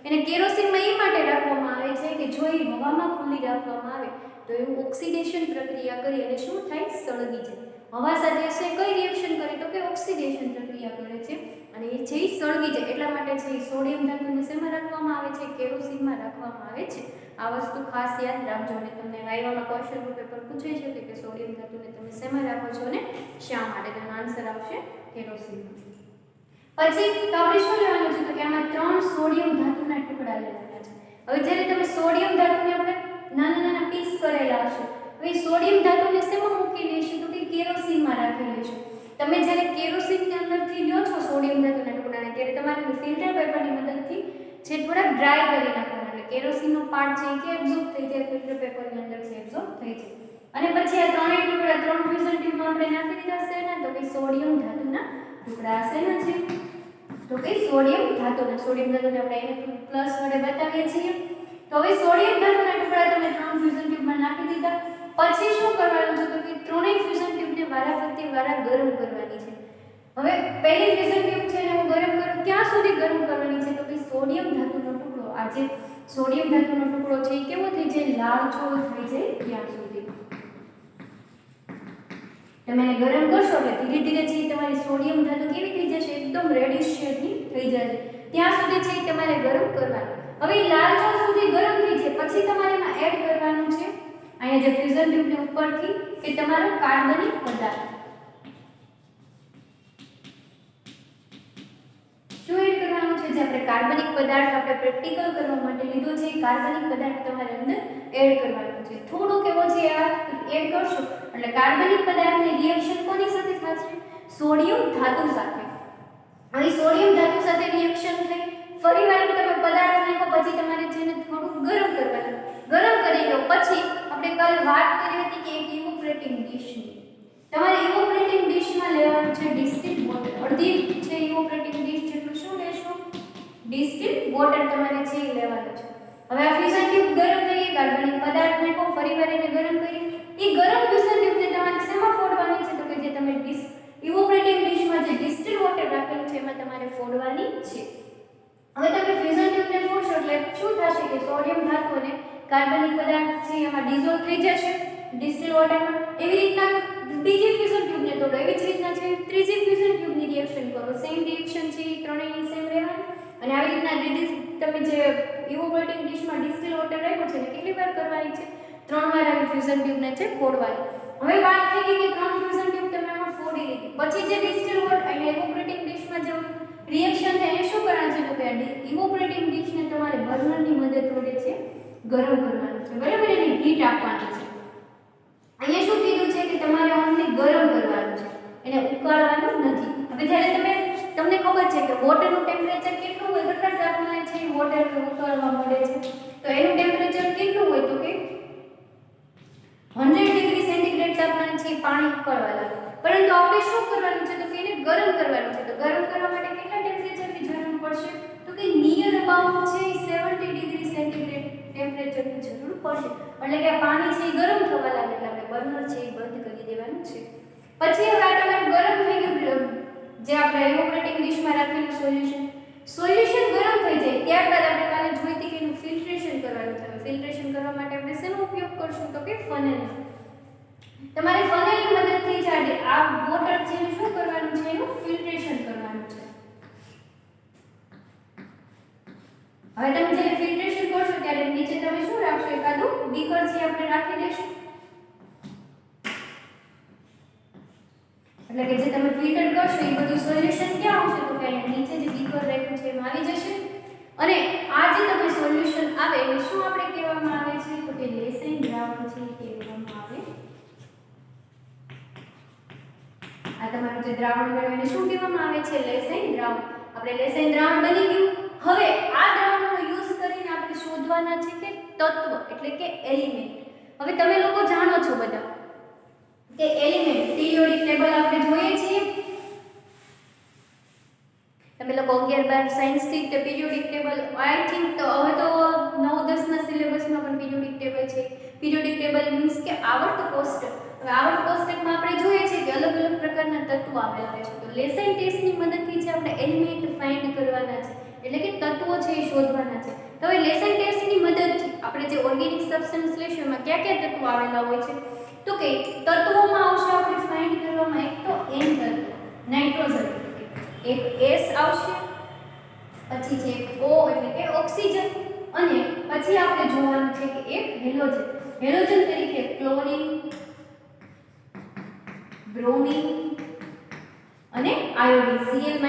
એને કેરોસીનમાં એ માટે રાખવામાં આવે છે કે જો એ હવામાં ખુલ્લી રાખવામાં આવે તો એવું ઓક્સિડેશન પ્રક્રિયા કરી અને શું થાય? સળગી જાય. હવા સાથે છે કઈ રિએક્શન કરે? તો કે ઓક્સિડેશન પ્રક્રિયા કરે છે અને એ છે સળગી જાય. એટલા માટે છે સોડિયમ ધાતુને શેમાં રાખવામાં આવે છે? કેરોસીનમાં રાખવામાં આવે છે. આ વસ્તુ ખાસ યાદ રાખજો અને તમને વાયવામાં ક્વેશ્ચન રૂપે પણ પૂછાઈ શકે કે સોડિયમ ધાતુને તમે શેમાં રાખો છો અને શા માટે? તેનો આન્સર આવશે કેરોસીન. પછી તો આપણે શું લેવાનું છે? તો કે આમાં 3 સોડિયમ ધાતુના ટુકડા લેવાના છે. હવે જ્યારે તમે સોડિયમ ધાતુને આપણે નાના નાના પીસ કરેલા હશે, હવે સોડિયમ ધાતુને શેમાં મૂકી લેશું? તો કે કેરોસીનમાં રાખી લેશું. તમે જ્યારે કેરોસીનની અંદરથી લ્યો છો સોડિયમ ધાતુના ટુકડાને, ત્યારે તમારે ફિલ્ટર પેપરની મદદથી જે થોડા ડ્રાય કરી નાખવાના, એટલે કેરોસીનનો પાર્ટ છે કે એબ્ઝોર્બ થઈ જાય, ફિલ્ટર પેપરની અંદર છે એબ્ઝોર્બ થઈ જાય. અને પછી આ ત્રણેય ટુકડા 3 ફ્યુઝન ટ્યુબમાં આપણે નાખી દીધા છે ને, તો કે સોડિયમ ધાતુના ટુકડા શેના છે? તો કે સોડિયમ ધાતુના. સોડિયમ ધાતુને આપણે એને પ્લસ વડે બતાવીએ છીએ. તો હવે સોડિયમ ધાતુના ટુકડા તમે 3 ફ્યુઝન ટ્યુબમાં નાખી દીધા. પછી શું કરવાનું છે? તો કે ત્રણેય ફ્યુઝન ટ્યુબને વારાફરતી ગરમ કરવાની છે. હવે પહેલી ફ્યુઝન ટ્યુબ છે એને હું ગરમ કરું. ક્યાં સુધી ગરમ કરવાની છે? તો કે સોડિયમ ધાતુનો ટુકડો, આ જે સોડિયમ ધાતુનો ટુકડો છે એ કેવો થઈ જાય? લાલચોળ થઈ જાય ત્યાં સુધી. તમે એને ગરમ કરશો એટલે ધીરે ધીરે છે તમારી સોડિયમ ધાતુ કેવી થઈ જશે? એકદમ રેડિશ શેડની થઈ જશે. ત્યાં સુધી છે તમારે ગરમ કરવાનું. હવે લાલચોળ સુધી ગરમ થઈ જાય પછી તમારે એમાં એડ કરવાનું છે અહીંયા જે ફ્યુઝન ટ્યુબની ઉપરથી કે તમારો કાર્બનિક પદાર્થ. શું એડ કરવાનું છે? જે આપણે કાર્બનિક પદાર્થ આપણે પ્રેક્ટિકલ કરવા માટે લીધો છે એ કાર્બનિક પદાર્થ તમારે અંદર એડ કરવાનો છે. થોડુંક એવો છે આ એડ કરશો એટલે કાર્બનિક પદાર્થની રિએક્શન કોની સાથે થશે? સોડિયમ ધાતુ સાથે. હવે સોડિયમ ધાતુ સાથે રિએક્શન થઈ ફરીવાર તમે પદાર્થ નાખો પછી તમારે જેને થોડું ગરમ કરવાનું. ગરમ કરી લો પછી આપણે કાલે વાત કરી હતી કે એક ઇવોપરેટિંગ ડીશની. તમારે ઇવોપરેટિંગ ડીશમાં લેવાનું છે ડિસ્ટિલ્ડ વોટર. અડધી છે ઇવોપરેટિંગ ડીશ જેટલું શું લેશો? ડિસ્ટિલ્ડ વોટર તમારે છે એ લેવાનું છે. હવે આ ફ્યુઝન ટ્યુબ ગરમ થઈ કાર્બનિક પદાર્થ નાખો ફરીવાર એને ગરમ કરી. એ ગરમ ફ્યુઝન ટ્યુબને તમારે શેમાં ફોડવાની છે? તો કે જે તમે ઇવોપરેટિંગ ડીશમાં જે ડિસ્ટિલ્ડ વોટર રાખેલું છે એમાં તમારે ફોડવાની છે. હવે તમે ફ્યુઝન ટ્યુબને ફોડશો એટલે શું થશે કે સોડિયમ ધાતુ અને કાર્બનિક પદાર્થ છે એમાં ડિઝોલ્વ થઈ જશે ડિસ્ટિલ્ડ વોટરમાં. એવી રીતના બીજી ફ્યુઝન ટ્યુબને તોડો. એવી જ રીતના છે ત્રીજી ફ્યુઝન ટ્યુબની રિએક્શન કરો. સેમ રિએક્શન છે એ ત્રણેયની સેમ રહેવાની અને આવી રીતના તમે જે ઇવોપરેટિંગ ડિશમાં ડિસ્ટિલ્ડ વોટર રાખ્યો છે ને કેટલી વાર કરવાની છે? 3 વાર આવી ફ્યુઝન ટ્યુબને છે ફોડવાની. હવે વાત થઈ ગઈ કે 3 ફ્યુઝન ટ્યુબ તમે આમાં ફોડી લીધી. પછી જે ડિસ્ટિલ્ડ વોટર અને ઇવોપરેટિંગ ડિશમાં જે રિએક્શન થાય એને શું કરવાનું છે? તો કે ઇવોપરેટિંગ ડિશને તમારે બર્નરની મદદ વડે છે ગરમ કરવાનું છે. બરાબર? એને હીટ આપવાની છે. અહીંયા શું કીધું છે કે તમારે ઓનલી ગરમ કરવાનું છે, એને ઉકાળવાનું નથી. હવે જ્યારે તમને ખબર છે કે વોટરનું ટેમ્પરેચર કેટલું હોય? કેટલા તાપમાને છે વોટર ઉકાળવા મળે છે? તો એનું ટેમ્પરેચર કેટલું હોય? તો કે 100 ડિગ્રી સેન્ટીગ્રેડ તાપમાને છે પાણી ઉકાળવા લાગે. પરંતુ આપણે શું કરવાનું છે? તો કે એને ગરમ કરવાનું છે. તો ગરમ કરવા માટે કેટલા ટેમ્પરેચરની જરૂર પડશે? તો કે નિયર અબાઉટ છે 70 ડિગ્રી સેન્ટીગ્રેડ ટેમ્પરેચરની જરૂર પડશે. એટલે કે પાણી છે ગરમ થવા લાગે એટલે આપણે બર્નર છે બંધ કરી દેવાનું છે. પછી હવે આ તમારું ગરમ થઈ ગયું જે આપણે ઇવોપરેટિંગ ડીશમાં રાખેલું સોલ્યુશન. સોલ્યુશન ગરમ થઈ જાય ત્યારબાદ આપણે કાલે જોઈ હતી કે એનું ફિલ્ટ્રેશન કરવાનું છે. ફિલ્ટ્રેશન કરવા માટે આપણે શેનો ઉપયોગ કરશું તો કે ફનેલ. તમારે ફનેલની મદદથી જ આ વોટર છે એને શું કરવાનું છે એનું ફિલ્ટ્રેશન કરવાનું છે. હવે તમે જ્યારે ફિલ્ટ્રેશન કરશો ત્યારે નીચે તમે શું રાખશો એકાદું બીકર છે આપણે રાખી દેશું. એટલે કે જે તમે ફિલ્ટર કરશો એ બધું સોલ્યુશન ક્યાં આવશે તો કે અહીંયા નીચે જે બીકર રાખ્યું છે એમાં આવી જશે. અને આ જે તમે સોલ્યુશન આવે એને શું આપણે કહેવામાં આવે છે તો કે લેસાઈન દ્રાવણ છે કહેવામાં આવે. આ તમારું જે દ્રાવણ બન્યું એને શું કહેવામાં આવે છે લેસાઈન દ્રાવણ. આપણે લેસાઈન દ્રાવણ બની ગયું. હવે આ દ્રાવણનો યુઝ કરીને આપણે શોધવાના છે કે તત્વ એટલે કે એલિમેન્ટ. હવે તમે લોકો જાણો છો બધા કે એલિમેન્ટ પિરિયોડિક ટેબલ આપણે જોઈએ છીએ. તમે લોકો 11-12 સાયન્સ થી તે પિરિયોડિક ટેબલ આઈ થિંક તો હવે તો 9-10 ના સિલેબસમાં પણ પિરિયોડિક ટેબલ છે. પિરિયોડિક ટેબલ મીન્સ કે આવર્ત કોષ્ટક. હવે આવર્ત કોષ્ટકમાં આપણે જોઈએ છીએ કે અલગ અલગ પ્રકારના તત્વો આવેલા હોય છે. તો લેસાઈન ટેસ્ટની મદદથી જે આપણે એલિમેન્ટ ફાઇન્ડ કરવાના છે એટલે કે તત્વો છે એ શોધવાના છે. તો હવે લેસાઈન ટેસ્ટની મદદથી આપણે જે ઓર્ગેનિક સબસ્ટન્સ લેશું એમાં કયા કયા તત્વો આવેલા હોય છે તો કે તત્વોમાં આવશે આપણે ફાઇન્ડ કરવામાં એક તો N તત્વ નાઇટ્રોજન, એક S આવશે, પછી છે એક O એટલે કે ઓક્સિજન, અને પછી આપણે જોવાનું છે કે એક હેલોજન. હેલોજન તરીકે ક્લોરીન, બ્રોમિન અને આયોડિન Cl- Bri-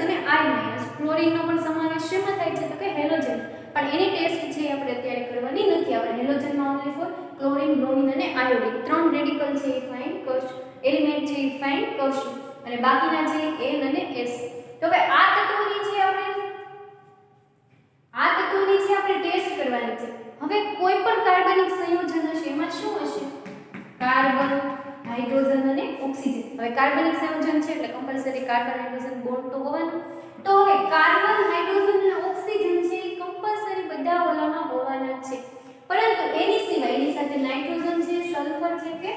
અને I-. ક્લોરીનનો પણ સમાવેશ શેમાં થાય છે તો કે હેલોજન. પણ એની ટેસ્ટ છે આપણે અત્યારે કરવાની નથી. આપણે હેલોજનમાં ઓન્લી ફોર ક્લોરીન, બ્રોમિન અને આયોડિન 3 રેડિકલ છે એ ફાઇન્ડ કરશું, એલિમેન્ટ છે એ ફાઇન્ડ કરશું, અને બાકીના છે N અને S. તો હવે આ તત્વોની છે આપણે ટેસ્ટ કરવાની છે. હવે કોઈ પણ કાર્બનિક સંયોજન હશે એમાં શું હશે કાર્બન, હાઇડ્રોજન અને ઓક્સિજન. હવે કાર્બનિક સંયોજન છે એટલે કમ્પલસરી કાર્બન હાઇડ્રોજન બોન્ડ તો હોવાનું. તો હવે કાર્બન, હાઇડ્રોજન અને ઓક્સિજન છે એ કમ્પલસરી બધા ઓલામાં હોવાના છે. પરંતુ એની સિવાય એની સાથે નાઇટ્રોજન છે, સલ્ફર છે કે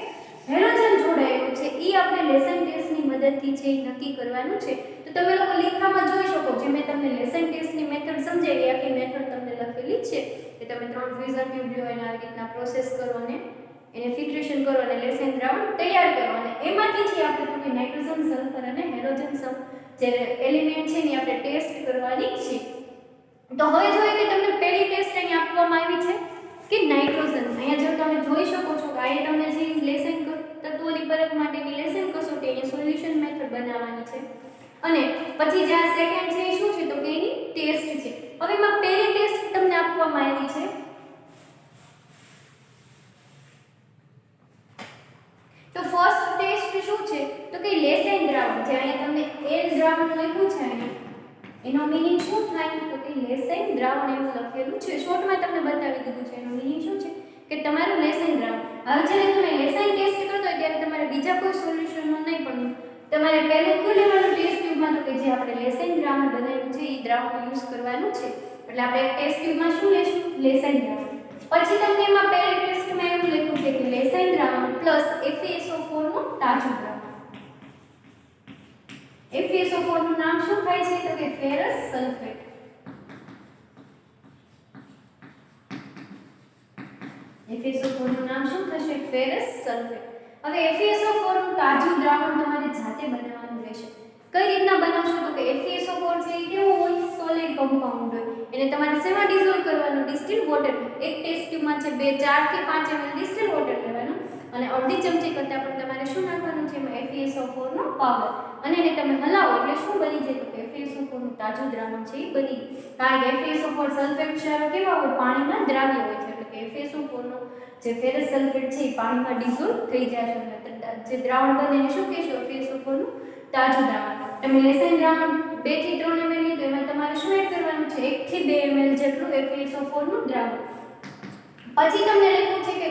હેલોજન જોડાયેલું છે એ આપણે લેસાઈન ટેસ્ટની મદદથી છે એ નક્કી કરવાનું છે. તો તમે લોકો લેખામાં જોઈ શકો જે મેં તમને લેસાઈન ટેસ્ટની મેથડ સમજાવી, આખી મેથડ તમને લખેલી છે કે તમે 3 ફ્યુઝન ટ્યુબ લો એને આવી રીતના પ્રોસેસ કરો અને એને ફિલ્ટ્રેશન કરો અને લેસાઈન દ્રાવણ તૈયાર કરો, અને એમાંથી છે આપણે તો કે નાઇટ્રોજન, સલ્ફર અને હેલોજન જે એલિમેન્ટ છે ને આપણે ટેસ્ટ કરવાની છે. તો હવે જોઈએ કે તમને પહેલી ટેસ્ટ અહીં આપવામાં આવી છે કે નાઇટ્રોજન. અહીંયા જો તમે જોઈ શકો છો કે આ તમને જે લેસાઈન તત્વોની પરખ માટેની લેસાઈન કસોટી અહીંયા સોલ્યુશન મેથડ બનાવવાની છે. અને પછી જે આ સેકન્ડ છે એ શું છે તો કે એની ટેસ્ટ છે. હવે એમાં પહેલી ટેસ્ટ તમને આપવામાં આવી છે તો ફર્સ્ટ ટેસ્ટ શું છે તો કે લેસાઈન દ્રાવણ. જે અહીંયા તમને L દ્રાવણ લખ્યું છે અહીંયા એનો મીનિંગ શું થાય તો કે લેસાઈન દ્રાવણ એવું લખેલું છે. શોર્ટમાં તમને બતાવી દીધું છે એનો મીનિંગ શું છે કે તમારું લેસાઈન દ્રાવણ. હવે જ્યારે તમે લેસાઈન ટેસ્ટ કરતો હોય ત્યારે તમારે બીજા કોઈ સોલ્યુશનનો નહીં પણ તમારે પહેલું તો લેવાનું ટેસ્ટ ટ્યુબમાં તો કે જે આપણે લેસાઈન દ્રાવણ બનાવ્યું છે એ દ્રાવણ યુઝ કરવાનું છે. એટલે આપણે ટેસ્ટ ટ્યુબમાં શું લેશું લેસાઈન દ્રાવણ. પછી તમને એમાં પહેલી ટેસ્ટમાં એવું લખ્યું છે કે લેસાઈન દ્રાવણ પ્લસ FeSO4 નું તાજું દ્રાવણ. FeSO4 નું નામ શું થાય છે તો કે ફેરસ સલ્ફેટ. FeSO4 નું નામ શું થશે ફેરસ સલ્ફેટ. હવે FeSO4 નું તાજું દ્રાવણ તમારે જાતે બનાવવાનું રહેશે. કઈ રીતના બનાવશો તો કે FeSO4 છે એ કેવું હોય સોલિડ કમ્પાઉન્ડ હોય. એને તમારે શેમાં ડિસોલ્વ કરવાનું ડિસ્ટિલ વોટરમાં. એક ટેસ્ટ ટ્યુબમાં છે 4 થી 5 ml ડિસ્ટિલ વોટર લેવાનું અને અડધી ચમચી કરતાં પણ તમારે શું નાખવાનું છે એમાં FeSO4 નો પાવડર, અને એને તમે હલાવો એટલે શું બની જાય તો કે FeSO4 નું તાજું દ્રાવણ છે એ બની. કારણ કે FeSO4 સલ્ફેટ ક્ષારો કેવા હોય પાણીમાં દ્રાવ્ય હોય છે, એટલે કે FeSO4 નો જે ફેરસ સલ્ફેટ છે એ પાણીમાં ડિસોલ્વ થઈ જાય છે. જે દ્રાવણ બને એને શું કહેશો FeSO4 નું તાજું દ્રાવણ. તમે લેસાઈન દ્રાવણ 2 થી 3 ml લીધું એમાં તમારે શું એડ કરવાનું છે 1 થી 2 ml જેટલું FeSO4 નું દ્રાવણ. પછી તમને લખ્યું છે કે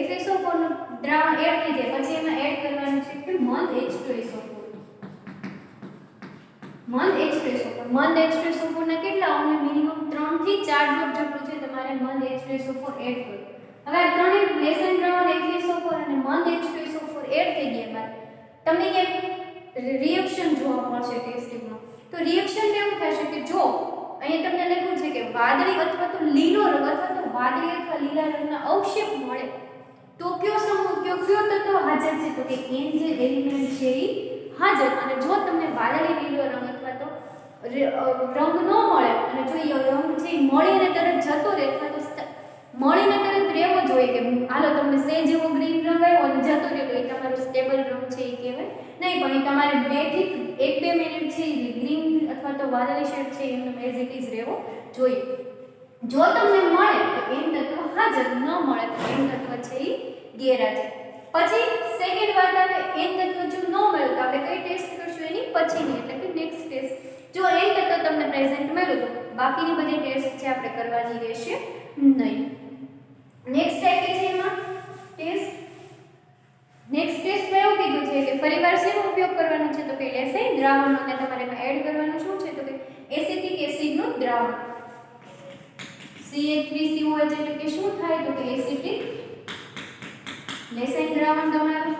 FeSO4 નું દ્રાવણ એડ થઈ જાય પછી એમાં એડ કરવાનું છે કે મંદ H2SO4. મંદ H2SO4 ના કેટલા આવશે મિનિમમ 3 થી 4 ડ્રોપ જેટલું છે તમારે મંદ H2SO4 એડ કરવું. હવે આ ત્રણેય લેસાઈન દ્રાવણ FeSO4 અને મંદ H2SO4 એડ થઈ ગયા બાદ તમને ક્યાંક રિએક્શન જોવા મળશે ટેસ્ટ ટ્યુબમાં. તો તો રિએક્શન એવું થશે કે જો અહીંયા તમને લખ્યું છે કે વાદળી અથવા તો લીલો રંગ અથવા તો વાદળી અથવા લીલા રંગના અવક્ષેપ મળે તો કયો સમૂહ કયો તત્વ હાજર છે? તો કે n જે એલિમેન્ટ છે એ હાજર. અને જો તમને વાદળી લીલો રંગ અથવા તો રંગ ન મળે અને જો એ રંગ છે એ મળીને તરત જતો રહે અથવા તો મળીને તરત રહેવો જોઈએ કે હાલો તમને સેજ એવો ગ્રીન રંગ આવ્યો અને જતો રહ્યો તો એ તમારો સ્ટેબલ રંગ છે એ કહેવાય નહીં, પણ એ તમારે 1-2 મિનિટ છે એ ગ્રીન અથવા તો વાદળી શેડ છે એનો એઝ ઇટ ઇઝ રહેવો જોઈએ. જો તમને મળે તો n તત્વ હાજર, ન મળે તો n તત્વ છે એ ગેરહાજર. પછી સેકન્ડ વાત આવે n તત્વ જો ન મળે તો આપણે કઈ ટેસ્ટ કરશું એની પછીની એટલે કે નેક્સ્ટ ટેસ્ટ. જો n તત્વ તમને પ્રેઝન્ટ મળ્યું તો બાકીની બધી ટેસ્ટ છે આપણે કરવાની રહેશે નહીં. નેક્સ્ટ ટાઈપ છે એમાં ટેસ્ટ. નેક્સ્ટ ટેસ્ટમાં એવું કીધું છે કે ફરીવાર શેનો ઉપયોગ કરવાનો છે? તો કે લેસાઇન દ્રાવણનો અને તમારે એમાં એડ કરવાનું શું છે? તો કે એસિટિક એસિડનું દ્રાવણ CH3COH એટલે કે શું થાય? તો કે એસિટિક લેસાઇન દ્રાવણ તમારું.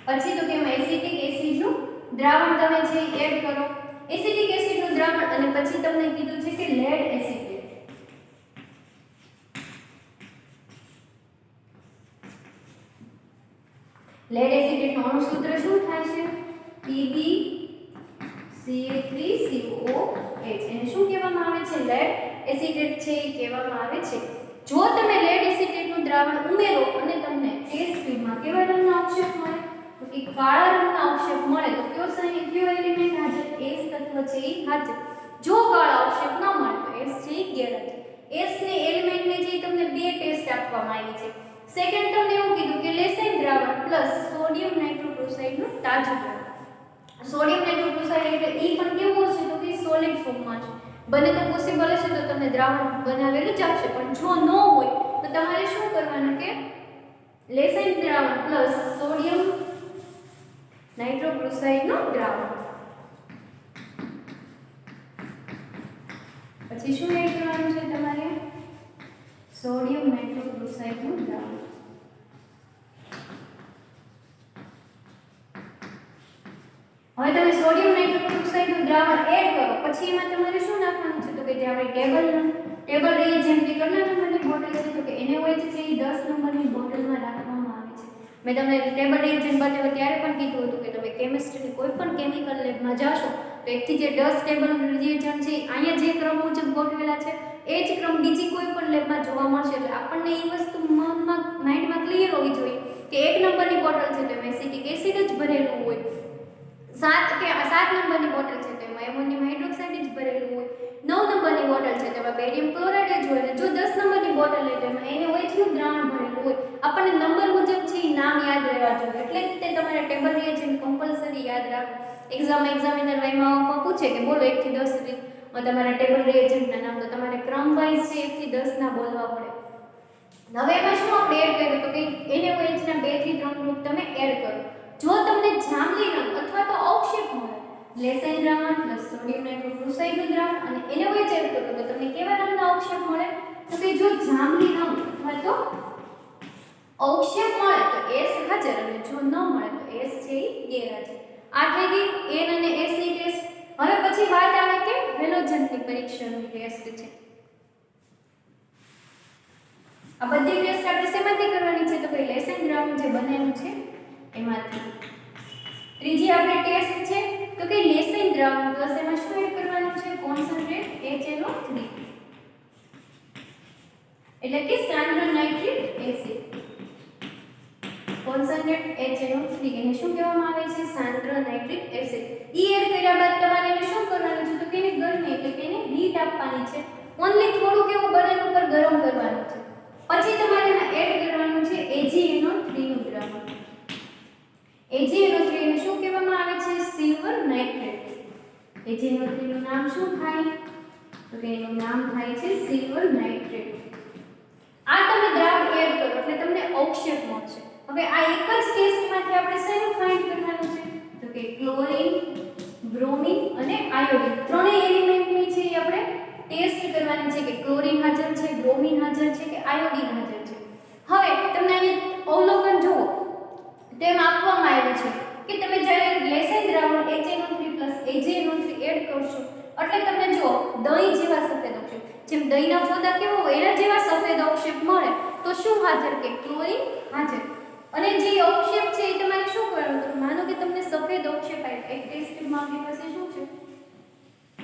પછી તો કે એમાં એસિટિક એસિડનું દ્રાવણ તમે છે એડ કરો. એસિટિક એસિડનું દ્રાવણ અને પછી તમને કીધું છે કે લેડ એસિટેટ. લેડ એસિટેટનું અણુ સૂત્ર શું થાય છે? PbCl3COOH. એને શું કહેવામાં આવે છે? લેડ એસિટેટ છે એ કહેવામાં આવે છે. જો તમે લેડ એસિટેટનું દ્રાવણ ઉમેરો અને તમને ટેસ્ટ ટ્યુબમાં કેવા રંગનો અવક્ષેપ મળે? તો કે કાળા રંગનો અવક્ષેપ મળે તો કયો એલિમેન્ટ હાજર? S તત્વ છે એ હાજર. જો કાળા અવક્ષેપ ન મળે તો S છે એ ગેરહાજર. S ને એલિમેન્ટને જે તમને બે ટેસ્ટ આપવામાં આવી છે. સેકન્ડ તમને એવું કીધું કે લેસાઇન દ્રાવણ પ્લસ સોડિયમ નાઇટ્રોક્લોસાઇડનું તાજું દ્રાવણ. સોડિયમ નાઇટ્રોક્લોસાઇડ એટલે એ પણ કેવું હશે? તો કે સોલિડ ફોર્મમાં છે. બને તો પોસિબલ હશે તો તમને દ્રાવણ બનાવેલું જ આપશે, પણ જો ન હોય તો તમારે શું કરવાનું કે લેસાઇન દ્રાવણ પ્લસ સોડિયમ નાઇટ્રોક્લોસાઇડનું દ્રાવણ. પછી શું એડ કરવાનું છે તમારે? સોડિયમ નાઇટ્રોક્લોસાઇડનું દ્રાવણ. હવે તમે સોડિયમ નાઇટ્રોક્લોસાઇડનું દ્રાવણ એડ કરો પછી એમાં તમારે શું નાખવાનું છે? તો કે જે આપણે ટેબલ રિએજન્ટ જે કેટલા નંબરની બોટલ છે? તો કે NaOH છે એ 10 નંબરની બોટલમાં રાખવામાં આવે છે. મેં તમને ટેબલ રિએજન્ટ બતાવ્યો ત્યારે પણ કીધું હતું કે તમે કેમિસ્ટ્રીની કોઈ પણ કેમિકલ લેબમાં જાશો તો એકથી જે 10 ટેબલ રિએજન્ટ છે અહીંયા જે ક્રમ મુજબ ગોઠવેલા છે એ જ ક્રમ બીજી કોઈ પણ લેબમાં જોવા મળશે. એટલે આપણને એ વસ્તુ માઇન્ડમાં ક્લિયર હોવી જોઈએ કે 1 નંબરની બોટલ છે તો એમાં એસિટિક એસિડ જ ભરેલું હોય. 7 નંબરની બોટલ છે તો એમાં એમોનિયમ હાઇડ્રોક્સાઇડ જ ભરેલું હોય. 9 નંબરની બોટલ છે તો એમાં બેરિયમ ક્લોરાઇડ જ હોય. અને જો 10 નંબરની બોટલ લે તો એમાં NaOH નું દ્રાવણ ભરેલું હોય. આપણને નંબર મુજબ છે એ નામ યાદ રહેવા જોઈએ. એટલે જ તે તમારે ટેબલ રિએજન્ટ કમ્પલસરી યાદ રાખો. એક્ઝામિનર વાયમાં પૂછે કે બોલો 1 થી 10 તમારા ટેબલ રિએજન્ટના નામ, તો તમારે ક્રમ વાઇઝ છે 1 થી 10 ના બોલવા પડે. હવે એમાં શું આપણે એડ કર્યું? તો કે NaOH ના 2 થી 3 ગ્રુપ તમે એડ કરો. જો તમને જાંબલી રંગ અથવા તો અવક્ષેપ મળે લેસાઇન દ્રાવણ પ્લસ સોડિયમ નાઇટ્રોક્લોસાઇડનું દ્રાવણ અને NaOH એડ કરો તો તમને કેવા રંગનો અવક્ષેપ મળે? તો કે જો જાંબલી રંગ અથવા તો અવક્ષેપ મળે તો S હાજર અને જો ન મળે તો S છે એ ગેરહાજર. આ થઈ ગઈ N અને S ની ટેસ્ટ. હવે પછી વાત આવે કે હેલોજનની પરીક્ષણની ટેસ્ટ છે. આ બધી ટેસ્ટ આપણે શેમાંથી કરવાની છે? તો કે લેસાઇન દ્રાવણ જે બનેલું છે એમાંથી. ત્રીજી આપણે ટેસ્ટ છે તો કે લેસાઇન દ્રાવણ પ્લસ એમાં શું એડ કરવાનું છે? કોન્સન્ટ્રેટ HNO3 એટલે કે સાંદ્ર નાઇટ્રિક એસિડ. કોન્સન્ટ્રેટ HNO3 એને શું કહેવામાં આવે છે? સાંદ્ર નાઇટ્રિક એસિડ. ઈ એડ કર્યા બાદ તમારે એને શું કરવાનું છે? તો કે એને ગરમી એટલે કે એને હીટ આપવાની છે. ઓન્લી થોડુંક એવું બનેલું પર ગરમ કરવાનું છે. પછી તમારે એમાં એડ કરવાનું છે AgNO3 નું દ્રાવણ. AgNO3 ને શું કહેવામાં આવે છે? Silver nitrate. AgNO3 નું નામ શું થાય? તો કે એનું નામ થાય છે સિલ્વર નાઇટ્રેટ. આ તમે દ્રાવણ એડ કરો એટલે તમને અવક્ષેપ મળશે. હવે આ એક જ ટેસ્ટમાંથી આપણે શેનું ફાઇન્ડ કરવાનું છે? તો કે ક્લોરીન, બ્રોમિન અને આયોડિન ત્રણેય એલિમેન્ટની છે એ આપણે ટેસ્ટ કરવાની છે કે ક્લોરીન હાજર છે, બ્રોમિન હાજર છે કે આયોડિન હાજર છે. હવે તમને અહીંયા અવલોકન જુઓ તેમ આપવામાં આવ્યું છે કે તમે જ્યારે લેસાઇન દ્રાવણ HNO3 દહીં જેવા સફેદ અવક્ષેપ, જેમ દહીંના ફોદા કેવો હોય એના જેવા સફેદ અવક્ષેપ મળે તો શું હાજર કે ક્લોરીન હાજર. અને જે અવક્ષેપ છે એ તમારે શું કરવાનું, તો માનો કે તમને સફેદ અવક્ષેપ આવ્યો, એક ટેસ્ટ ટ્યુબમાં આપણી પાસે શું છે,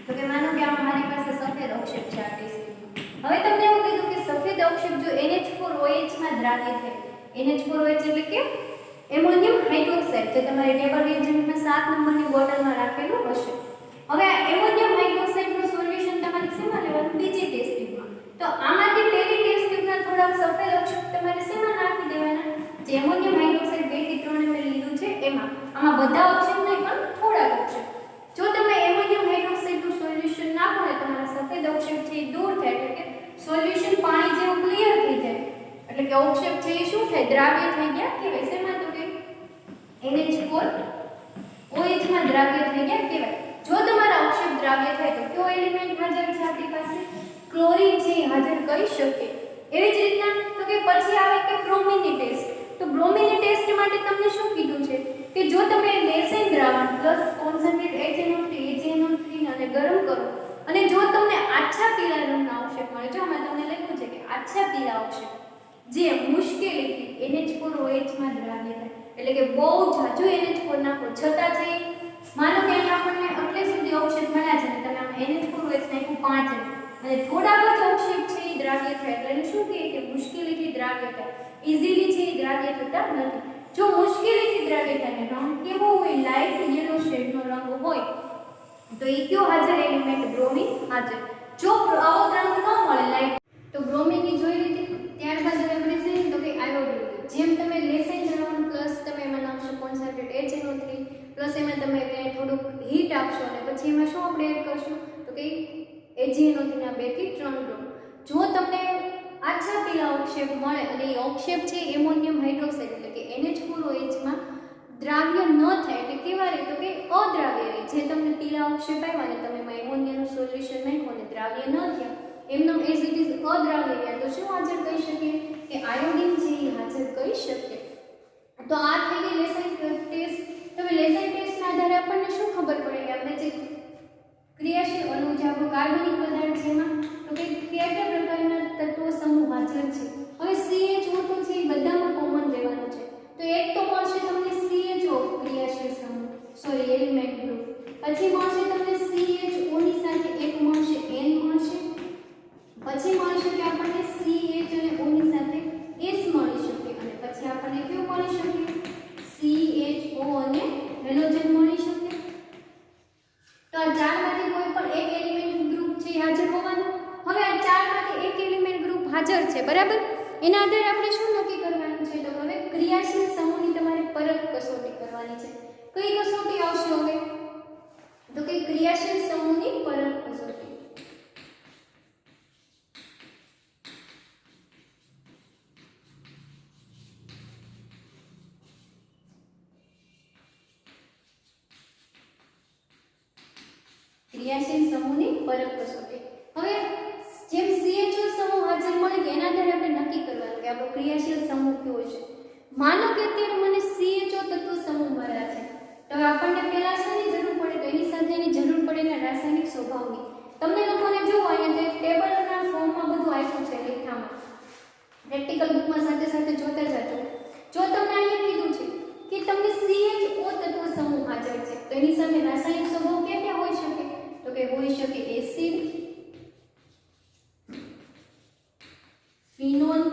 તો કે માનો કે આ મારી પાસે સફેદ અવક્ષેપ છે આ ટેસ્ટ ટ્યુબમાં. હવે તમને એવું કીધું કે સફેદ અવક્ષેપ જો NH4OH માં દ્રાવ્ય થાય, NH4OH એટલે કે એમોનિયમ હાઇડ્રોક્સાઇડ, જે તમારી ટેબલ રિએજન્ટમાં 7 નંબરની બોટલમાં રાખેલું હશે. હવે આ એમોનિયમ હાઇડ્રોક્સાઇડનું સોલ્યુશન તમારે શેમાં લેવાનું, બીજી ટેસ્ટ ટ્યુબમાં. તો આમાંથી પહેલી ટેસ્ટ ટ્યુબના થોડાક સફેદ અવક્ષેપ તમારે શેમાં નાખી દેવાના, જે એમોનિયમ હાઇડ્રોક્સાઇડ 2 થી 3 ml લીધું છે એમાં. આમાં બધા અવક્ષેપ નહીં પણ થોડાક અવક્ષેપ. જો તમે એમોનિયમ હાઇડ્રોક્સાઇડનું સોલ્યુશન નાખો ને તમારા સફેદ અવક્ષેપ છે એ દૂર થાય, એટલે કે સોલ્યુશન પાણી જેવું ક્લિયર થઈ જાય, એટલે કે અવક્ષેપ છે એ શું થાય, દ્રાવ્ય થઈ ગયા કહેવાય. શેમાં, તો કે NH4OH માં દ્રાવ્ય થઈ ગયા કહેવાય. જો તમારા અવક્ષેપ દ્રાવ્ય થાય તો કયો એલિમેન્ટ હાજર છે આપણી પાસે, ક્લોરીન છે એ હાજર કરી શકીએ. એવી જ રીતના તો કે પછી આવે કે બ્રોમિનની ટેસ્ટ. તો બ્રોમિનની ટેસ્ટ માટે તમને શું કીધું છે કે જો તમે લેસેન દ્રાવણ પ્લસ કોન્સન્ટ્રેટ HNO3 અને ગરમ કરો અને જો તમને આછા પીળા રંગના અવક્ષેપ મળે, જો આમાં તમને લખ્યું છે કે આછા પીળા અવક્ષેપ જે મુશ્કેલીથી NH4OH માં દ્રાવ્ય થાય, એટલે કે બહુ જાજુ NH4 નાખો છતાં છે, માનો કે અહીંયા આપણને એટલે સુધી અવક્ષેપ મળ્યા છે, તમે આમાં NH4OH નાખ્યું 5 અને થોડાક જ અવક્ષેપ છે એ દ્રાવ્ય થાય, એટલે એને શું કહીએ કે મુશ્કેલીથી દ્રાવ્ય થાય, ઇઝીલી છે એ દ્રાવ્ય થતા નથી. જો મુશ્કેલીથી દ્રાવ્ય થાય, રંગ કેવો હોય, લાઇટ યલો શેડનો રંગ હોય, તો એ કયો હાજર એલિમેન્ટ, બ્રોમિન હાજર. જો આવો રંગ ન મળે લાઇટ, તો બ્રોમિનની જોઈ લીધી. ત્યારબાદ આપણે જોઈએ તો કે આયોડિન, જેમ તમે લેસેન દ્રાવણ પ્લસ તમે એમાં નાખશો કોન્સન્ટ્રેટ HNO3 પ્લસ એમાં તમે એને થોડુંક હીટ આપશો અને પછી એમાં શું આપણે એડ કરશું, તો કે AgNO3 ના 2 થી 3 ગ્રુપ. જો તમને આછા પીળા અવક્ષેપ મળે અને એ અવક્ષેપ છે એમોનિયમ હાઇડ્રોક્સાઇડ એટલે કે NH4OH માં દ્રાવ્ય ન થાય, એટલે કેવા રહે, તો કે અદ્રાવ્ય રહે. જે તમને પીળા અવક્ષેપ આવ્યા ને તમે એમાં એમોનિયાનું સોલ્યુશન નાખ્યું અને દ્રાવ્ય ન થયા, એમનો એઝ ઇટ ઇઝ અદ્રાવ્ય રહ્યા, તો શું હાજર કહી શકીએ કે આયોડિન છે એ હાજર કહી શકીએ. તો આ થઈ ગઈ લેસન ટેસ્ટ. હવે લેસન ટેસ્ટના આધારે આપણને શું ખબર પડે કે આપણે જે ક્રિયાશીલ અણુ જે આપણો કાર્બનિક પદાર્થ છે એમાં તો કે કયા પ્રકારના તત્વો સમૂહ હાજર છે. હવે CHO તો છે એ બધામાં કોમન રહેવાનું છે, તો એક તો મળશે તમને CHO ક્રિયાશીલ સમૂહ, સોરી એલિમેન્ટ ગ્રુપ. પછી મળશે તમને CHO ની સાથે એક મળશે N મળશે, પછી મળશે કે આપણને CH અને O ની સાથે S મળી શકે, અને પછી આપણને કયું મળી શકે, CHO અને હેલોજન મળી શકે. તો આ ચારમાંથી કોઈ પણ એક એલિમેન્ટ ગ્રુપ છે હાજર હોવાનું. હવે આ ચારમાંથી એક એલિમેન્ટ ગ્રુપ હાજર છે, બરાબર. એના આધારે આપણે શું નક્કી કરવાનું છે, તો હવે ક્રિયાશીલ સમૂહની તમારે પરખ કસોટી કરવાની છે. કઈ કસોટી આવશે હવે, તો કે ક્રિયાશીલ સમૂહની પરખ કસોટી. ક્રિયાશીલ સમૂહની પરખ કસોટી. હવે જેમ CHO સમૂહ હાજર મળી ગયા એના આધારે આપણે નક્કી કરવાનું કે આપણો ક્રિયાશીલ સમૂહ કયો છે. માનો કે અત્યારે મને CHO તત્વ સમૂહ મળ્યા છે, તો આપણને પહેલા શેની જરૂર પડે, તો એની સાથે એની જરૂર પડે એના રાસાયણિક સ્વભાવની. તમને લોકોને જો અહીંયા તો ટેબલના ફોર્મમાં બધું આપ્યું છે લેખામાં, પ્રેક્ટિકલ બુકમાં સાથે સાથે જોતા જજો. જો તમને અહીંયા કીધું છે કે તમને CHO તત્વ સમૂહ હાજર છે, તો એની સામે રાસાયણિક સ્વભાવ ક્યાં હોઈ શકે, તો કે હોઈ શકે એસિડ, ફિનોલ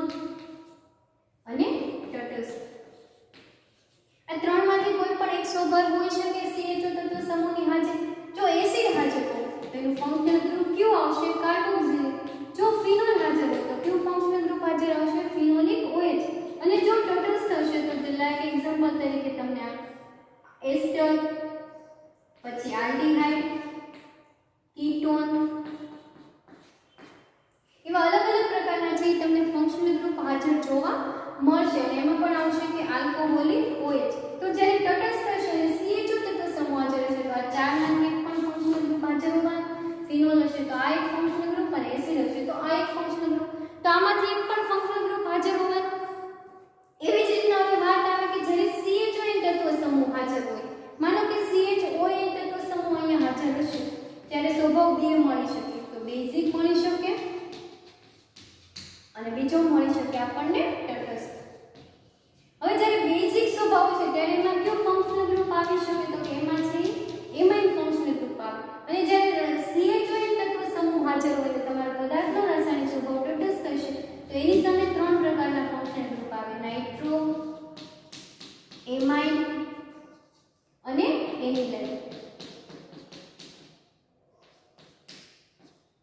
અને તટસ્થ. આ ત્રણમાંથી કોઈ પણ એક સ્વભાવ હોઈ શકે CHO તત્વ સમૂહની હાજર. જો એસિડ હાજર હોય તો એનું ફંક્શનલ ગ્રુપ કયું આવશે, કાર્બોક્સિલ. જો ફિનોલ હાજર હોય તો કયું ફંક્શનલ ગ્રુપ હાજર આવશે, ફિનોલિક OH. અને જો તટસ્થ હશે તો લાઈક એક્ઝામ્પલ તરીકે તમને આ એસ્ટર, પછી આલ્ડીહાઇડ, કીટોન, એવા અલગ અલગ પ્રકારના છે તમને ફંક્શનલ ગ્રુપ હાજર જોવા મળશે. અને એમાં પણ આવશે કે આલ્કોહોલિક OH. તો જ્યારે તટસ્થ હશે અને CHO તત્વ સમૂહ હાજર હશે તો આ ચારમાંથી એક પણ ફંક્શનલ ગ્રુપ હાજર હોવાનું. ફિનોલ હશે તો આ એક ફંક્શનલ ગ્રુપ, અને એસિડ હશે તો આ એક ફંક્શનલ ગ્રુપ. તો આમાંથી એક પણ ફંક્શનલ ગ્રુપ હાજર હોવાનું. એવી જ રીતના હવે વાત આવે કે જ્યારે CHON તત્વ સમૂહ હાજર હોય, માનો કે CHON તત્વ સમૂહ અહીંયા હાજર હશે ત્યારે સ્વભાવ બે મળી શકે. તો હાજર હોય તો તમારો પદાર્થનો રાસાયણિક સ્વભાવ તટસ્થ થશે. તો એની સામે 3 પ્રકારના ફંક્શનલ ગ્રુપ આવે: નાઇટ્રો, એમાઇડ અને એનિલાઇડ.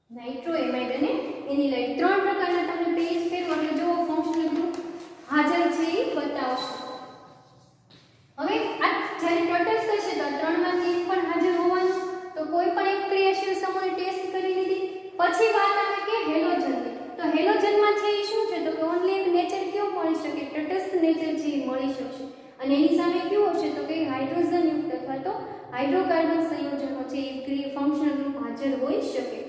નાઇટ્રો, એમાઇડ અને એનિલાઇડ 3 પ્રકારના તમને પેજ ફેરવો એટલે જો ફંક્શનલ ગ્રુપ હાજર છે એ બતાવશે. હવે આ જ્યારે તટસ્થ થશે તો 3 માંથી એક પણ હાજર હોવાનું. તો કોઈ પણ એક ક્રિયાશીલ સમૂહની ટેસ્ટ કરી લીધી. પછી વાત આવે કે હેલોજનની. તો હેલોજનમાં છે એ શું છે તો કે ઓન્લી એક નેચર કેવો મળી શકે, તટસ્થ નેચર છે એ મળી શકશે. અને એની સામે કેવું હશે તો કે હાઇડ્રોજન યુક્ત અથવા તો હાઇડ્રોકાર્બન સંયોજનો છે એ ફંક્શનલ ગ્રુપ હાજર હોઈ શકે.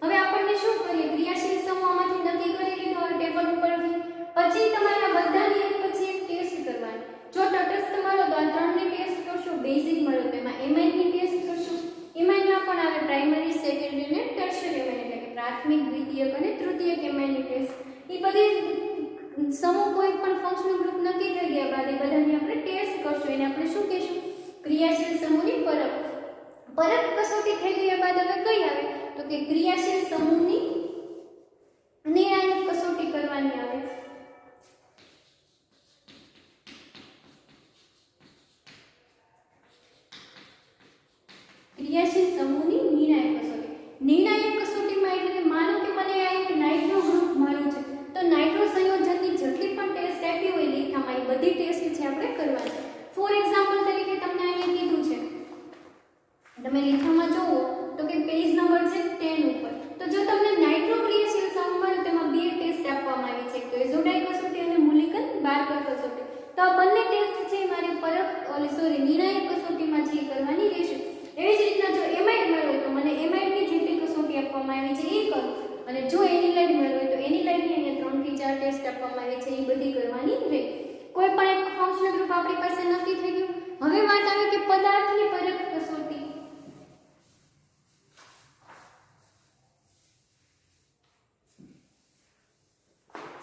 હવે આપણને શું કરીએ, ક્રિયાશીલ સમૂહમાંથી નક્કી કરી લીધો હવે ટેબલ ઉપરથી. પછી તમારે આ બધાની એક પછી એક ટેસ્ટ કરવાની. જો તટસ્થ મળો તો આ 3 ની ટેસ્ટ કરશો, બેઝિક મળો તો એમાં એમાઇડ ની ટેસ્ટ કરશો. એમાઇડમાં પણ આવે પ્રાઇમરી, સેકન્ડરી અને ટર્શિયરી એમાઇડ એટલે કે પ્રાથમિક, દ્વિતીયક અને તૃતીયક એમાઇડની ટેસ્ટ. એ બધી સમૂહ કોઈ પણ ફંક્શનલ ગ્રુપ નક્કી થઈ ગયા બાદ એ બધાની આપણે ટેસ્ટ કરશું. એને આપણે શું કહીશું? ક્રિયાશીલ સમૂહની પરખ. પરખ કસોટી થઈ ગયા બાદ હવે કઈ આવે તો કે ક્રિયાશીલ સમૂહની નિર્ણાયક કસોટી કરવાની આવે. ક્રિયાશીલ સમૂહની નિર્ણાયક કસોટી. નિર્ણાયક કસોટીમાં એટલે માનો કે મને આ એક નાઇટ્રો ગ્રુપ મળ્યું છે તો નાઇટ્રો સંયોજનની જેટલી પણ ટેસ્ટ આપી હોય લેખામાં એ બધી ટેસ્ટ છે આપણે કરવાની. ફોર એક્ઝામ્પલ તરીકે તમને અહીંયા કીધું છે, તમે લેખામાં જોવો તો કે પેજ નંબર છે 10 ઉપર. તો જો તમને નાઇટ્રો ક્રિયાશીલ સમૂહ મળે તેમાં 2 ટેસ્ટ આપવામાં આવી છે, તો એઝોડાઇક કસોટી અને મૂલિકન બાર્કર કસોટી. તો આ બંને ટેસ્ટ છે મારે નિર્ણાયક કસોટીમાં છે કરવાની રહેશે. એવી જ રીતના જો એમાઇડ મળ્યો હોય તો મને એમાઇડની જેટલી કસોટી આપવામાં આવી છે એ કરું, અને જો એનિલાઇડ મળ્યો હોય તો એનિલાઇડની અહીંયા 3 થી 4 ટેસ્ટ આપવામાં આવી છે એ બધી કરવાની રહે. કોઈ પણ એક ફંક્શનલ ગ્રુપ આપણી પાસે નક્કી થઈ ગયું. હવે વાત આવે કે પદાર્થની પરખ કસોટી.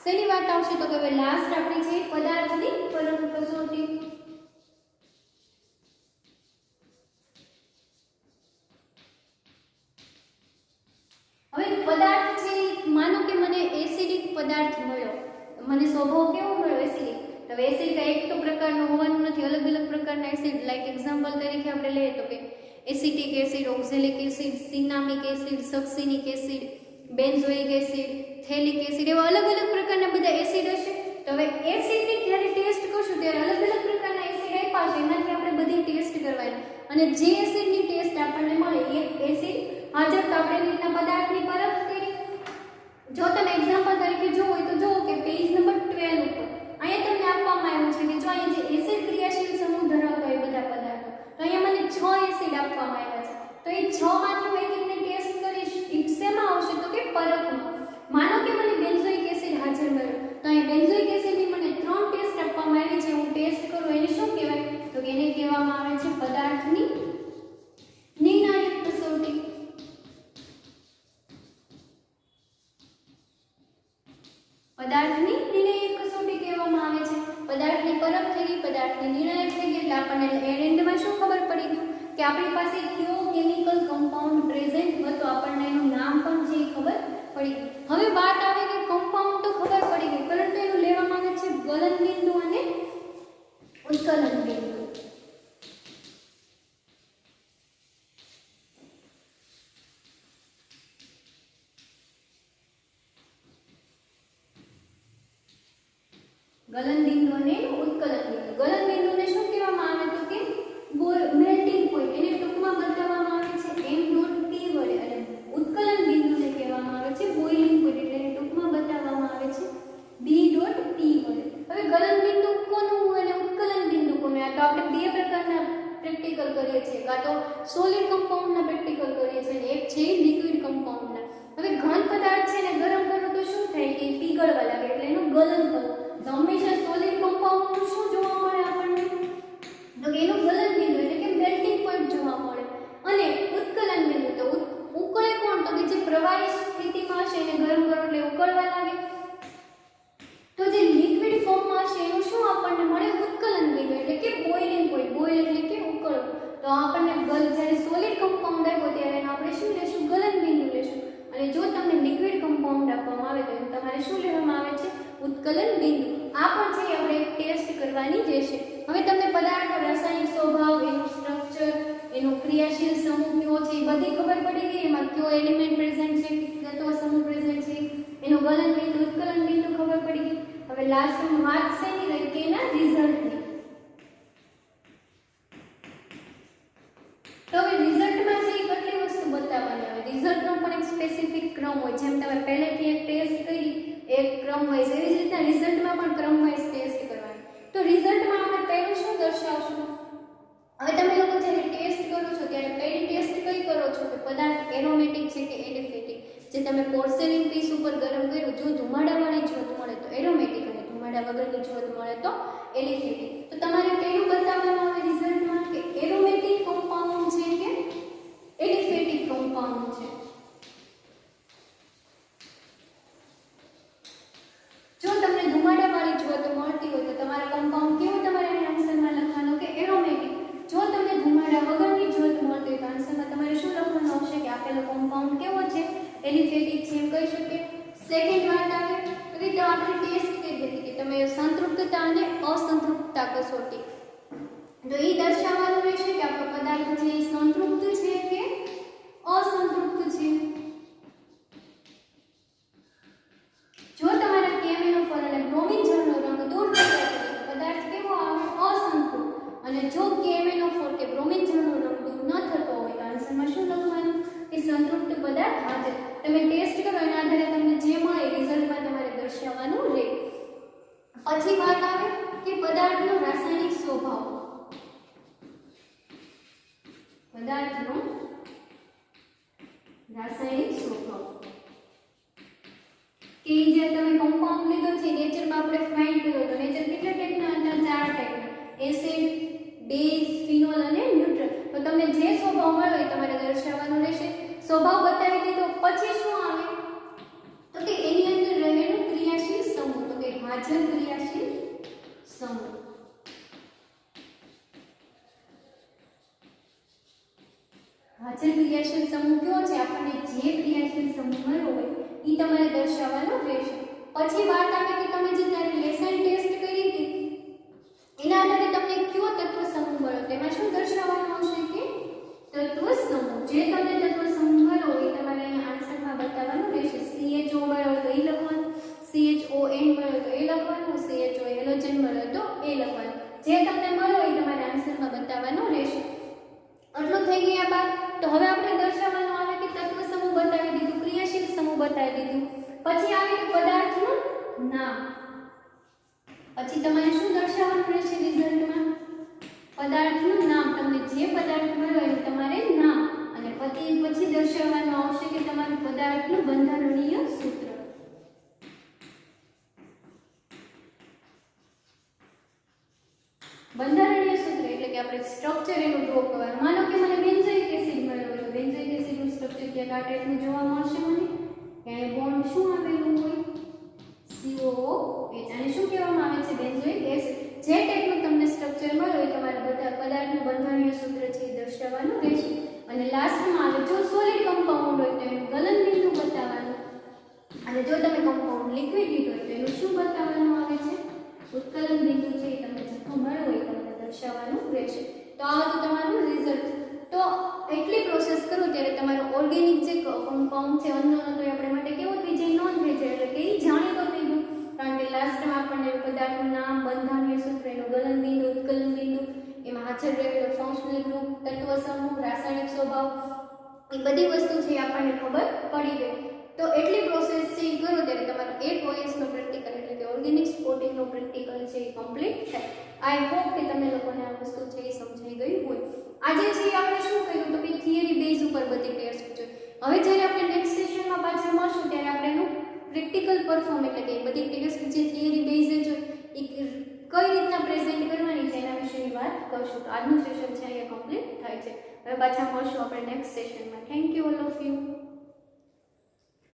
શેની વાત આવશે તો કે હવે લાસ્ટ આપણી છે પદાર્થની પરખ કસોટી. હવે પદાર્થ છે, માનો કે મને એસિડિક પદાર્થ મળ્યો, મને સ્વભાવ કેવો મળ્યો? એસિડિક. તો એસિડ એક તો પ્રકારનો હોવાનું નથી, અલગ અલગ પ્રકારના એસિડ. લાઈક એક્ઝામ્પલ તરીકે આપણે લઈએ તો કે acetic acid, oxalic acid, cinnamic acid, succinic acid, benzoic acid, phthalic acid, એવા અલગ અલગ પ્રકારના બધા એસિડ હશે. તો હવે એસિડની જ્યારે ટેસ્ટ કરશું ત્યારે અલગ અલગ પ્રકારના એસિડ આપ્યા છે એમાંથી આપણે બધી ટેસ્ટ કરવાની, અને જે એસિડની ટેસ્ટ આપણને મળે એક એસિડ હાજર તો આપણે રીતના પદાર્થની પરખ કરી. જો તમે એક્ઝામ્પલ તરીકે જોવો તો જુઓ કે પેજ નંબર 12 ઉપર અહીંયા તમને આપવામાં આવ્યું છે કે જો અહીંયા જે એસિડ ક્રિયાશીલ સમૂહ ધરાવતા હોય બધા પદાર્થો, તો અહીંયા મને 6 એસિડ આપવામાં આવ્યા છે. તો એ 6 માંથી હું એક એકને ટેસ્ટ કરીશ. એ શેમાં આવશે તો કે પરખમાં. માનો કે મને બેન્ઝોઇક એસિડ હાજર મળ્યો તો અહીં બેન્ઝોઇક એસિડની મને 3 ટેસ્ટ આપવામાં આવી છે. હું ટેસ્ટ કરું એને શું કહેવાય તો કે એને કહેવામાં આવે છે પદાર્થની નિર્ણાયક કસોટી. પદાર્થની નિર્ણાયક કસોટી કહેવામાં આવે છે. પદાર્થની પરખ થઈ ગઈ, પદાર્થની નિર્ણાયક થઈ ગઈ એટલે આપણને એન્ડમાં શું ખબર પડી ગયું કે આપણી પાસે કયો કેમિકલ કમ્પાઉન્ડ પ્રેઝન્ટ હતો, આપણને એનું નામ પણ છે એ ખબર પડી ગઈ. હવે વાત આવે કે કમ્પાઉન્ડ તો ખબર પડી ગઈ પરંતુ એનું લેવામાં આવે છે ગલન બિંદુ અને ઉત્કલન બિંદુ. ગલન બિંદુ અને ઉત્કલન બિંદુ. ગલન બિંદુને શું કહેવામાં આવે તો કે મેલ્ટિંગ પોઈન્ટ, એને ટૂંકમાં બતાવવામાં આવે છે m.T વડે, અને ઉત્કલન બિંદુને કહેવામાં આવે છે બોઇલિંગ પોઈન્ટ, એટલે એને ટૂંકમાં બતાવવામાં આવે છે B.T વડે. હવે ગલન બિંદુ કોનું અને ઉત્કલન બિંદુ કોનું? આ તો આપણે બે પ્રકારના પ્રેક્ટિકલ કરીએ છીએ, કાં તો સોલિડ કમ્પાઉન્ડના પ્રેક્ટિકલ કરીએ છીએ અને એક છે લિક્વિડ કમ્પાઉન્ડના. હવે ઘન પદાર્થ છે ને ગરમ કરો તો શું થાય કે પીગળવા લાગે એટલે એનું ગલન કરવું. તો હંમેશા સોલિડ કમ્પાઉન્ડનું શું જોવા મળે આપણને તો કે એનું ગલન બિંદુ એટલે કે મેલ્ટિંગ પોઈન્ટ જોવા મળે. અને ઉત્કલન બિંદુ તો ઉકળે કોણ તો કે જે પ્રવાહી સ્થિતિમાં હશે એને ગરમ કરો એટલે ઉકળવા લાગે. તો જે લિક્વિડ ફોર્મમાં હશે એનું શું આપણને મળે? ઉત્કલન બિંદુ એટલે કે બોઇલિંગ પોઈન્ટ. બોઇલ એટલે કે ઉકળવું. તો આપણને જ્યારે સોલિડ કમ્પાઉન્ડ આપ્યો ત્યારે આપણે શું લેશું? ગલન બિંદુ લેશું. અને જો તમને શું લેવામાં આવે છે? ઉત્કલન બિંદુ. આ પણ છે આપણે એક ટેસ્ટ કરવાની રહેશે. હવે તમને પદાર્થનો રાસાયણિક સ્વભાવ, એનું સ્ટ્રક્ચર, એનો ક્રિયાશીલ સમૂહ કયો છે એ બધી ખબર પડી ગઈ. એમાં કયો એલિમેન્ટ પ્રેઝન્ટ છે, તત્વ સમૂહ પ્રેઝન્ટ છે, એનો ગલન બિંદુ, ઉત્કલન બિંદુ ખબર પડી ગઈ. હવે લાસ્ટમાં વાત શેની રહી કે એના રિઝલ્ટની. તો હવે રિઝલ્ટમાં છે એ કેટલી વસ્તુ બતાવવાની આવે. રિઝલ્ટનો પણ એક સ્પેસિફિક ક્રમ હોય. જેમ તમે પહેલેથી એક ટેસ્ટ કરી એક ક્રમ વાઇઝ, એવી જ રીતના રિઝલ્ટમાં પણ ક્રમ વાઇઝ ટેસ્ટ કરવાની. તો રિઝલ્ટમાં આપણે પહેલું શું દર્શાવશું? હવે તમે લોકો જ્યારે ટેસ્ટ કરો છો ત્યારે પહેલી ટેસ્ટ કઈ કરો છો કે પદાર્થ એરોમેટિક છે કે એલિફેટિક. જે તમે પોર્સેલિન પીસ ઉપર ગરમ કર્યું, જો ધુમાડાવાળી જ્યોત મળે તો એરોમેટિક અને ધુમાડા વગરની જ્યોત મળે તો એલિફેટિક. તો તમારે પહેલું બતાવવાનું આવે રિઝલ્ટમાં કે એરોમેટિક કમ્પાઉન્ડ છે કે એલિફેટિક કમ્પાઉન્ડ છે. જો તમને ધુમાડાવાળી જ્યોત મળતી હોય તો તમારા કમ્પાઉન્ડ કેવું તમારે આન્સરમાં લખવાનું કે એરોમેટિક. જો તમને ધુમાડા વગરની જ્યોત મળતી હોય તો આન્સરમાં તમારે શું લખવાનું આવશે કે આપેલો કમ્પાઉન્ડ કેવો છે? એલિફેટિક છે એમ કહી શકીએ. સેકન્ડ વાત આવે તો આપણે ટેસ્ટ કરી હતી કે તમે સંતૃપ્તતા અને અસંતૃપ્તતા કસોટી. તો એ દર્શાવવાનું રહેશે કે આપણો પદાર્થ છે એ સંતૃપ્ત છે કે અસંતૃપ્ત છે. જો તમારા KMnO4 અને બ્રોમિન જળનો રંગ દૂર થઈ જાય તો પદાર્થ કેવો આવે? અસંતૃપ્ત. અને જો KMnO4 કે બ્રોમિન જળનો રંગ દૂર ન થતો હોય તો આન્સરમાં શું લખવાનું કે સંતૃપ્ત પદાર્થ હાજર. તમે ટેસ્ટ કરો એના આધારે તમને જે મળે રિઝલ્ટમાં તમારે દર્શાવવાનું રહે. પછી વાત આવે કે પદાર્થનો રાસાયણિક સ્વભાવ. પદાર્થનો રાસાયણિક સ્વભાવ કે જે તમે કમ્પાઉન્ડ લીધો છે નેચરમાં આપણે ફાઇન્ડ કર્યો તો નેચર કેટલા ટાઈપના હતા? 4 ટાઈપના: એસિડ, બેઝ, ફિનોલ અને ન્યુટ્રલ. તો તમને જે સ્વભાવ મળ્યો એ તમારે દર્શાવવાનો રહેશે. સ્વભાવ બતાવી દીધો પછી શું આવે તો કે એની અંદર રહેલું ક્રિયાશીલ સમૂહ. તો કે હાજર ક્રિયાશીલ સમૂહ. હાજર ક્રિયાશીલ સમૂહ કયો છે? આપણને જે ક્રિયાશીલ સમૂહ મળ્યો હોય એ તમારે દર્શાવવાનો રહેશે. પછી વાત આવે કે તમે જે ત્યારે લેસન ટેસ્ટ કરી હતી એના આધારે તમને કયો તત્વ સમૂહ મળ્યો તેમાં શું દર્શાવવાનું આવશે કે તત્વ સમૂહ. જે તમને તત્વ સમૂહ મળ્યો એ તમારે અહીંયા આન્સરમાં બતાવવાનું રહેશે. CHO મળ્યો તો એ લખવાનું, CHON મળ્યો તો એ લખવાનું, CHO હેલોજન મળ્યો તો એ લખવાનું. જે તમને મળ્યો એ તમારે આન્સરમાં બતાવવાનું રહેશે. આટલું થઈ ગયા બાદ તો હવે આપણે દર્શાવવાનું આવે કે તત્વ સમૂહ બતાવી દીધું, ક્રિયાશીલ સમૂહ બતાવી દીધું. પછી આવે કે પદાર્થનું નામ. પછી તમારે શું દર્શાવવાનું રહેશે રિઝલ્ટમાં? પદાર્થનું નામ. તમને જે પદાર્થ મળ્યો એનું તમારે નામ અને પછી દર્શાવવાનું આવશે કે તમારું પદાર્થનું બંધારણીય સૂત્ર. બંધારણીય સૂત્ર એટલે કે આપણે સ્ટ્રક્ચર એનું ડ્રો કરવાનું. માનો કે મને બેન્ઝોઇક એસિડ મળ્યો તો બેન્ઝોઇક એસિડનું સ્ટ્રક્ચર ક્યાંક આ ટાઈપનું જોવા મળશે મને. ક્યાંય બોન્ડ શું આવેલું હોય? COOH. આને શું કહેવામાં આવે છે? Benzoic acid. જે ટાઈપનું તમને સ્ટ્રક્ચર મળ્યો એ તમારે બધા પદાર્થનું બંધારણીય સૂત્ર છે એ દર્શાવવાનું રહેશે. અને લાસ્ટમાં આવે જો સોલિડ કમ્પાઉન્ડ હોય તો એનું ગલન બિંદુ બતાવવાનું. અને જો તમે કમ્પાઉન્ડ લિક્વિડ લીધો હોય તો એનું શું બતાવવાનું આવે છે? ઉત્કલન બિંદુ છે એ તમને જથ્થો મળ્યો હોય તમને દર્શાવવાનું રહેશે. તો આ હતું તમારું રિઝલ્ટ. તો એટલી પ્રોસેસ કરો ત્યારે તમારો ઓર્ગેનિક જે કમ્પાઉન્ડ છે અનનોન હતો એ આપણે માટે કેવો થઈ જાય? નોન થઈ જાય. એટલે કે એ જાણીતો થઈ ગયું. કારણ કે લાસ્ટમાં આપણને પદાર્થનું નામ, બંધારણીય સૂત્ર, એનું ગલન બિંદુ, ઉત્કલન બિંદુ, એમાં હાજર રહેલો ફંક્શનલ ગ્રુપ, તત્વ સમૂહ, રાસાયણિક સ્વભાવ એ બધી વસ્તુ છે આપણને ખબર પડી ગઈ. તો એટલી પ્રોસેસ છે એ કરો ત્યારે તમારો એક OS નો પ્રેક્ટિકલ એટલે કે ઓર્ગેનિક સ્પોર્ટિંગ નો પ્રેક્ટિકલ છે એ કમ્પ્લીટ થાય. આઈ હોપ કે તમે લોકોને આ વસ્તુ છે એ સમજાઈ ગઈ હોય. આજે છે આપણે શું કર્યું તો કે થિયરી બેઝ ઉપર બધી ટેસ્ટ છે. હવે જ્યારે આપણે નેક્સ્ટ સેશનમાં પાછા મળશું ત્યારે આપણે એનું પ્રેક્ટિકલ પરફોર્મ એટલે કે બધી ટેસ્ટ જે થિયરી બેઝ છે એ કઈ રીતના પ્રેઝન્ટ કરવાની છે એના વિશેની વાત કરશું. તો આજનું સેશન છે અહીંયા કમ્પ્લીટ થાય છે. હવે પાછા મળશું આપણે નેક્સ્ટ સેશનમાં. Thank you all of you.